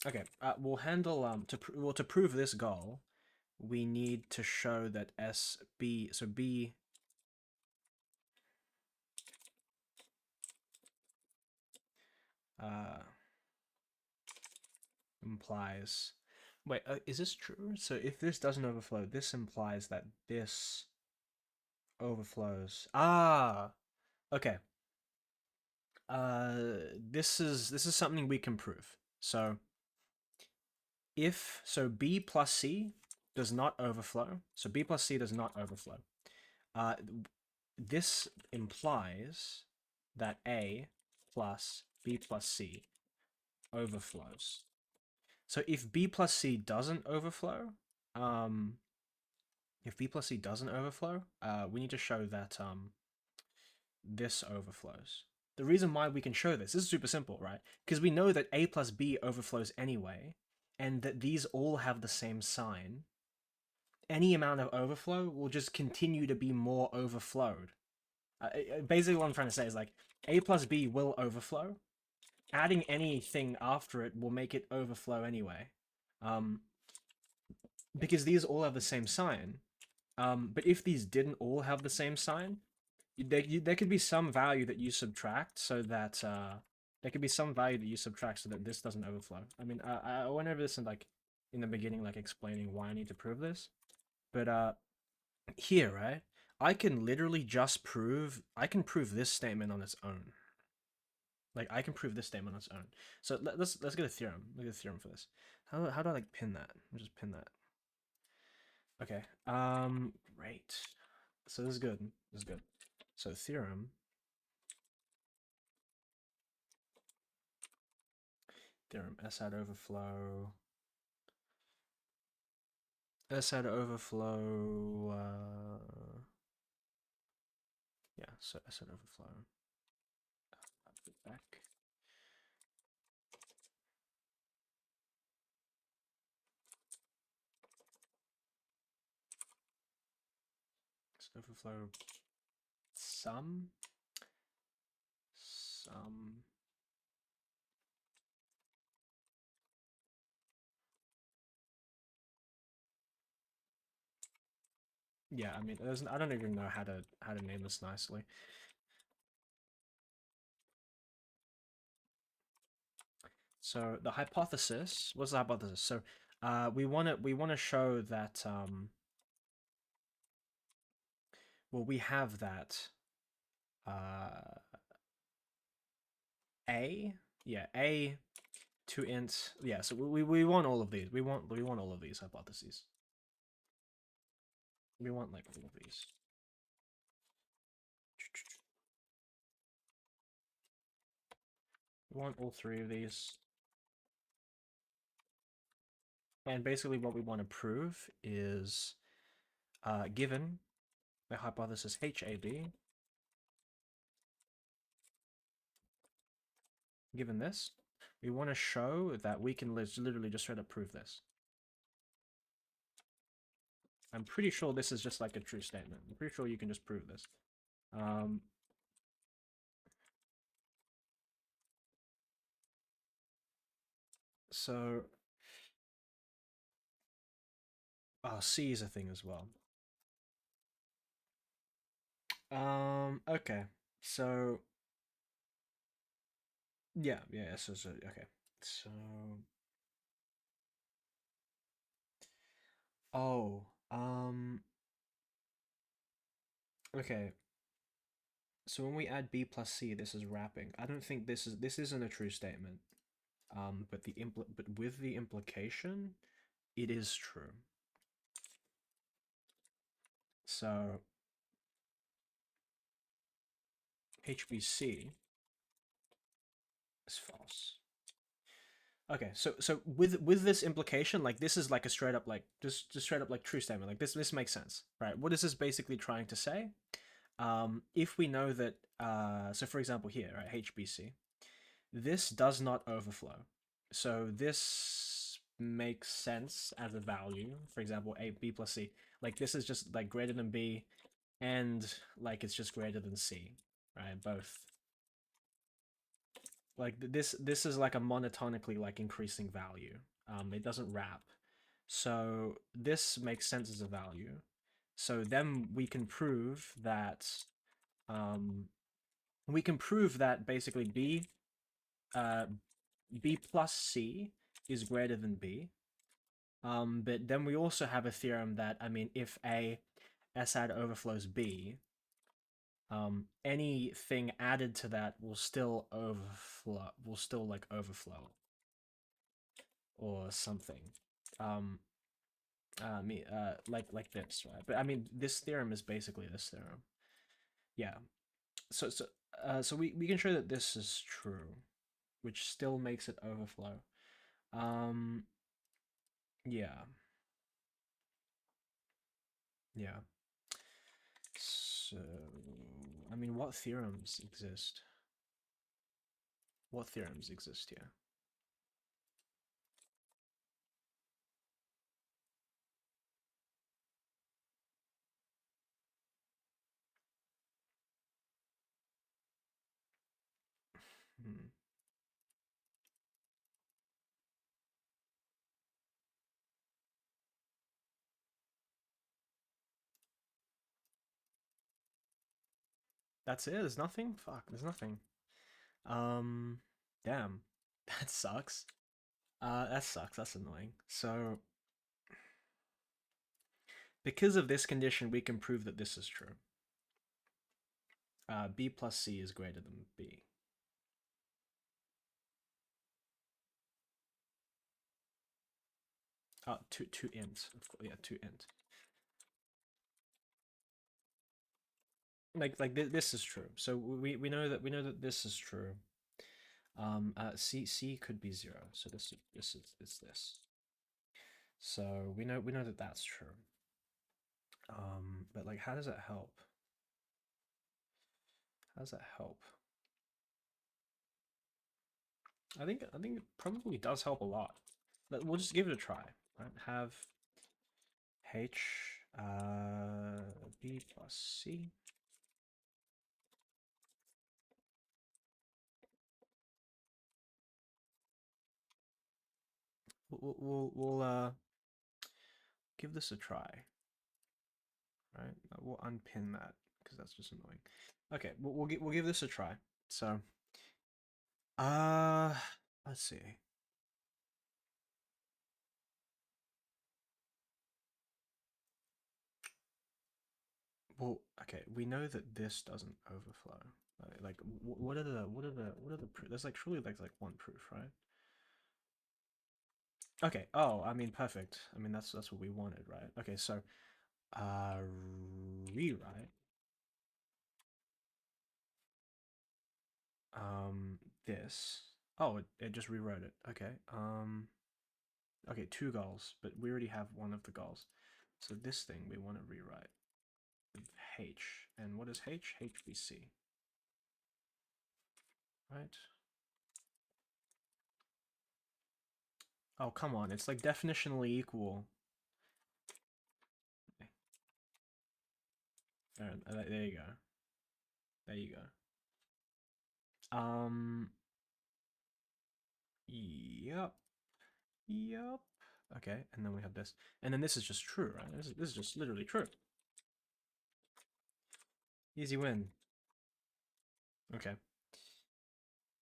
Okay, we'll handle to prove this goal, we need to show that B implies. Wait, is this true? So if this doesn't overflow, this implies that this overflows. Ah, okay. This is something we can prove. So if B plus C does not overflow, so B plus C does not overflow. Uh, this implies that A plus B plus C overflows. So if B plus C doesn't overflow, if B plus C doesn't overflow, we need to show that this overflows. The reason why we can show this is super simple, right? Because we know that A plus B overflows anyway, and that these all have the same sign. Any amount of overflow will just continue to be more overflowed. Basically, what I'm trying to say is like A plus B will overflow. Adding anything after it will make it overflow anyway. Because these all have the same sign. But if these didn't all have the same sign, there could be some value that you subtract so that there could be some value that you subtract so that this doesn't overflow. I mean, I went over this in like in the beginning, like explaining why I need to prove this. But here, right? I can literally just prove I can prove this statement on its own. Like I can prove this statement on its own. So let's get a theorem. Look at a theorem for this. How do I like pin that? I'll just pin that. Okay. Great. So this is good. This is good. So theorem. Theorem S hat overflow. S hat overflow. Yeah. So S hat overflow. Back. S overflow. Some. Yeah, I mean, I don't even know how to name this nicely. So the hypothesis, what's the hypothesis? So we want to show that well, we have that uh a yeah, a to int, yeah, so we want all of these. We want all of these hypotheses. We want like all of these. We want all three of these. And basically what we want to prove is given the hypothesis HAB, given this, we want to show that we can literally just straight up prove this. I'm pretty sure this is just like a true statement. I'm pretty sure you can just prove this. So, C is a thing as well. Okay. So, yeah, so okay. So, oh, okay. So when we add B plus C, this is wrapping. I don't think this isn't a true statement. But with the implication, it is true. So HBC is false. Okay, so with this implication, like this is like a straight up like just straight up like true statement. Like this makes sense, right? What is this basically trying to say? If we know that, so for example here, right, HBC, this does not overflow. So this makes sense as a value. For example, a B plus C. Like this is just like greater than B, and like it's just greater than C, right? Both. Like this is like a monotonically like increasing value. It doesn't wrap. So this makes sense as a value. So then we can prove that basically B plus C is greater than B. But then we also have a theorem that, I mean, if A S add overflows B, anything added to that will still like overflow or something. Like this, right? But I mean, this theorem is basically this theorem. Yeah. So we can show that this is true, which still makes it overflow. Um, yeah. Yeah. So, I mean, what theorems exist? What theorems exist here? Hmm. That's it? There's nothing? Fuck, there's nothing. Um, Damn, that sucks. That sucks. That's annoying. So, because of this condition, we can prove that this is true. B plus C is greater than B. Two ints. Yeah, two int. Like this is true. So we know that this is true. C could be 0. So this is this. So we know that that's true. But like, how does it help? How does that help? I think it probably does help a lot. But we'll just give it a try. Right? Have H B plus C. We'll give this a try. Right? We'll unpin that because that's just annoying. Okay, we'll give this a try. So, let's see. Well, okay, we know that this doesn't overflow. Like, what are the proof? There's like surely like one proof, right? Okay. Oh, I mean, perfect. I mean, that's what we wanted, right? Okay, so, uh, rewrite. This. Oh, it just rewrote it. Okay. Okay, two goals, but we already have one of the goals. So this thing we want to rewrite with H. And what is H? HBC. Right? Oh, come on. It's like definitionally equal. There you go. There you go. Yep. Yep. Okay, and then we have this. And then this is just true, right? This is just literally true. Easy win. Okay.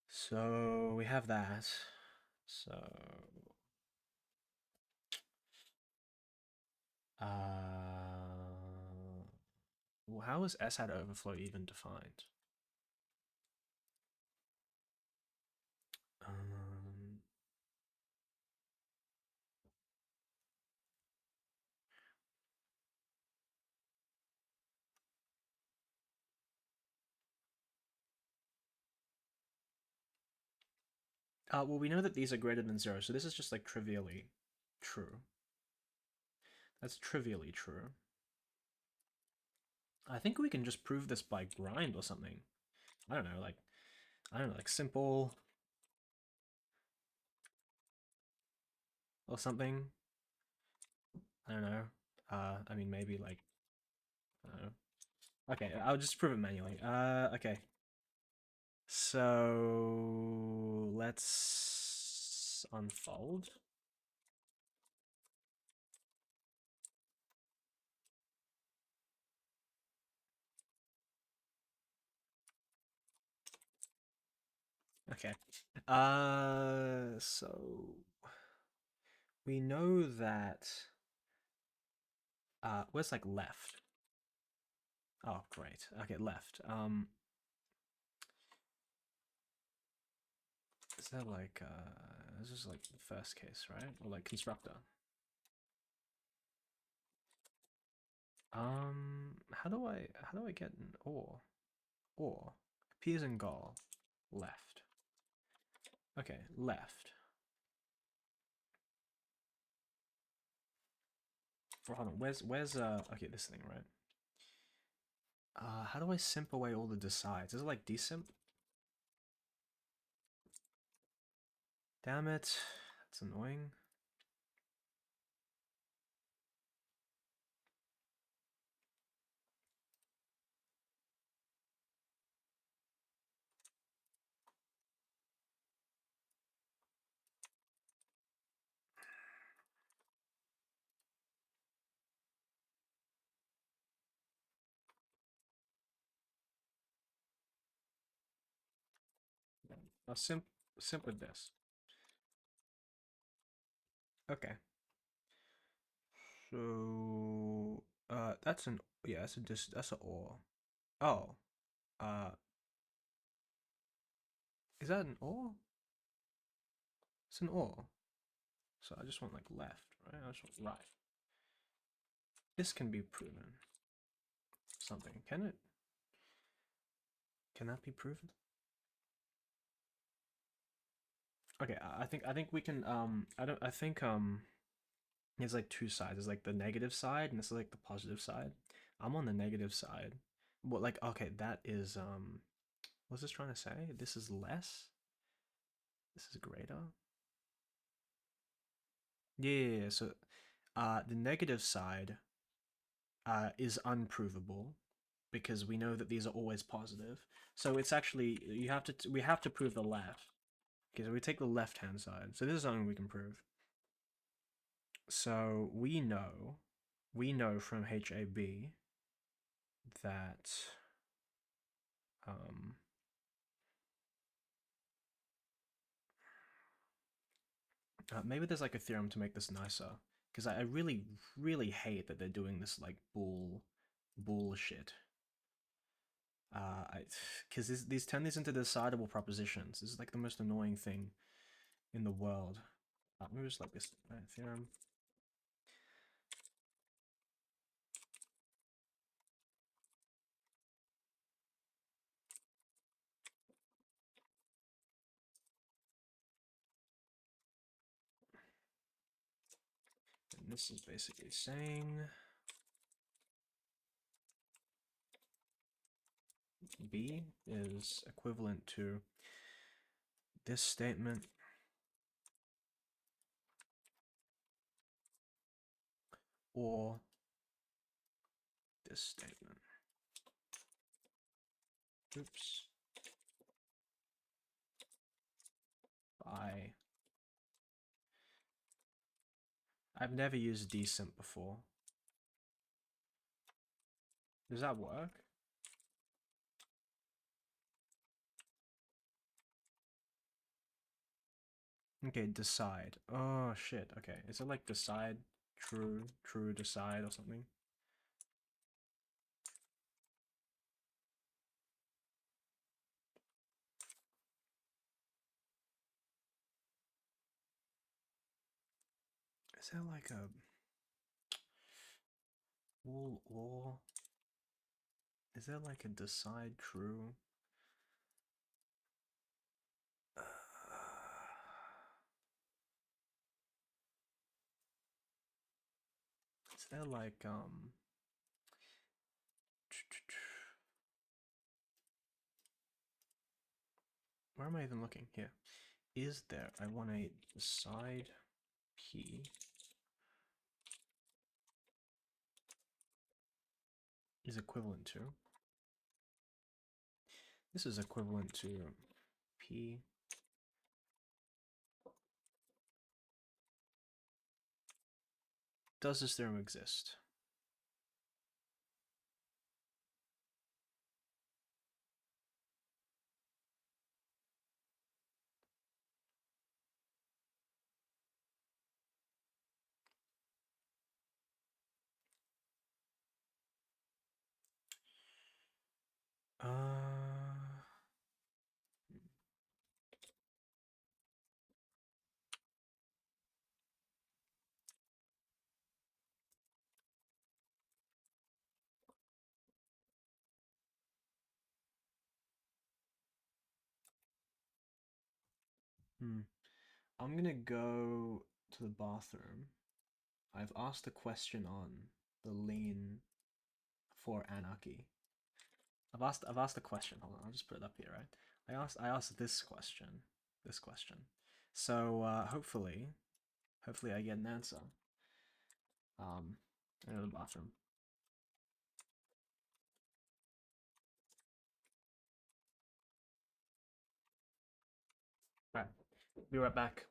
So we have that. So well, how is SAT overflow even defined? Um, well, we know that these are greater than 0, so this is just like trivially true. That's trivially true. I think we can just prove this by grind or something. I don't know, like simple or something. I don't know. I mean, maybe like, I don't know. Okay, I'll just prove it manually. Okay. So let's unfold. Okay. So we know that where's like left? Oh, great. Okay, left. Is that like this is like the first case, right? Or like constructor. How do I get an or? Or appears in goal. Left. Okay, left. Well, hold on. Where's okay, this thing, right? How do I simp away all the decides? Is it like desimp? Damn it. That's annoying. I'll simply this. Okay. So that's an yeah, that's an or. Oh. Uh is that an or? It's an or. So I just want like left, right? I just want right. This can be proven. Something. Can it? Can that be proven? Okay, I think we can I think there's like two sides. There's like the negative side and this is like the positive side. I'm on the negative side. What like okay, that is what's this trying to say? This is less? This is greater? Yeah, so the negative side is unprovable because we know that these are always positive. So it's actually we have to prove the left. Okay, so we take the left hand side. So this is something we can prove. So we know from HAB that um, maybe there's like a theorem to make this nicer because I really really hate that they're doing this like bullshit. Because these turn these into decidable propositions. This is like the most annoying thing in the world. Let me just like this theorem. And this is basically saying B is equivalent to this statement or this statement. Oops. By I've never used decent before. Does that work? Okay, decide. Oh shit. Okay, is it like decide, true, decide or something? Is there like a or? Is there like a decide true? Uh, is there like where am I even looking here? Is there? I want a decide P is equivalent to. This is equivalent to P. Does this theorem exist? Uh, I'm gonna go to the bathroom. I've asked a question on the lean for anarchy. I've asked a question. Hold on, I'll just put it up here, right? I asked this question. This question. So hopefully I get an answer. I go to the bathroom. Right. Be right back.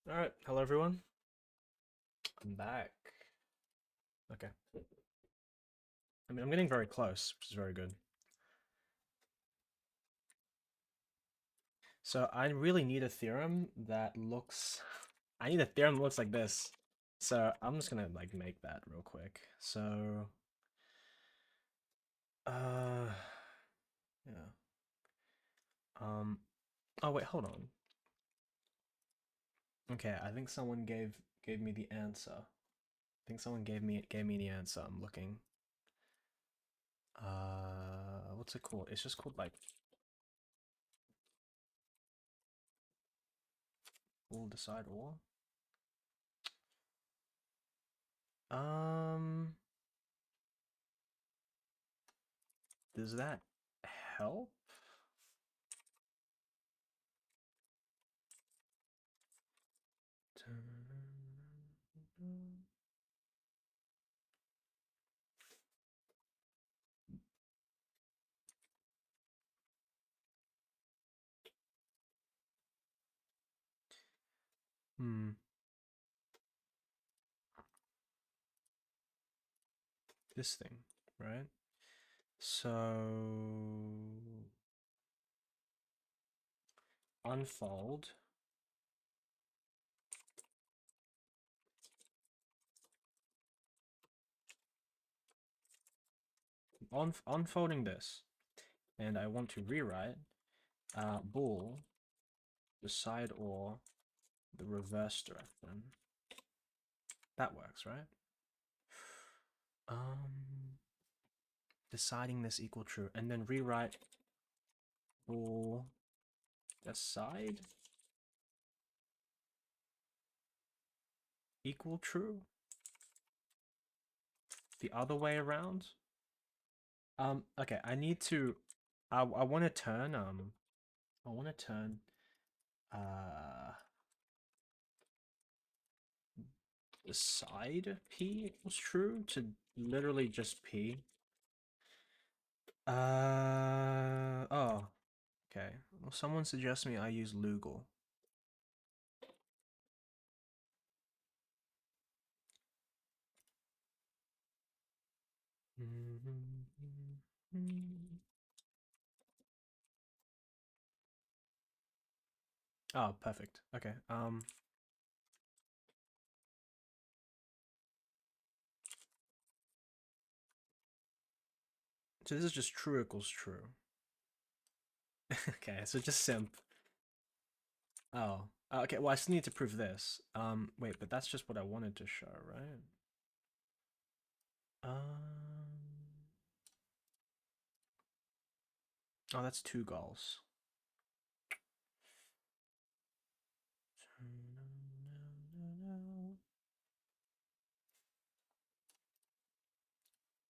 Alright, hello everyone. I'm back. Okay. I mean, I'm getting very close, which is very good. So I really need a theorem that looks... I need a theorem that looks like this. So I'm just gonna like make that real quick. So... Yeah. Oh wait, hold on. Okay, I think someone gave me the answer. I think someone gave me the answer. I'm looking. What's it called? It's just called like all decide or. Um, does that help? Hmm. This thing, right? So unfold. Unfolding this, and I want to rewrite bool decide or the reverse direction. That works, right? Deciding this equal true, and then rewrite bool decide equal true. The other way around. Okay, I need to. I want to turn. I want to turn. Decide p equals true to literally just p. Oh. Okay. Well, someone suggests me I use Lugal. Oh, perfect. Okay. So this is just true equals true. Okay, so just simp. Oh. Okay, well I still need to prove this. Wait, but that's just what I wanted to show, right? Oh, that's two goals.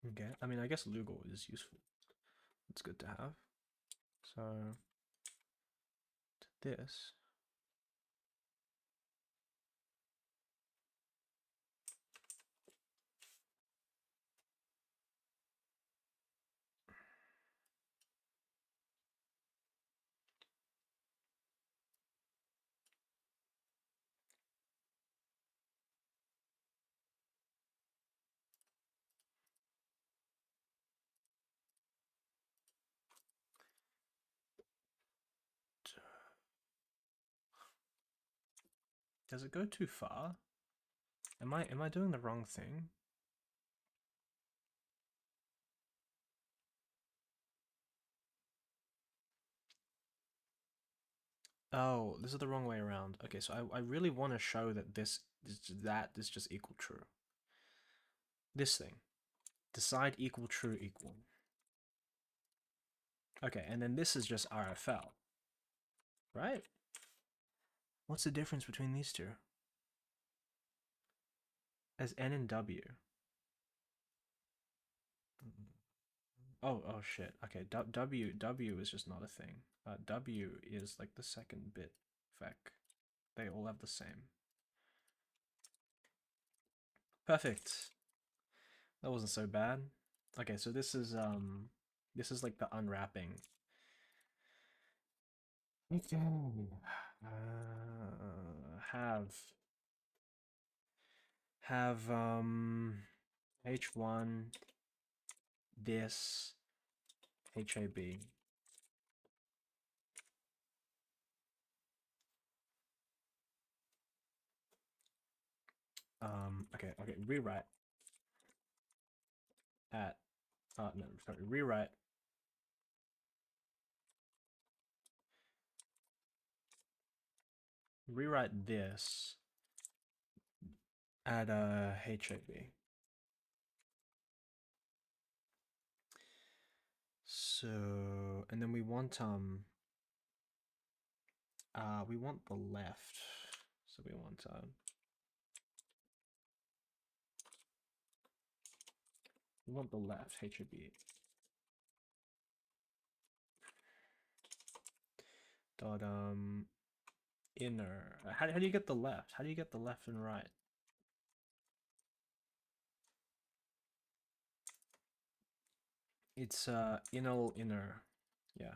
Okay, I mean, I guess Lugal is useful. It's good to have. So, this. Does it go too far? Am I doing the wrong thing? Oh, this is the wrong way around. Okay, so I really want to show that this is just equal true. This thing. Decide equal true equal. Okay, and then this is just RFL. Right? What's the difference between these two? As N and W. Oh shit. Okay, W is just not a thing. W is like the second bit vec. They all have the same. Perfect. That wasn't so bad. Okay, so this is like the unwrapping. Okay. have H1 this HAB. Okay, rewrite at no, sorry, rewrite this at HAB. So, and then we want the left. So we want the left HAB. Dot inner. How do you get the left? How do you get the left and right? It's inner. Yeah.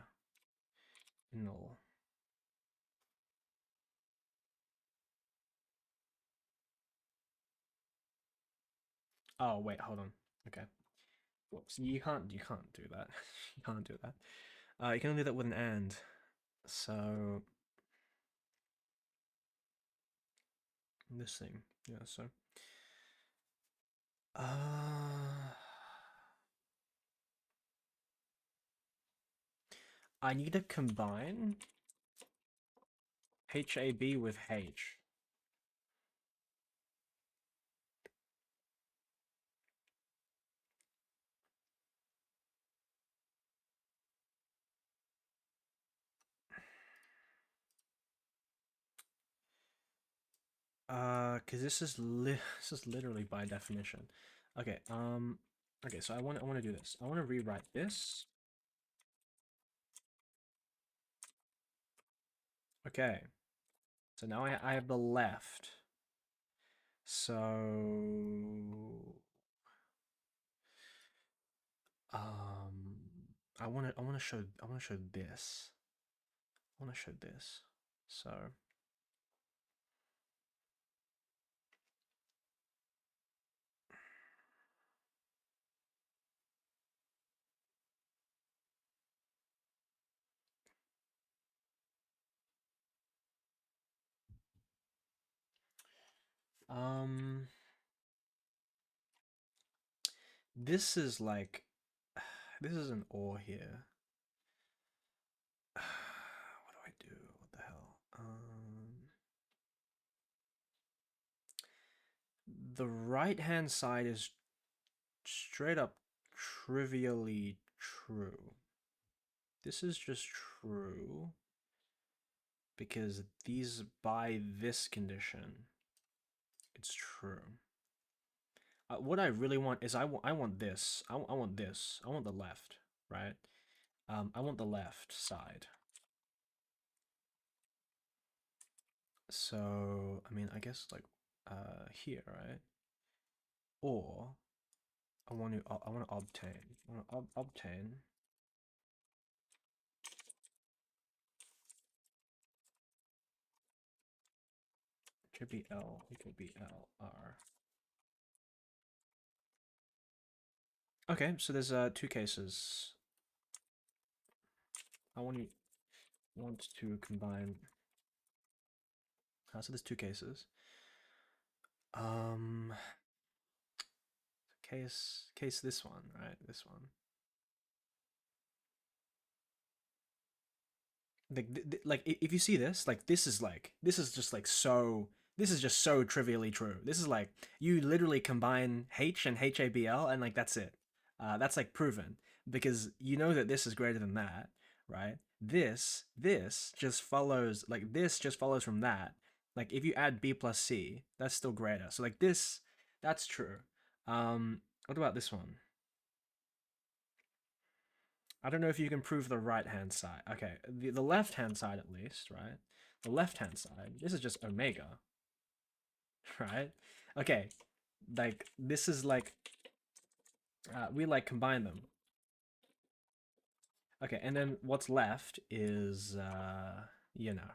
Inner. Oh wait, hold on. Okay. Whoops. You can't do that. You can't do that. You can only do that with an and. So this thing. Yeah, so I need to combine HAB with H. Cause this is literally by definition. Okay, okay, so I want to do this. I want to rewrite this. Okay. So now I have the left. So I want to show this. I want to show this. So this is like this is an or here. What do I do? What the hell? The right hand side is straight up trivially true. This is just true because these by this condition, it's true. What I really want is I want this. I want this. I want the left, right? I want the left side. So, I mean, I guess like here, right? Or I want to obtain should be L, it could be L R. Okay, so there's two cases. I want to combine. So there's two cases. Case this one, right? This one. Like if you see this, like this is just so trivially true. This is like you literally combine H and HABL and like that's it. That's like proven because you know that this is greater than that, right? This just follows from that. Like if you add B plus C, that's still greater. So like this, that's true. What about this one? I don't know if you can prove the right-hand side. Okay, the left-hand side at least, right? The left-hand side, this is just omega, right? Okay, like, this is like, we like combine them. Okay, and then what's left is, you know.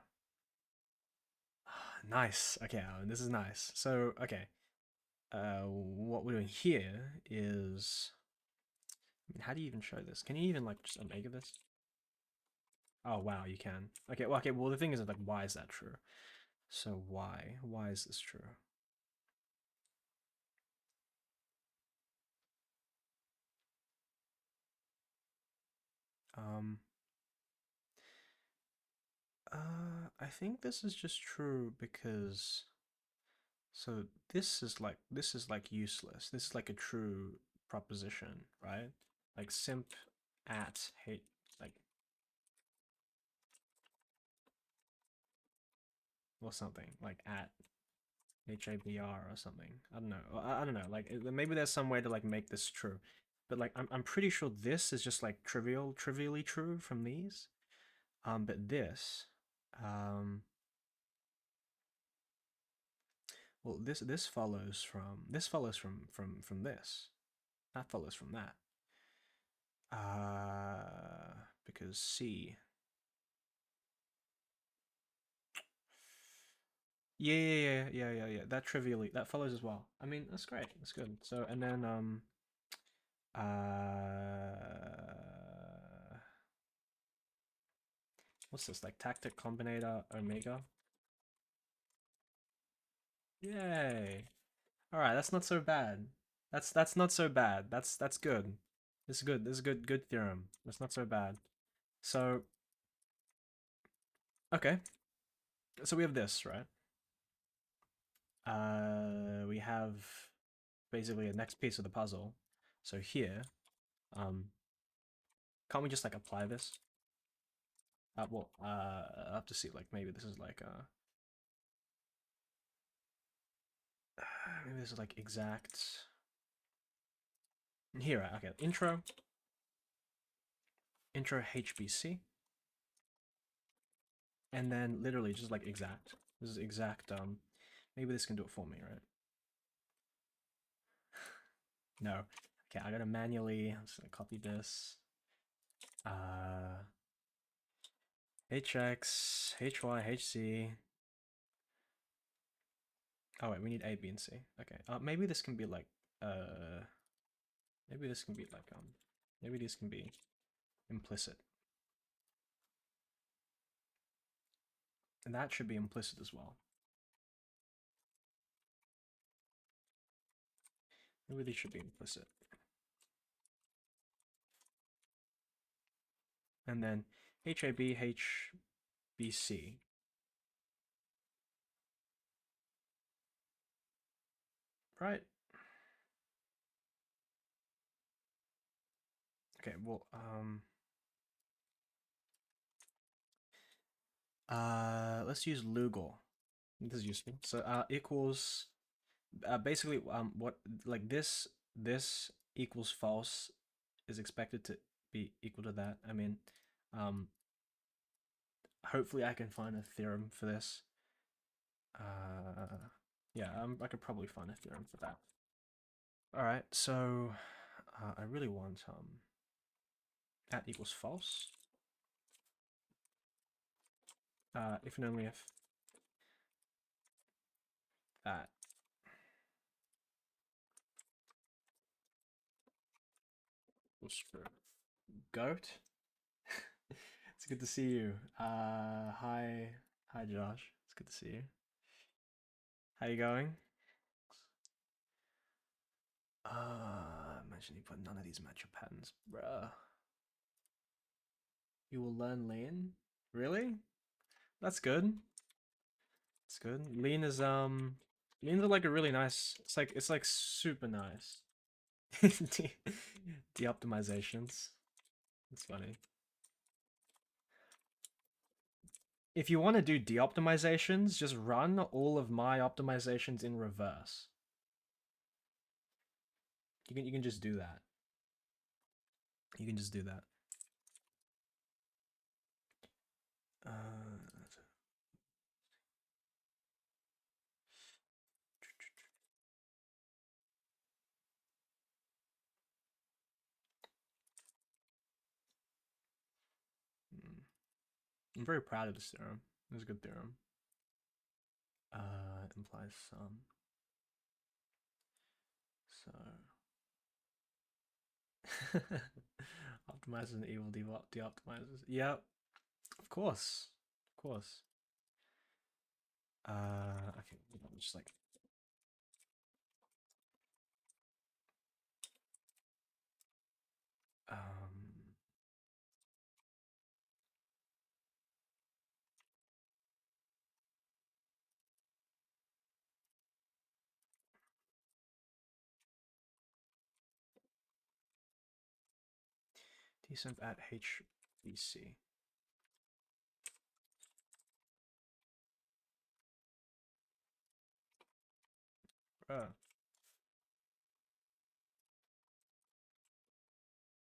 Nice. Okay, Alan, this is nice. So, okay. What we're doing here is, I mean, how do you even show this? Can you even like just omega this? Oh wow, you can. Okay, well, the thing is like, why is that true? So why? Why is this true? Um, I think this is just true because so this is like useless. This is like a true proposition, right? Like simp at hate like or something like at HABR or something. I don't know. I don't know. Like maybe there's some way to like make this true, but like I'm pretty sure this is just like trivially true from these. But this, um, well this follows from this. That follows from that. Because C. Yeah. That trivially that follows as well. I mean, that's great. That's good. So and then what's this like tactic combinator omega? Yay! All right, that's not so bad. That's not so bad. That's good. This is good. This is good theorem. That's not so bad. So okay, so we have this right. We have basically a next piece of the puzzle. So here, um, can't we just like apply this? Well, I have to see. Like maybe this is like maybe this is like exact. Here, right? Okay, intro HBC, and then literally just like exact. This is exact. Maybe this can do it for me, right? No. Okay, I gotta manually. I'm just gonna copy this. HX, HY, HC. Oh wait, we need A, B, and C. Okay. Maybe this can be like maybe this can be like maybe these can be implicit. And that should be implicit as well. Maybe these should be implicit. And then HAB, HBC. Right? Okay, well, let's use Lugal. This is useful. So equals basically what like this equals false is expected to be equal to that. I mean, um, hopefully I can find a theorem for this. Yeah, I could probably find a theorem for that. All right, so I really want that equals false. If and only if that was true. Goat. It's good to see you. Hi Josh. It's good to see you. How you going? Imagine you put none of these match your patterns, bruh. You will learn lean. Really? That's good. It's good. Leans are like a really nice. It's like super nice. De-optimizations. It's funny. If you want to do de-optimizations, just run all of my optimizations in reverse. You can just do that. You can just do that. Uh, I'm very proud of this theorem. It's a good theorem. Implies some. So optimizers and evil de-optimizers. Yep, of course, of course. Okay, just like dsynth at HBC. Oh,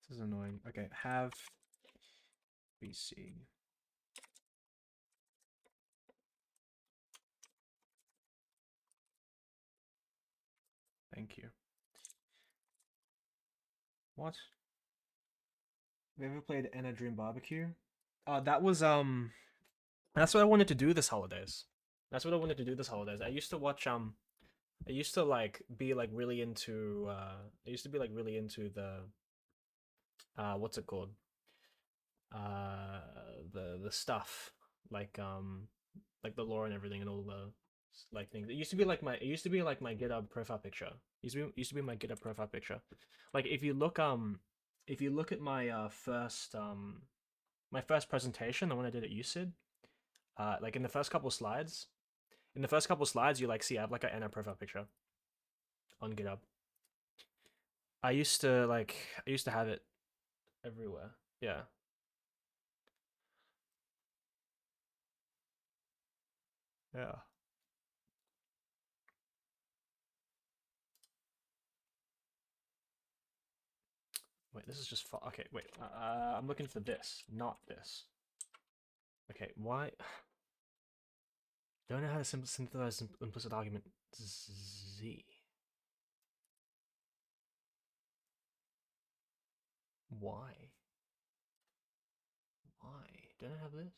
this is annoying. Okay, have BC. Thank you. What? Have you ever played Anna Dream Barbecue? That was that's what I wanted to do this holidays. That's what I wanted to do this holidays. I used to watch I used to like be like really into I used to be like really into the what's it called? Uh the stuff like the lore and everything and all the like things. It used to be like my GitHub profile picture. Used to be my GitHub profile picture. Like if you look at my first presentation, the one I did at UCID, like in the first couple slides you like see I have like an NR profile picture on GitHub. I used to have it everywhere. Yeah. Yeah. Wait, this is just okay. Wait, I'm looking for this, not this. Okay, why? Don't know how to synthesize implicit argument Z. Why? Why? Don't I have this?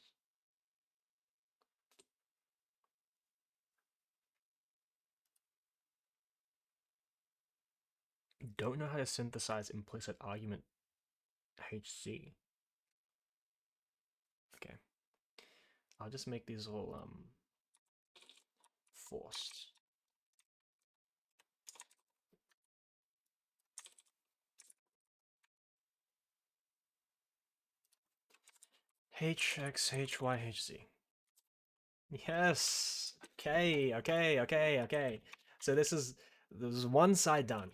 Don't know how to synthesize implicit argument HZ. Okay. I'll just make these all forced. HXHYHZ. Yes. Okay, okay. So this is one side done.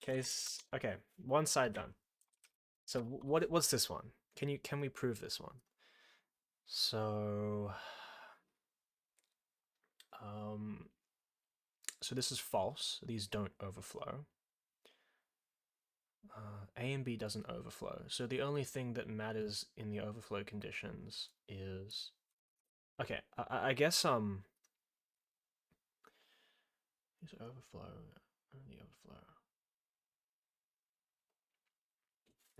Case okay, one side done. So what's this one? Can we prove this one? So so this is false. These don't overflow. A and B doesn't overflow. So the only thing that matters in the overflow conditions is okay. I guess is overflow only overflow.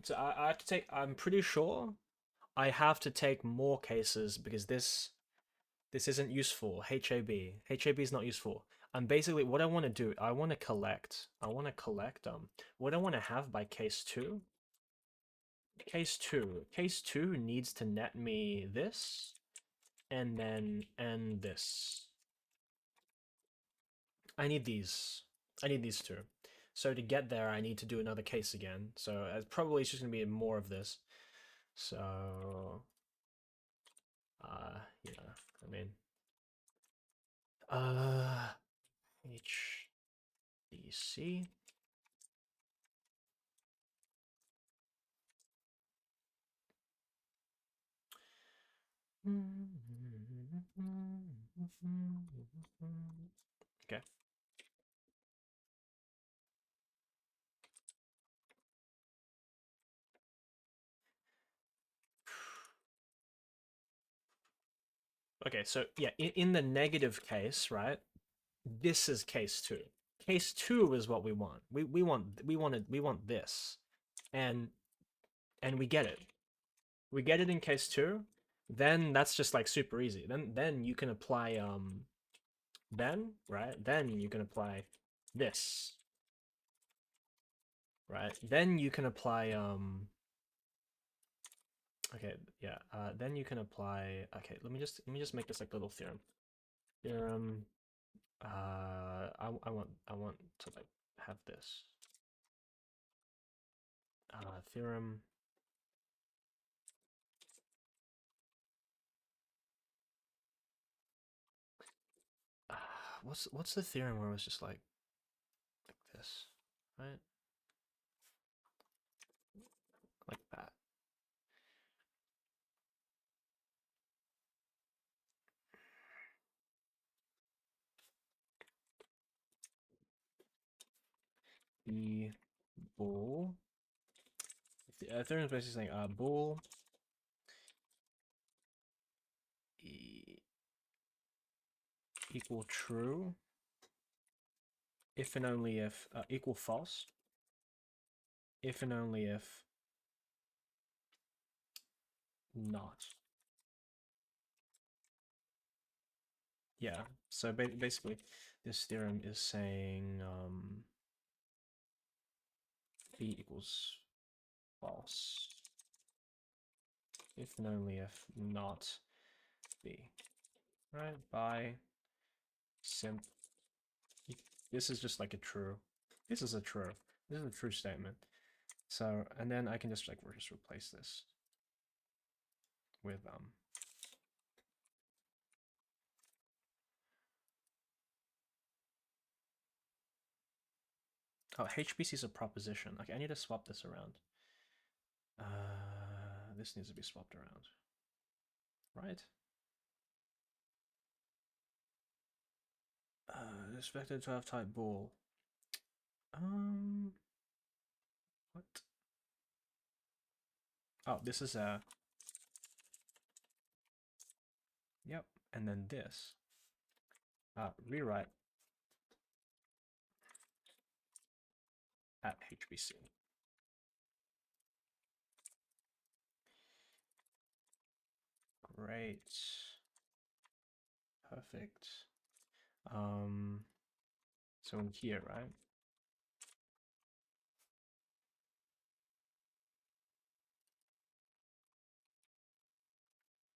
So I have to take. I'm pretty sure I have to take more cases because this isn't useful. HAB is not useful. And basically what I want to do, I want to collect what I want to have by case 2. Case 2 needs to net me this and this. I need these. I need these two. So to get there, I need to do another case again. So probably it's just gonna be more of this. So, yeah, I mean, HDC. Okay. Okay, so yeah, in the negative case, right? This is case 2. Case 2 is what we want. We want this. And we get it. We get it in case 2. Then that's just like super easy. Then you can apply Then, right, then you can apply this. Right, then you can apply, okay, yeah, then you can apply, okay, let me just make this like a little theorem. Theorem, I want to like have this. Theorem. What's the theorem where it was just like this, right? Like that. E bool. The theorem is basically saying bool e equal true if and only if equal false if and only if not. Yeah, so basically this theorem is saying b equals false if and only if not b, right? By simp. This is just like a true. This is a true. This is a true statement. So, and then I can just like just replace this with oh, HBC is a proposition. Okay, I need to swap this around. This needs to be swapped around, right? This vector 12 type bool. What? Oh, this is a. Yep, and then this. Rewrite at HBC. Great. Perfect. So in here, right?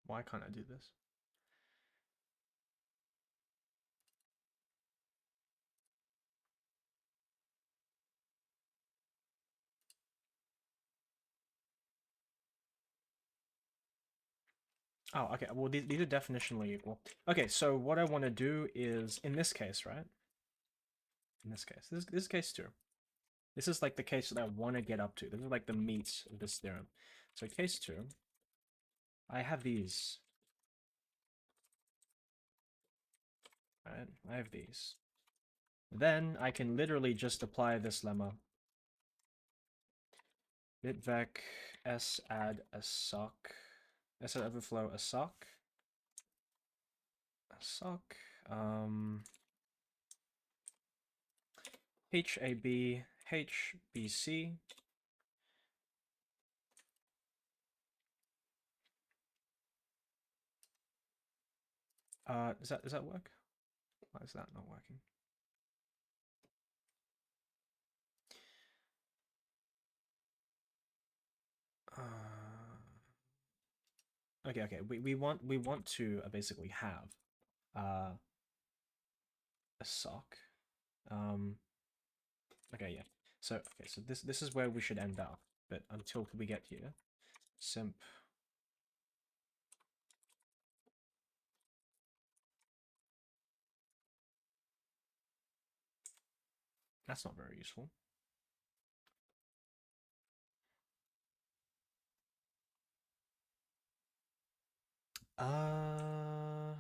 Why can't I do this? Oh, okay. Well, these are definitionally equal. Okay, so what I want to do is, in this case, right? In this case, this is case 2. This is like the case that I want to get up to. This is like the meat of this theorem. So case 2, I have these. Right? I have these. Then I can literally just apply this lemma. Bitvec s add a sock. S add overflow a sock. A sock. HAB HBC. Does that work? Why is that not working? Okay. We want to basically have a sock. Okay, yeah. So this is where we should end up. But until we get here, simp. That's not very useful. How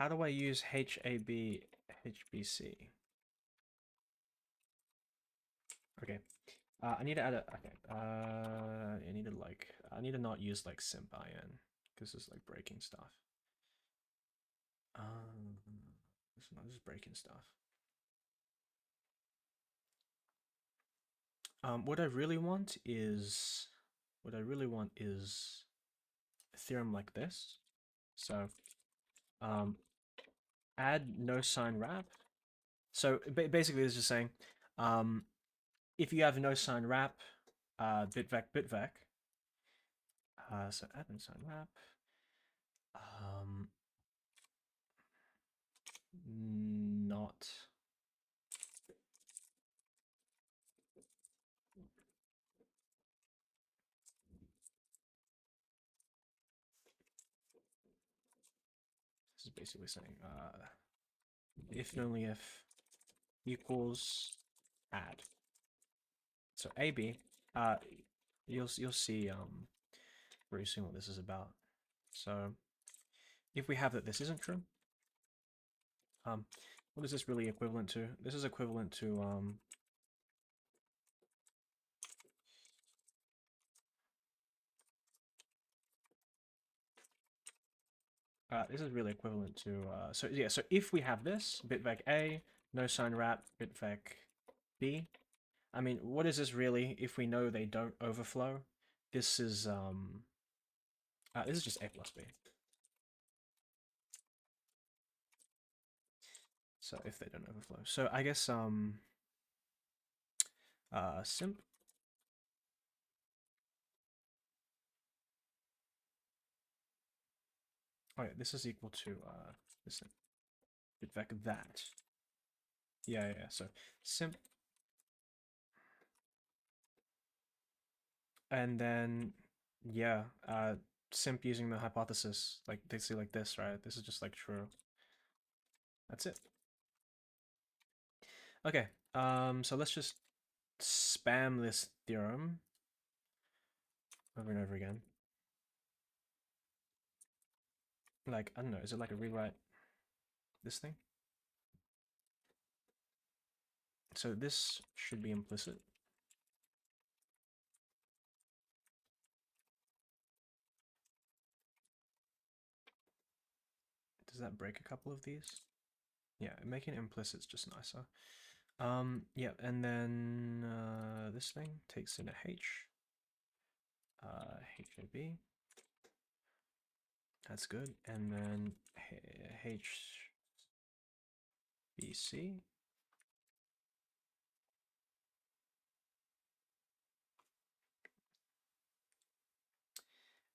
do I use HAB HBC? Okay. I need to add a okay. I need to not use like simp in because it's like breaking stuff. This is not just breaking stuff. What I really want is a theorem like this. So add no sign wrap. So basically, this is saying if you have no sign wrap, bitvec. So add no sign wrap. Not. This is basically saying if and only if equals add. So AB, you'll see very soon what this is about. So if we have that this isn't true, what is this really equivalent to? This is equivalent to this is really equivalent to so yeah, so if we have this bitvec A, no sign wrap, bitvec B. I mean, what is this really if we know they don't overflow? This is just A plus B. So if they don't overflow. So I guess simp. Oh yeah, this is equal to this thing. Bitvec that. Yeah. So simp, and then yeah, simp using the hypothesis, like they see like this, right? This is just like true. That's it. Okay. So let's just spam this theorem over and over again. Like, I don't know, is it like a rewrite this thing? So this should be implicit. Does that break a couple of these? Yeah, making it implicit is just nicer. Yeah, and then this thing takes in a H. HAB. That's good. And then HBC.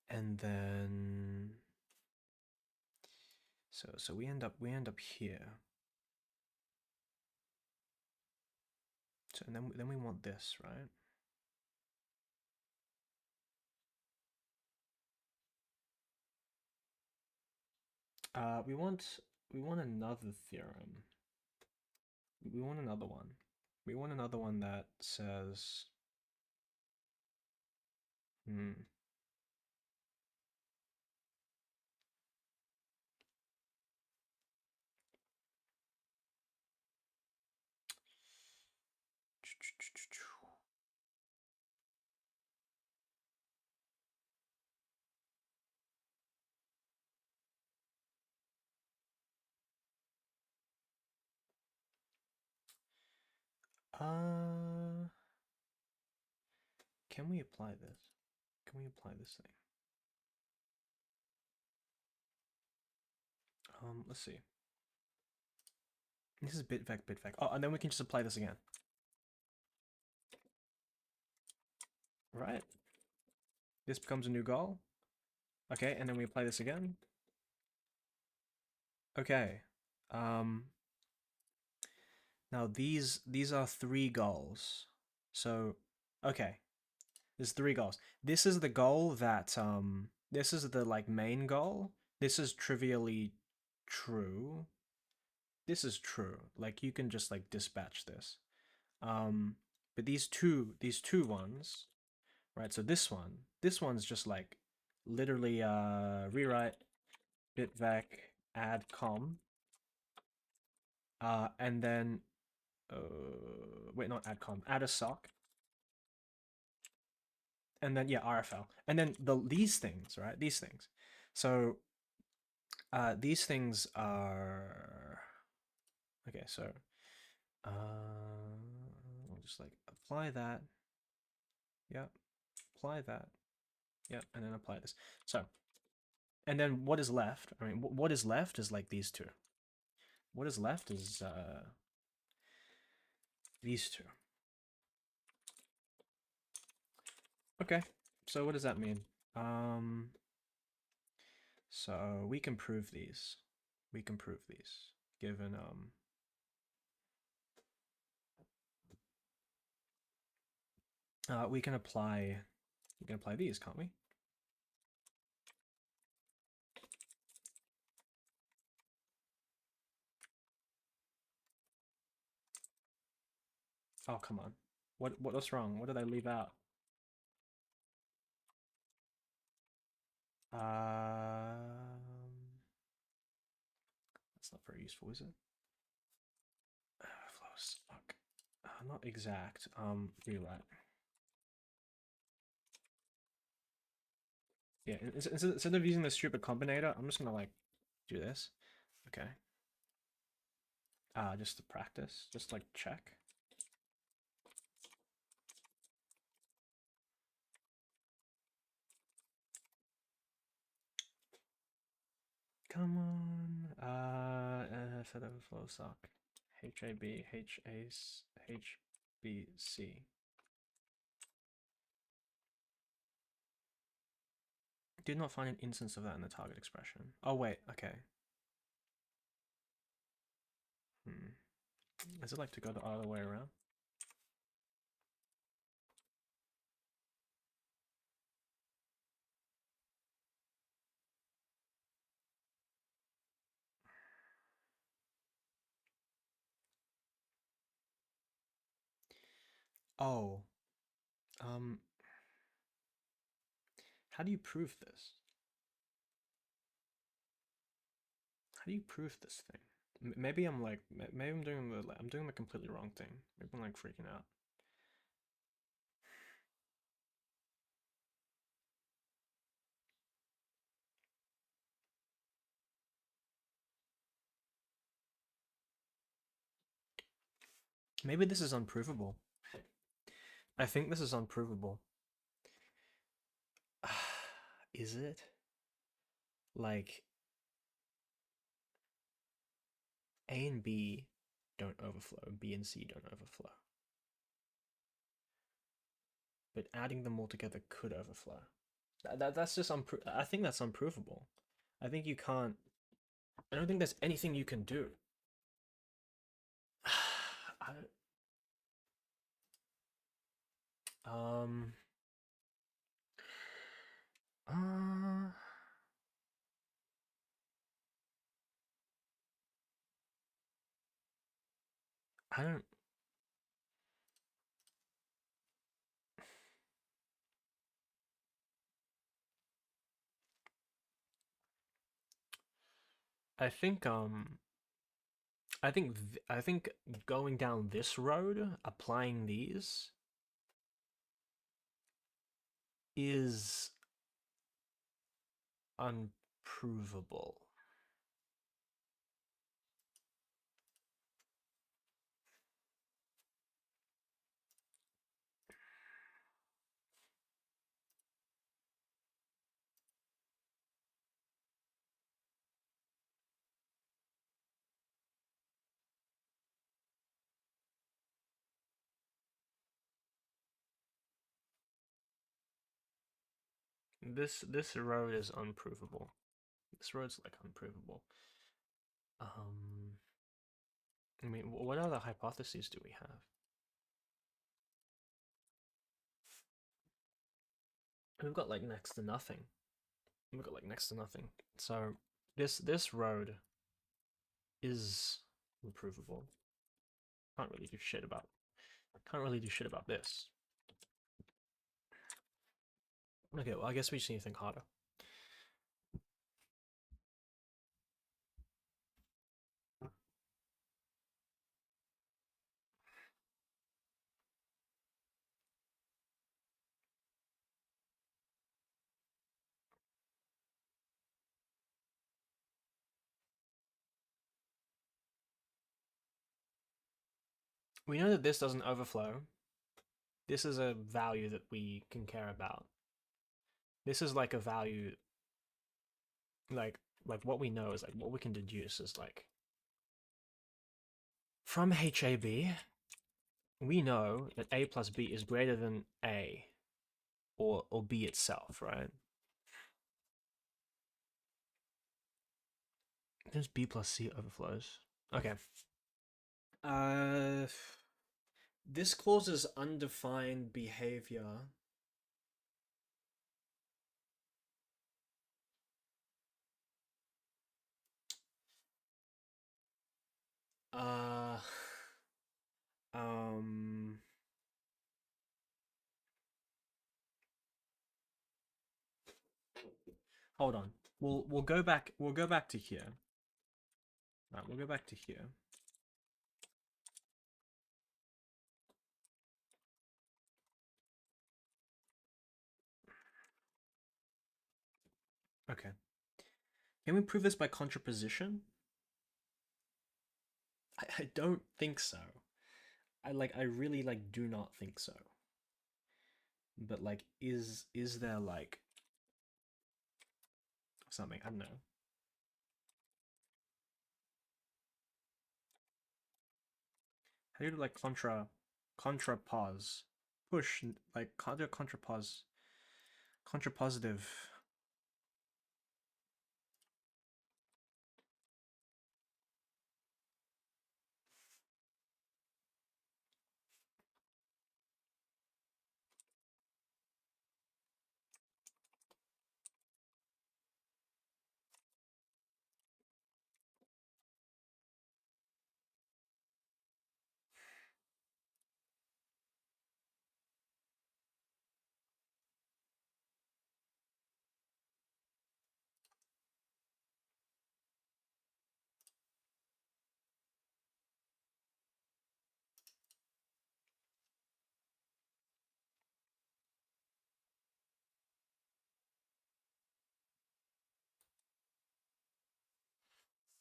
And then so we end up here. So and then we want this, right? We want another theorem. We want another one. We want another one that says can we apply this? Can we apply this thing? Let's see. This is bitvec. Oh, and then we can just apply this again. Right? This becomes a new goal. Okay, and then we apply this again. Okay. Now these are three goals. So, okay. There's three goals. This is the goal that this is the like main goal. This is trivially true. This is true. Like you can just like dispatch this. But these two ones, right? So this one's just like literally rewrite bitvec add com and then wait, not add com, add a sock, and then yeah, RFL, and then these things, right? These things. So these things are okay. So we'll just like apply that. Yep. Apply that. Yep. And then apply this. So And then what is left? I mean, what is left is like these two. What is left is these two. Okay, so what does that mean? So we can prove these. We can prove these given we can apply these, can't we? Oh, come on. What's wrong? What did I leave out? That's not very useful, is it? Flows. Fuck. Not exact. Rewrite. Yeah, instead of using the stupid combinator, I'm just gonna like do this. Okay. Just to practice, just like check. Come on. Set of flow sock. HAB, HBC. Did not find an instance of that in the target expression. Oh wait, okay. Is it like to go the other way around? Oh. How do you prove this? How do you prove this thing? Maybe I'm like, maybe I'm doing the completely wrong thing. Maybe I'm like freaking out. Maybe this is unprovable. I think this is unprovable. Is it? Like, A and B don't overflow, B and C don't overflow. But adding them all together could overflow. That's just I think that's unprovable. I think you can't. I don't think there's anything you can do. I, um. Uh, I don't. I think I think going down this road, applying these is unprovable. This road is unprovable. This road's like unprovable. I mean, what other hypotheses do we have? We've got like next to nothing. We've got like next to nothing. So this road is improvable. Can't really do shit about. Can't really do shit about this. Okay, well I guess we just need to think harder. We know that this doesn't overflow. This is a value that we can care about. This is like a value. like what we know is like what we can deduce is like from HAB we know that A plus B is greater than A or B itself, right? There's B plus C overflows. Okay. Uh, this causes undefined behavior. Uh, um, hold on. We'll go back. We'll go back to here. Right, we'll go back to here. Okay. Can we prove this by contraposition? I don't think so. I really like do not think so. But like is there like something? I don't know. How do you do like contrapose? Push like contrapose contrapositive.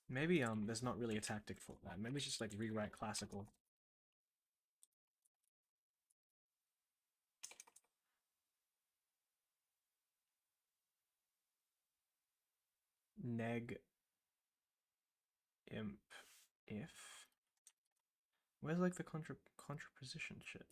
Maybe there's not really a tactic for that. Maybe it's just like rewrite classical. Neg imp if. Where's like the contraposition shit?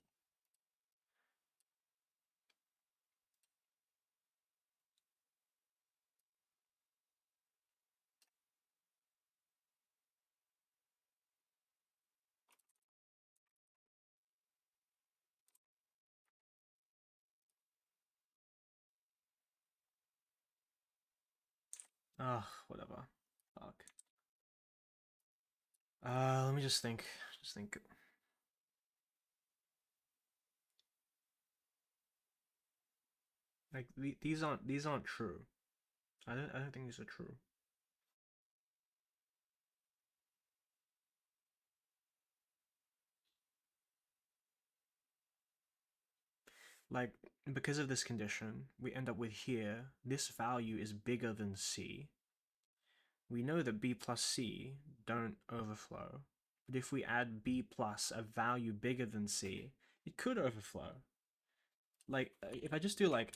Ah, whatever. Fuck. Let me just think. Just think. Like these aren't true. I don't think these are true. Like because of this condition, we end up with here. This value is bigger than C. We know that B plus C don't overflow. But if we add B plus a value bigger than C, it could overflow. Like if I just do like,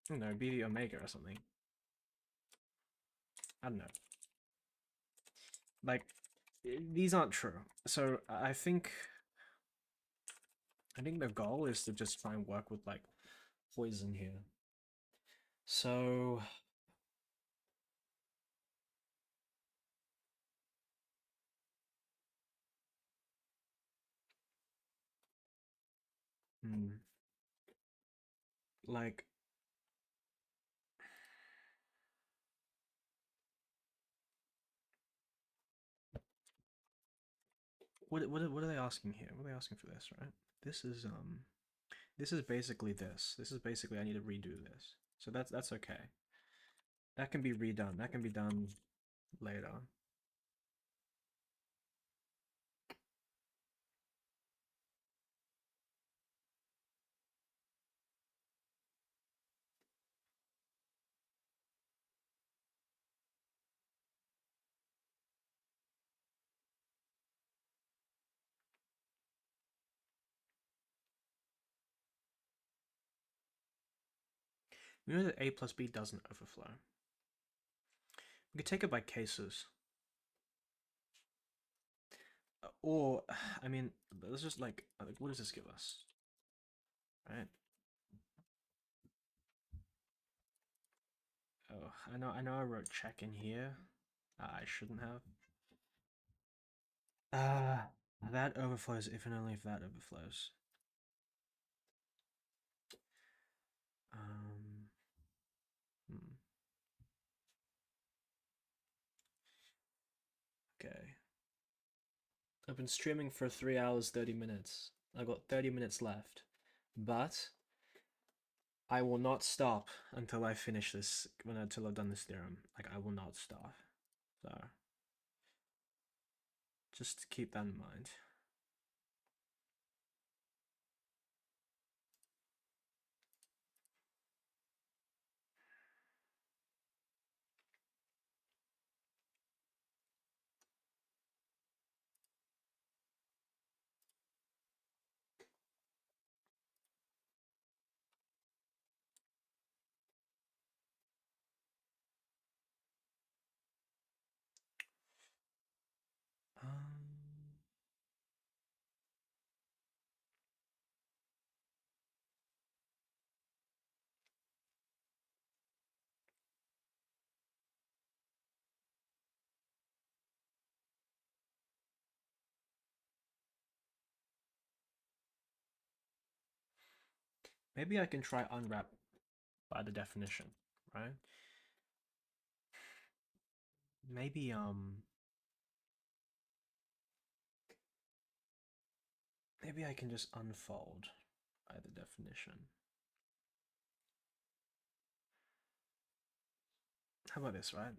I don't know, B the omega or something. I don't know. Like these aren't true. So I think the goal is to just try and work with like poison here. So hmm, like what are they asking here? What are they asking for this, right? This is this is basically this. This is basically I need to redo this. So that's okay. That can be redone. That can be done later. We know that A plus B doesn't overflow. We could take it by cases. Or, I mean, let's just like what does this give us? Right? Oh, I know I wrote check in here. I shouldn't have. That overflows if and only if that overflows. Hmm. Okay. I've been streaming for 3 hours, 30 minutes. I got 30 minutes left. But I will not stop until I finish this, until I've done this theorem. Like, I will not stop. So, just keep that in mind. Um, Maybe I can try unwrap by the definition, right? Maybe maybe I can just unfold by the definition. How about this, right?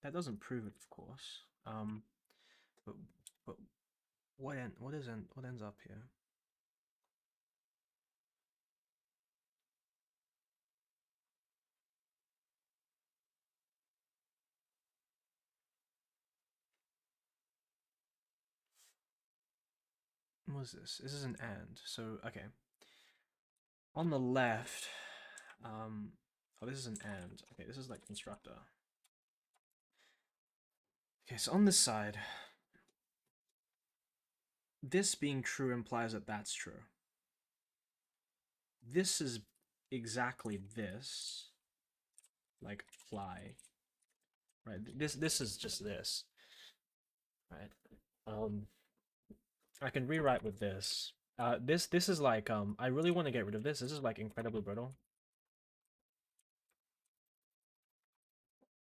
That doesn't prove it, of course. But but what ends up here? What is this? This is an and. So okay. On the left, oh, this is an and. Okay, this is like constructor. Okay, so on this side, this being true implies that that's true. This is exactly this, like fly, right? This is just this, right? I can rewrite with this. This is like I really want to get rid of this. This is like incredibly brittle.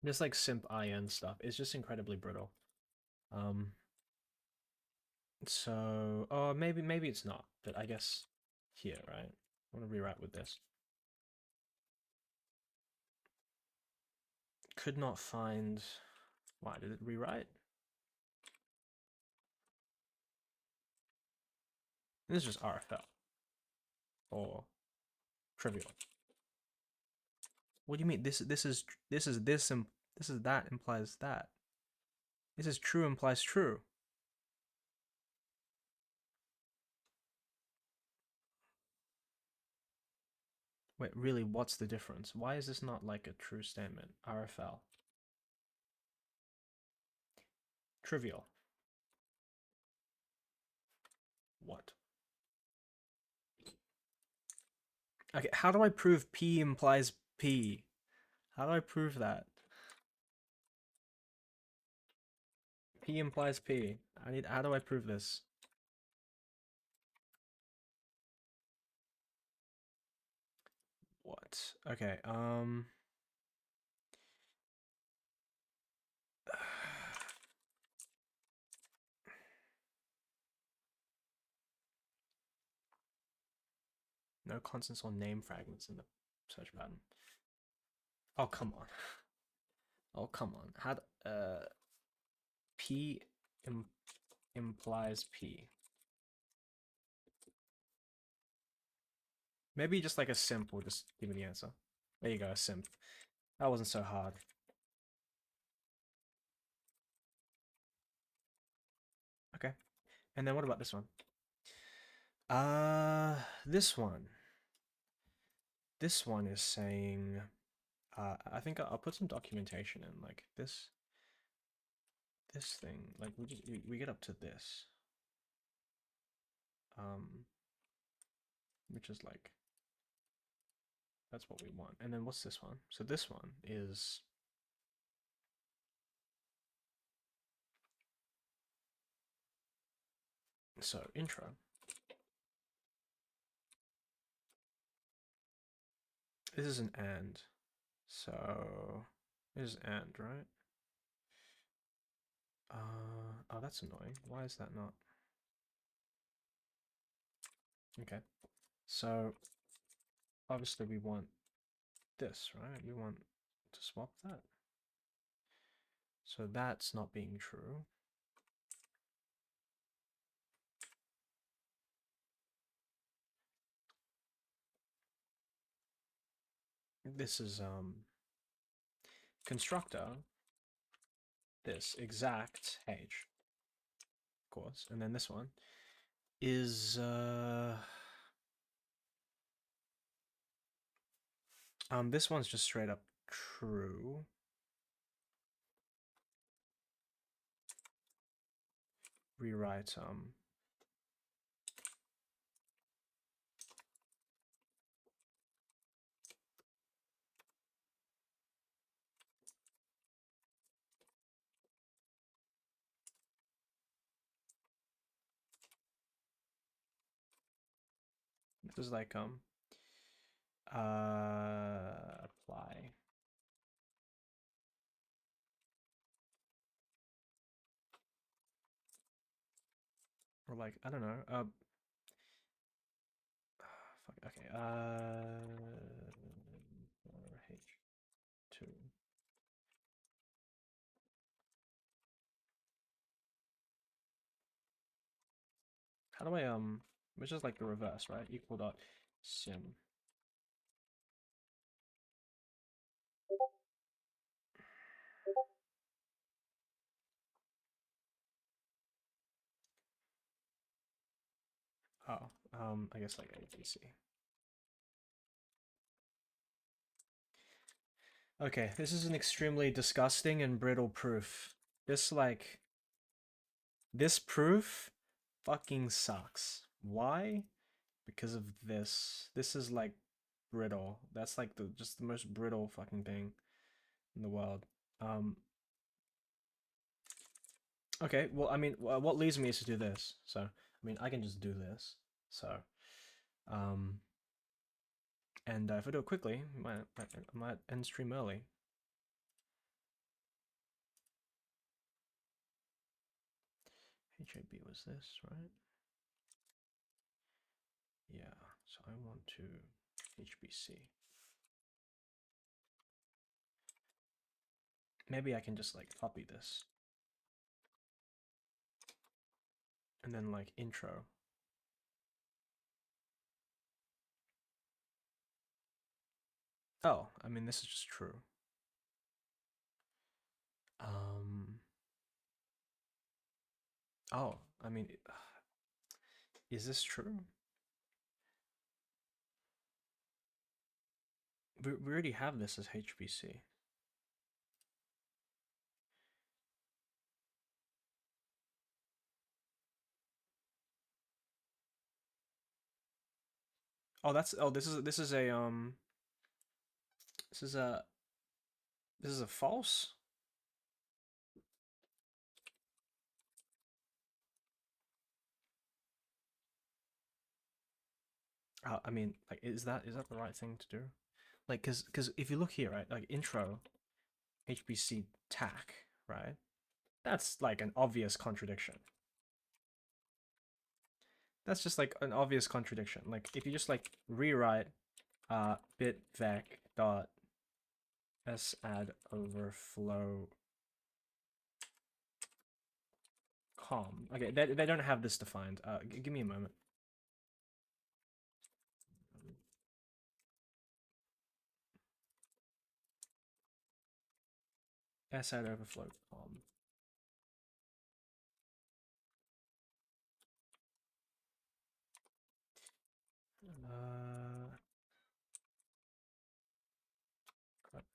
This like simp IN stuff is just incredibly brittle. So maybe it's not, but I guess here, right? I want to rewrite with this. Could not find. Why did it rewrite? This is just RFL or trivial. What do you mean? This is that implies that. This is true implies true. Wait, really, what's the difference? Why is this not like a true statement? RFL. Trivial. What? Okay, how do I prove P implies P? How do I prove that? P implies P. How do I prove this? What? Okay, no constants or name fragments in the search pattern. Oh, come on. Oh, come on. How P implies P. Maybe just like a simp will just give me the answer. There you go, a simp. That wasn't so hard. Okay. And then what about this one? This one. This one is saying, I think I'll put some documentation in, like this thing, like we get up to this, which is like, that's what we want. And then what's this one? So this one is, so intro. This is an and. So this is and, right? Oh, that's annoying. Why is that not? Okay. So obviously we want this, right? We want to swap that. So that's not being true. This is constructor, this exact age, of course, and then this one is this one's just straight up true. Rewrite this is like apply. Or like, I don't know, fuck, okay, H2. How do I, which is like the reverse, right? Equal dot sim. Oh, I guess like ABC. Okay, this is an extremely disgusting and brittle proof. This, like, this proof fucking sucks. Why? Because of this. This is, like, brittle. That's, like, just the most brittle fucking thing in the world. Okay, well, I mean, what leads me is to do this. So, I mean, I can just do this. So, um, and if I do it quickly, I might end stream early. HAB was this, right? Yeah, so I want to HBC. Maybe I can just like copy this. And then like intro. Oh, I mean, this is just true. Oh, I mean, is this true? We already have this as HBC. Oh, this is a this is a this is a false. I mean, like, is that the right thing to do? Like, cause if you look here, right, like intro, HBC tac, right? That's like an obvious contradiction. That's just like an obvious contradiction. Like if you just like rewrite bit vec dot s add overflow com. Okay, they don't have this defined. Give me a moment. S add overflow com.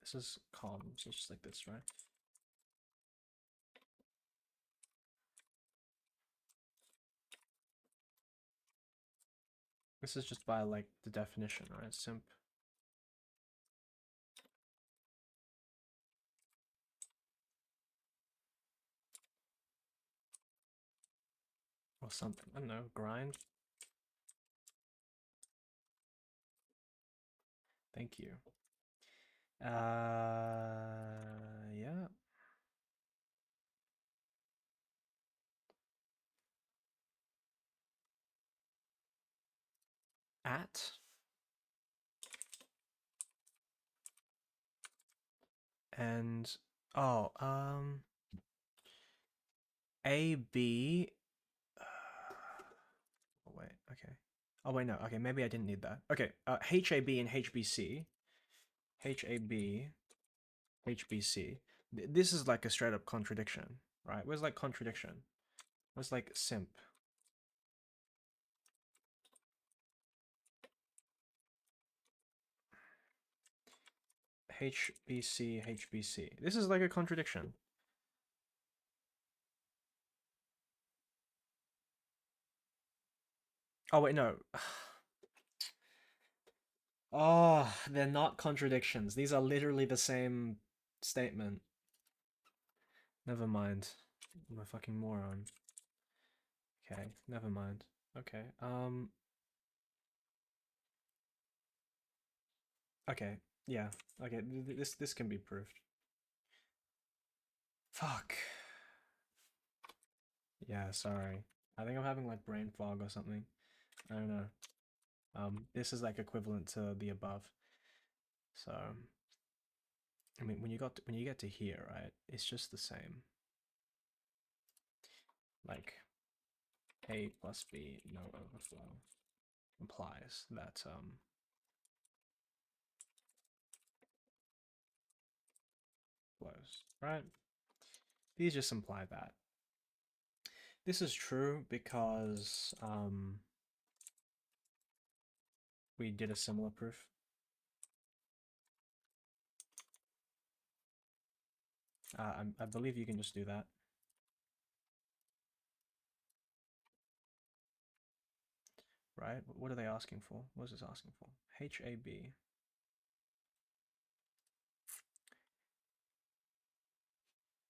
This is calm, so it's just like this, right? This is just by like the definition, right? Simp. Or something. I don't know. Grind. Thank you. Yeah. At. And oh, A B. Oh wait, okay. Oh wait, no. Okay, maybe I didn't need that. Okay, HAB and HBC. HAB, HBC. This is like a straight up contradiction, right? Where's like contradiction? Where's like simp? HBC, HBC. This is like a contradiction. Oh wait, no. Oh, they're not contradictions. These are literally the same statement. Never mind. I'm a fucking moron. Okay, never mind. Okay, okay, yeah. Okay, this can be proved. Fuck. Yeah, sorry. I think I'm having like brain fog or something. I don't know. This is like equivalent to the above. So, I mean, when you get to here, right? It's just the same. Like A plus B, no overflow implies that flows, right? These just imply that. This is true because we did a similar proof. I believe you can just do that. Right? What are they asking for? What is this asking for? HAB.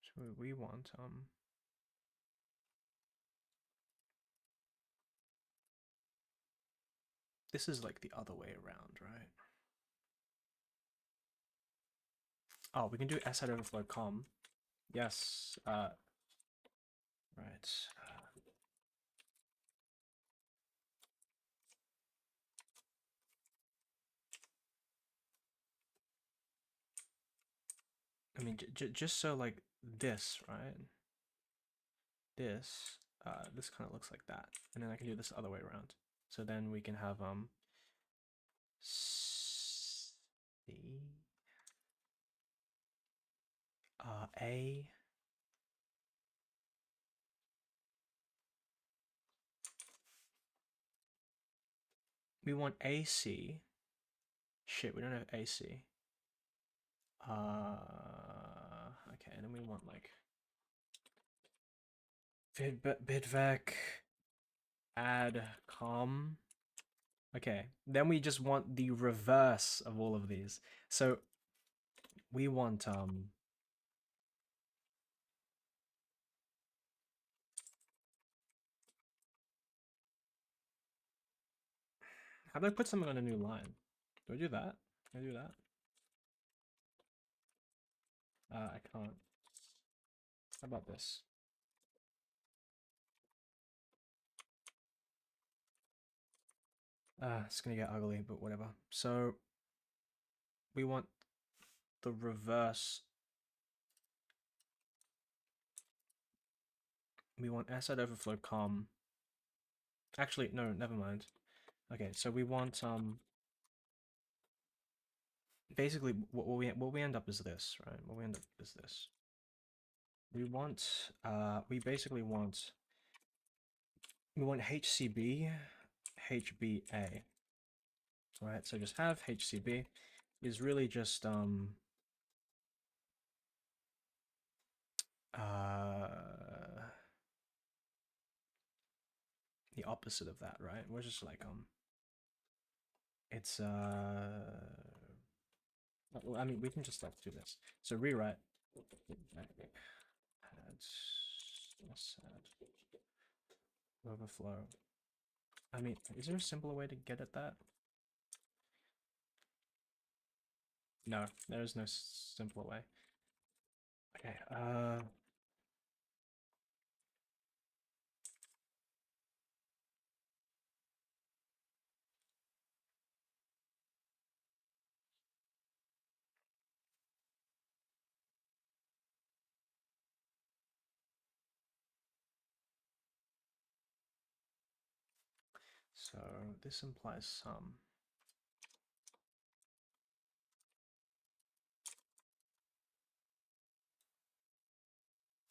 So we want this is like the other way around, right? Oh, we can do s at overflow com. Yes. Right. I mean, just so like this, right? This, this kind of looks like that, and then I can do this the other way around. So then we can have C, A. We want AC. Shit, we don't have AC. Okay, and then we want like bitvac add com. Okay, then we just want the reverse of all of these. So we want how do I put something on a new line? Do I do that? Can I do that? I can't. How about this? It's gonna get ugly, but whatever. So we want the reverse. We want s at overflow com. Actually, no, never mind. Okay, so we want basically what we end up is this, right? What we end up is this. We want we basically want HCB, HBA. right? So just have HCB is really just the opposite of that, right? We're just like it's I mean, we can just like do this. So rewrite add overflow. I mean, is there a simpler way to get at that? No, there is no simpler way. Okay, so this implies some.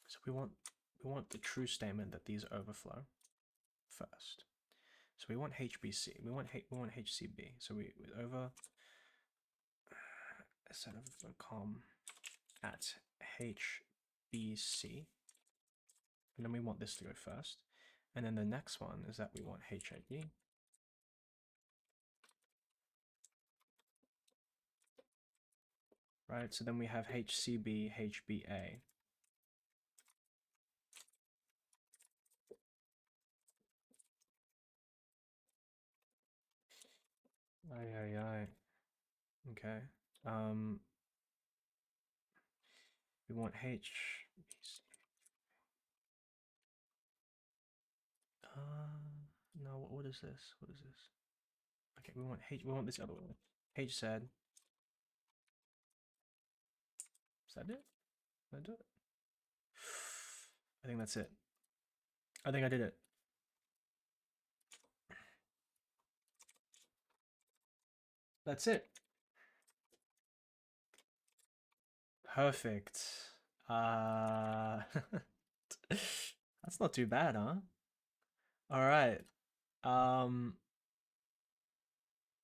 So we want the true statement that these overflow first. So we want HBC. We want HCB. So we over set of com at HBC, and then we want this to go first. And then the next one is that we want HID. Right, so then we have HCB, HBA. Aye. Okay. We want HBC. No, what is this? What is this? Okay, we want this other one. H said. Is that it? Did I do it? I think that's it. I think I did it. That's it. Perfect. That's not too bad, huh? All right.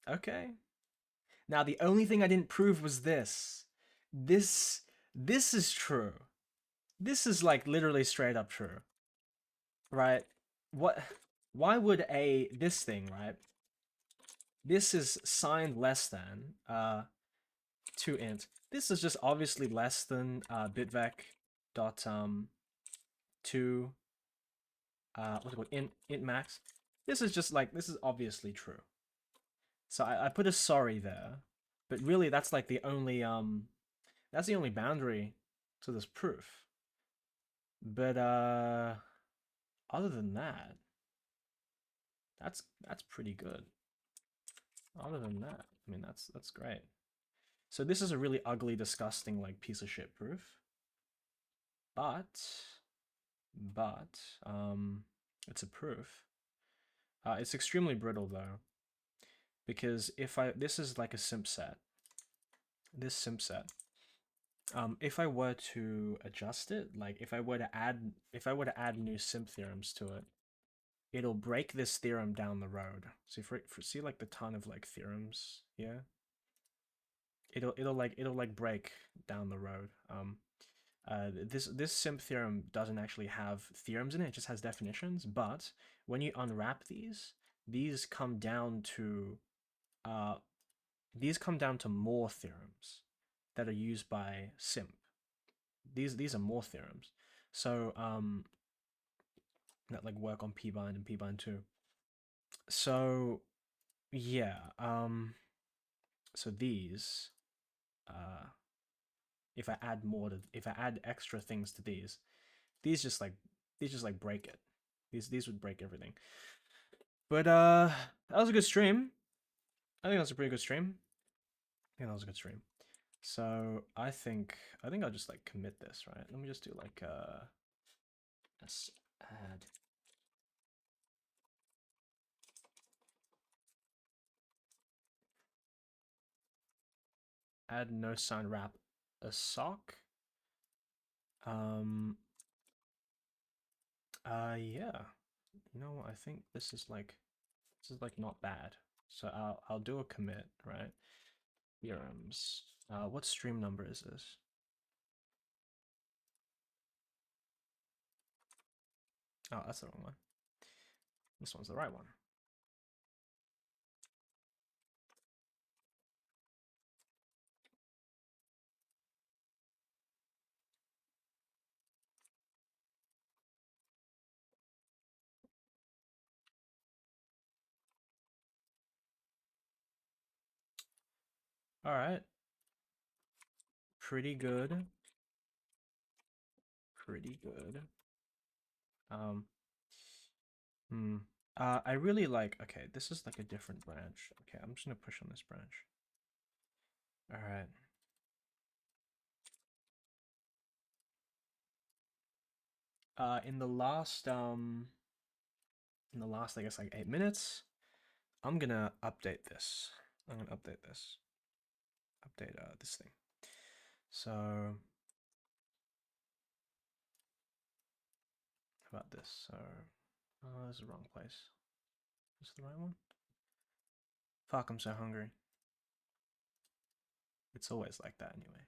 Okay. Now the only thing I didn't prove was this. This is true. This is like literally straight up true. Right? What why would this thing, right? This is signed less than 2 int. This is just obviously less than bitvec dot 2 what's it called, int max. This is just like, this is obviously true. So I put a sorry there, but really that's like the only boundary to this proof. But other than that, that's pretty good. Other than that, I mean, that's great. So this is a really ugly, disgusting, like, piece of shit proof. But it's a proof. It's extremely brittle though, because this is like a simp set. This simp set. If I were to adjust it, like if I were to add new simp theorems to it, it'll break this theorem down the road. So see like the ton of like theorems here, it'll like break down the road. This simp theorem doesn't actually have theorems in it; it just has definitions. But when you unwrap these come down to more theorems that are used by simp. These are more theorems. So that like work on pbind and pbind too. So yeah, so these if I add extra things to these just like break it. These would break everything. But that was a good stream. I think that was a pretty good stream. So I think I'll just like commit this, right? Let me just do like let's add no sign wrap a sock. Yeah. You know what? I think this is like not bad. So I'll do a commit, right? Theorems. What stream number is this? Oh, that's the wrong one. This one's the right one. All right. Pretty good. Pretty good. Hmm. I really like, okay, this is like a different branch. Okay, I'm just gonna push on this branch. All right. In the last, I guess like 8 minutes, I'm gonna update this. I'm gonna update this. Update this thing. So, how about this? So, oh, this is the wrong place. Is this the right one? Fuck, I'm so hungry. It's always like that anyway.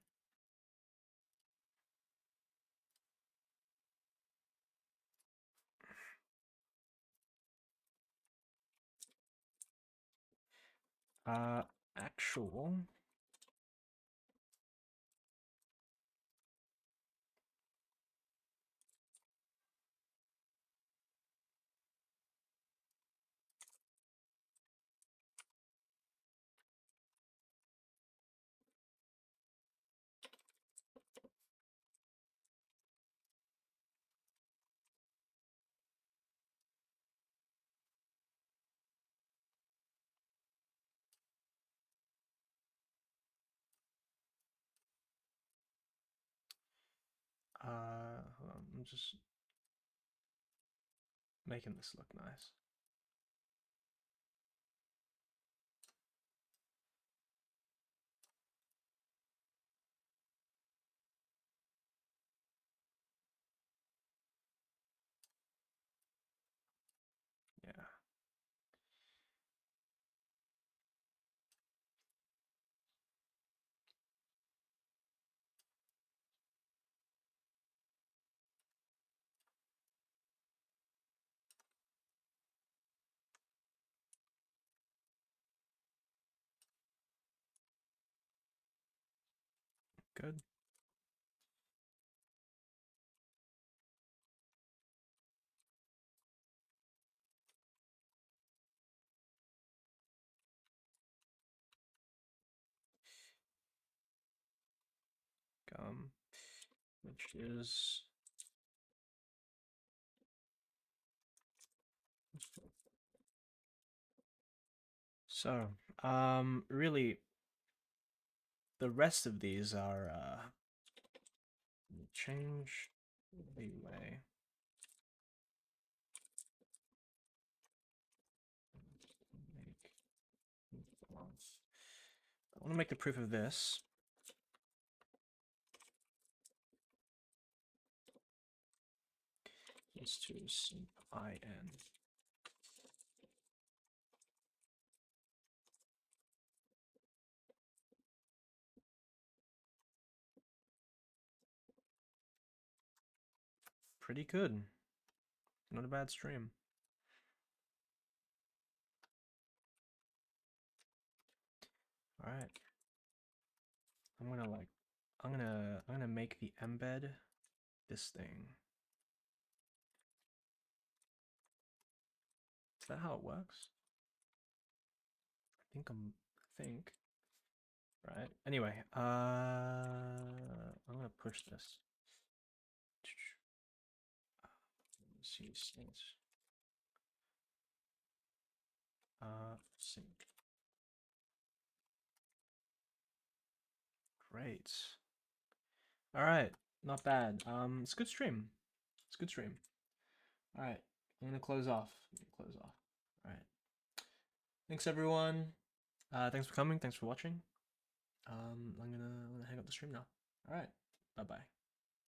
Actual. Hold on, I'm just making this look nice. Yeah. Good. Which is so really the rest of these are change the way make I want to make the proof of this. Is to simp in. Pretty good. Not a bad stream. All right. I'm gonna make the embed this thing. Is that how it works? I think. Right. Anyway, I'm gonna push this. See sync. Sync. Great. All right, not bad. It's a good stream. It's a good stream. All right, I'm gonna close off. All right. Thanks everyone. Thanks for coming. Thanks for watching. I'm gonna hang up the stream now. All right. Bye bye.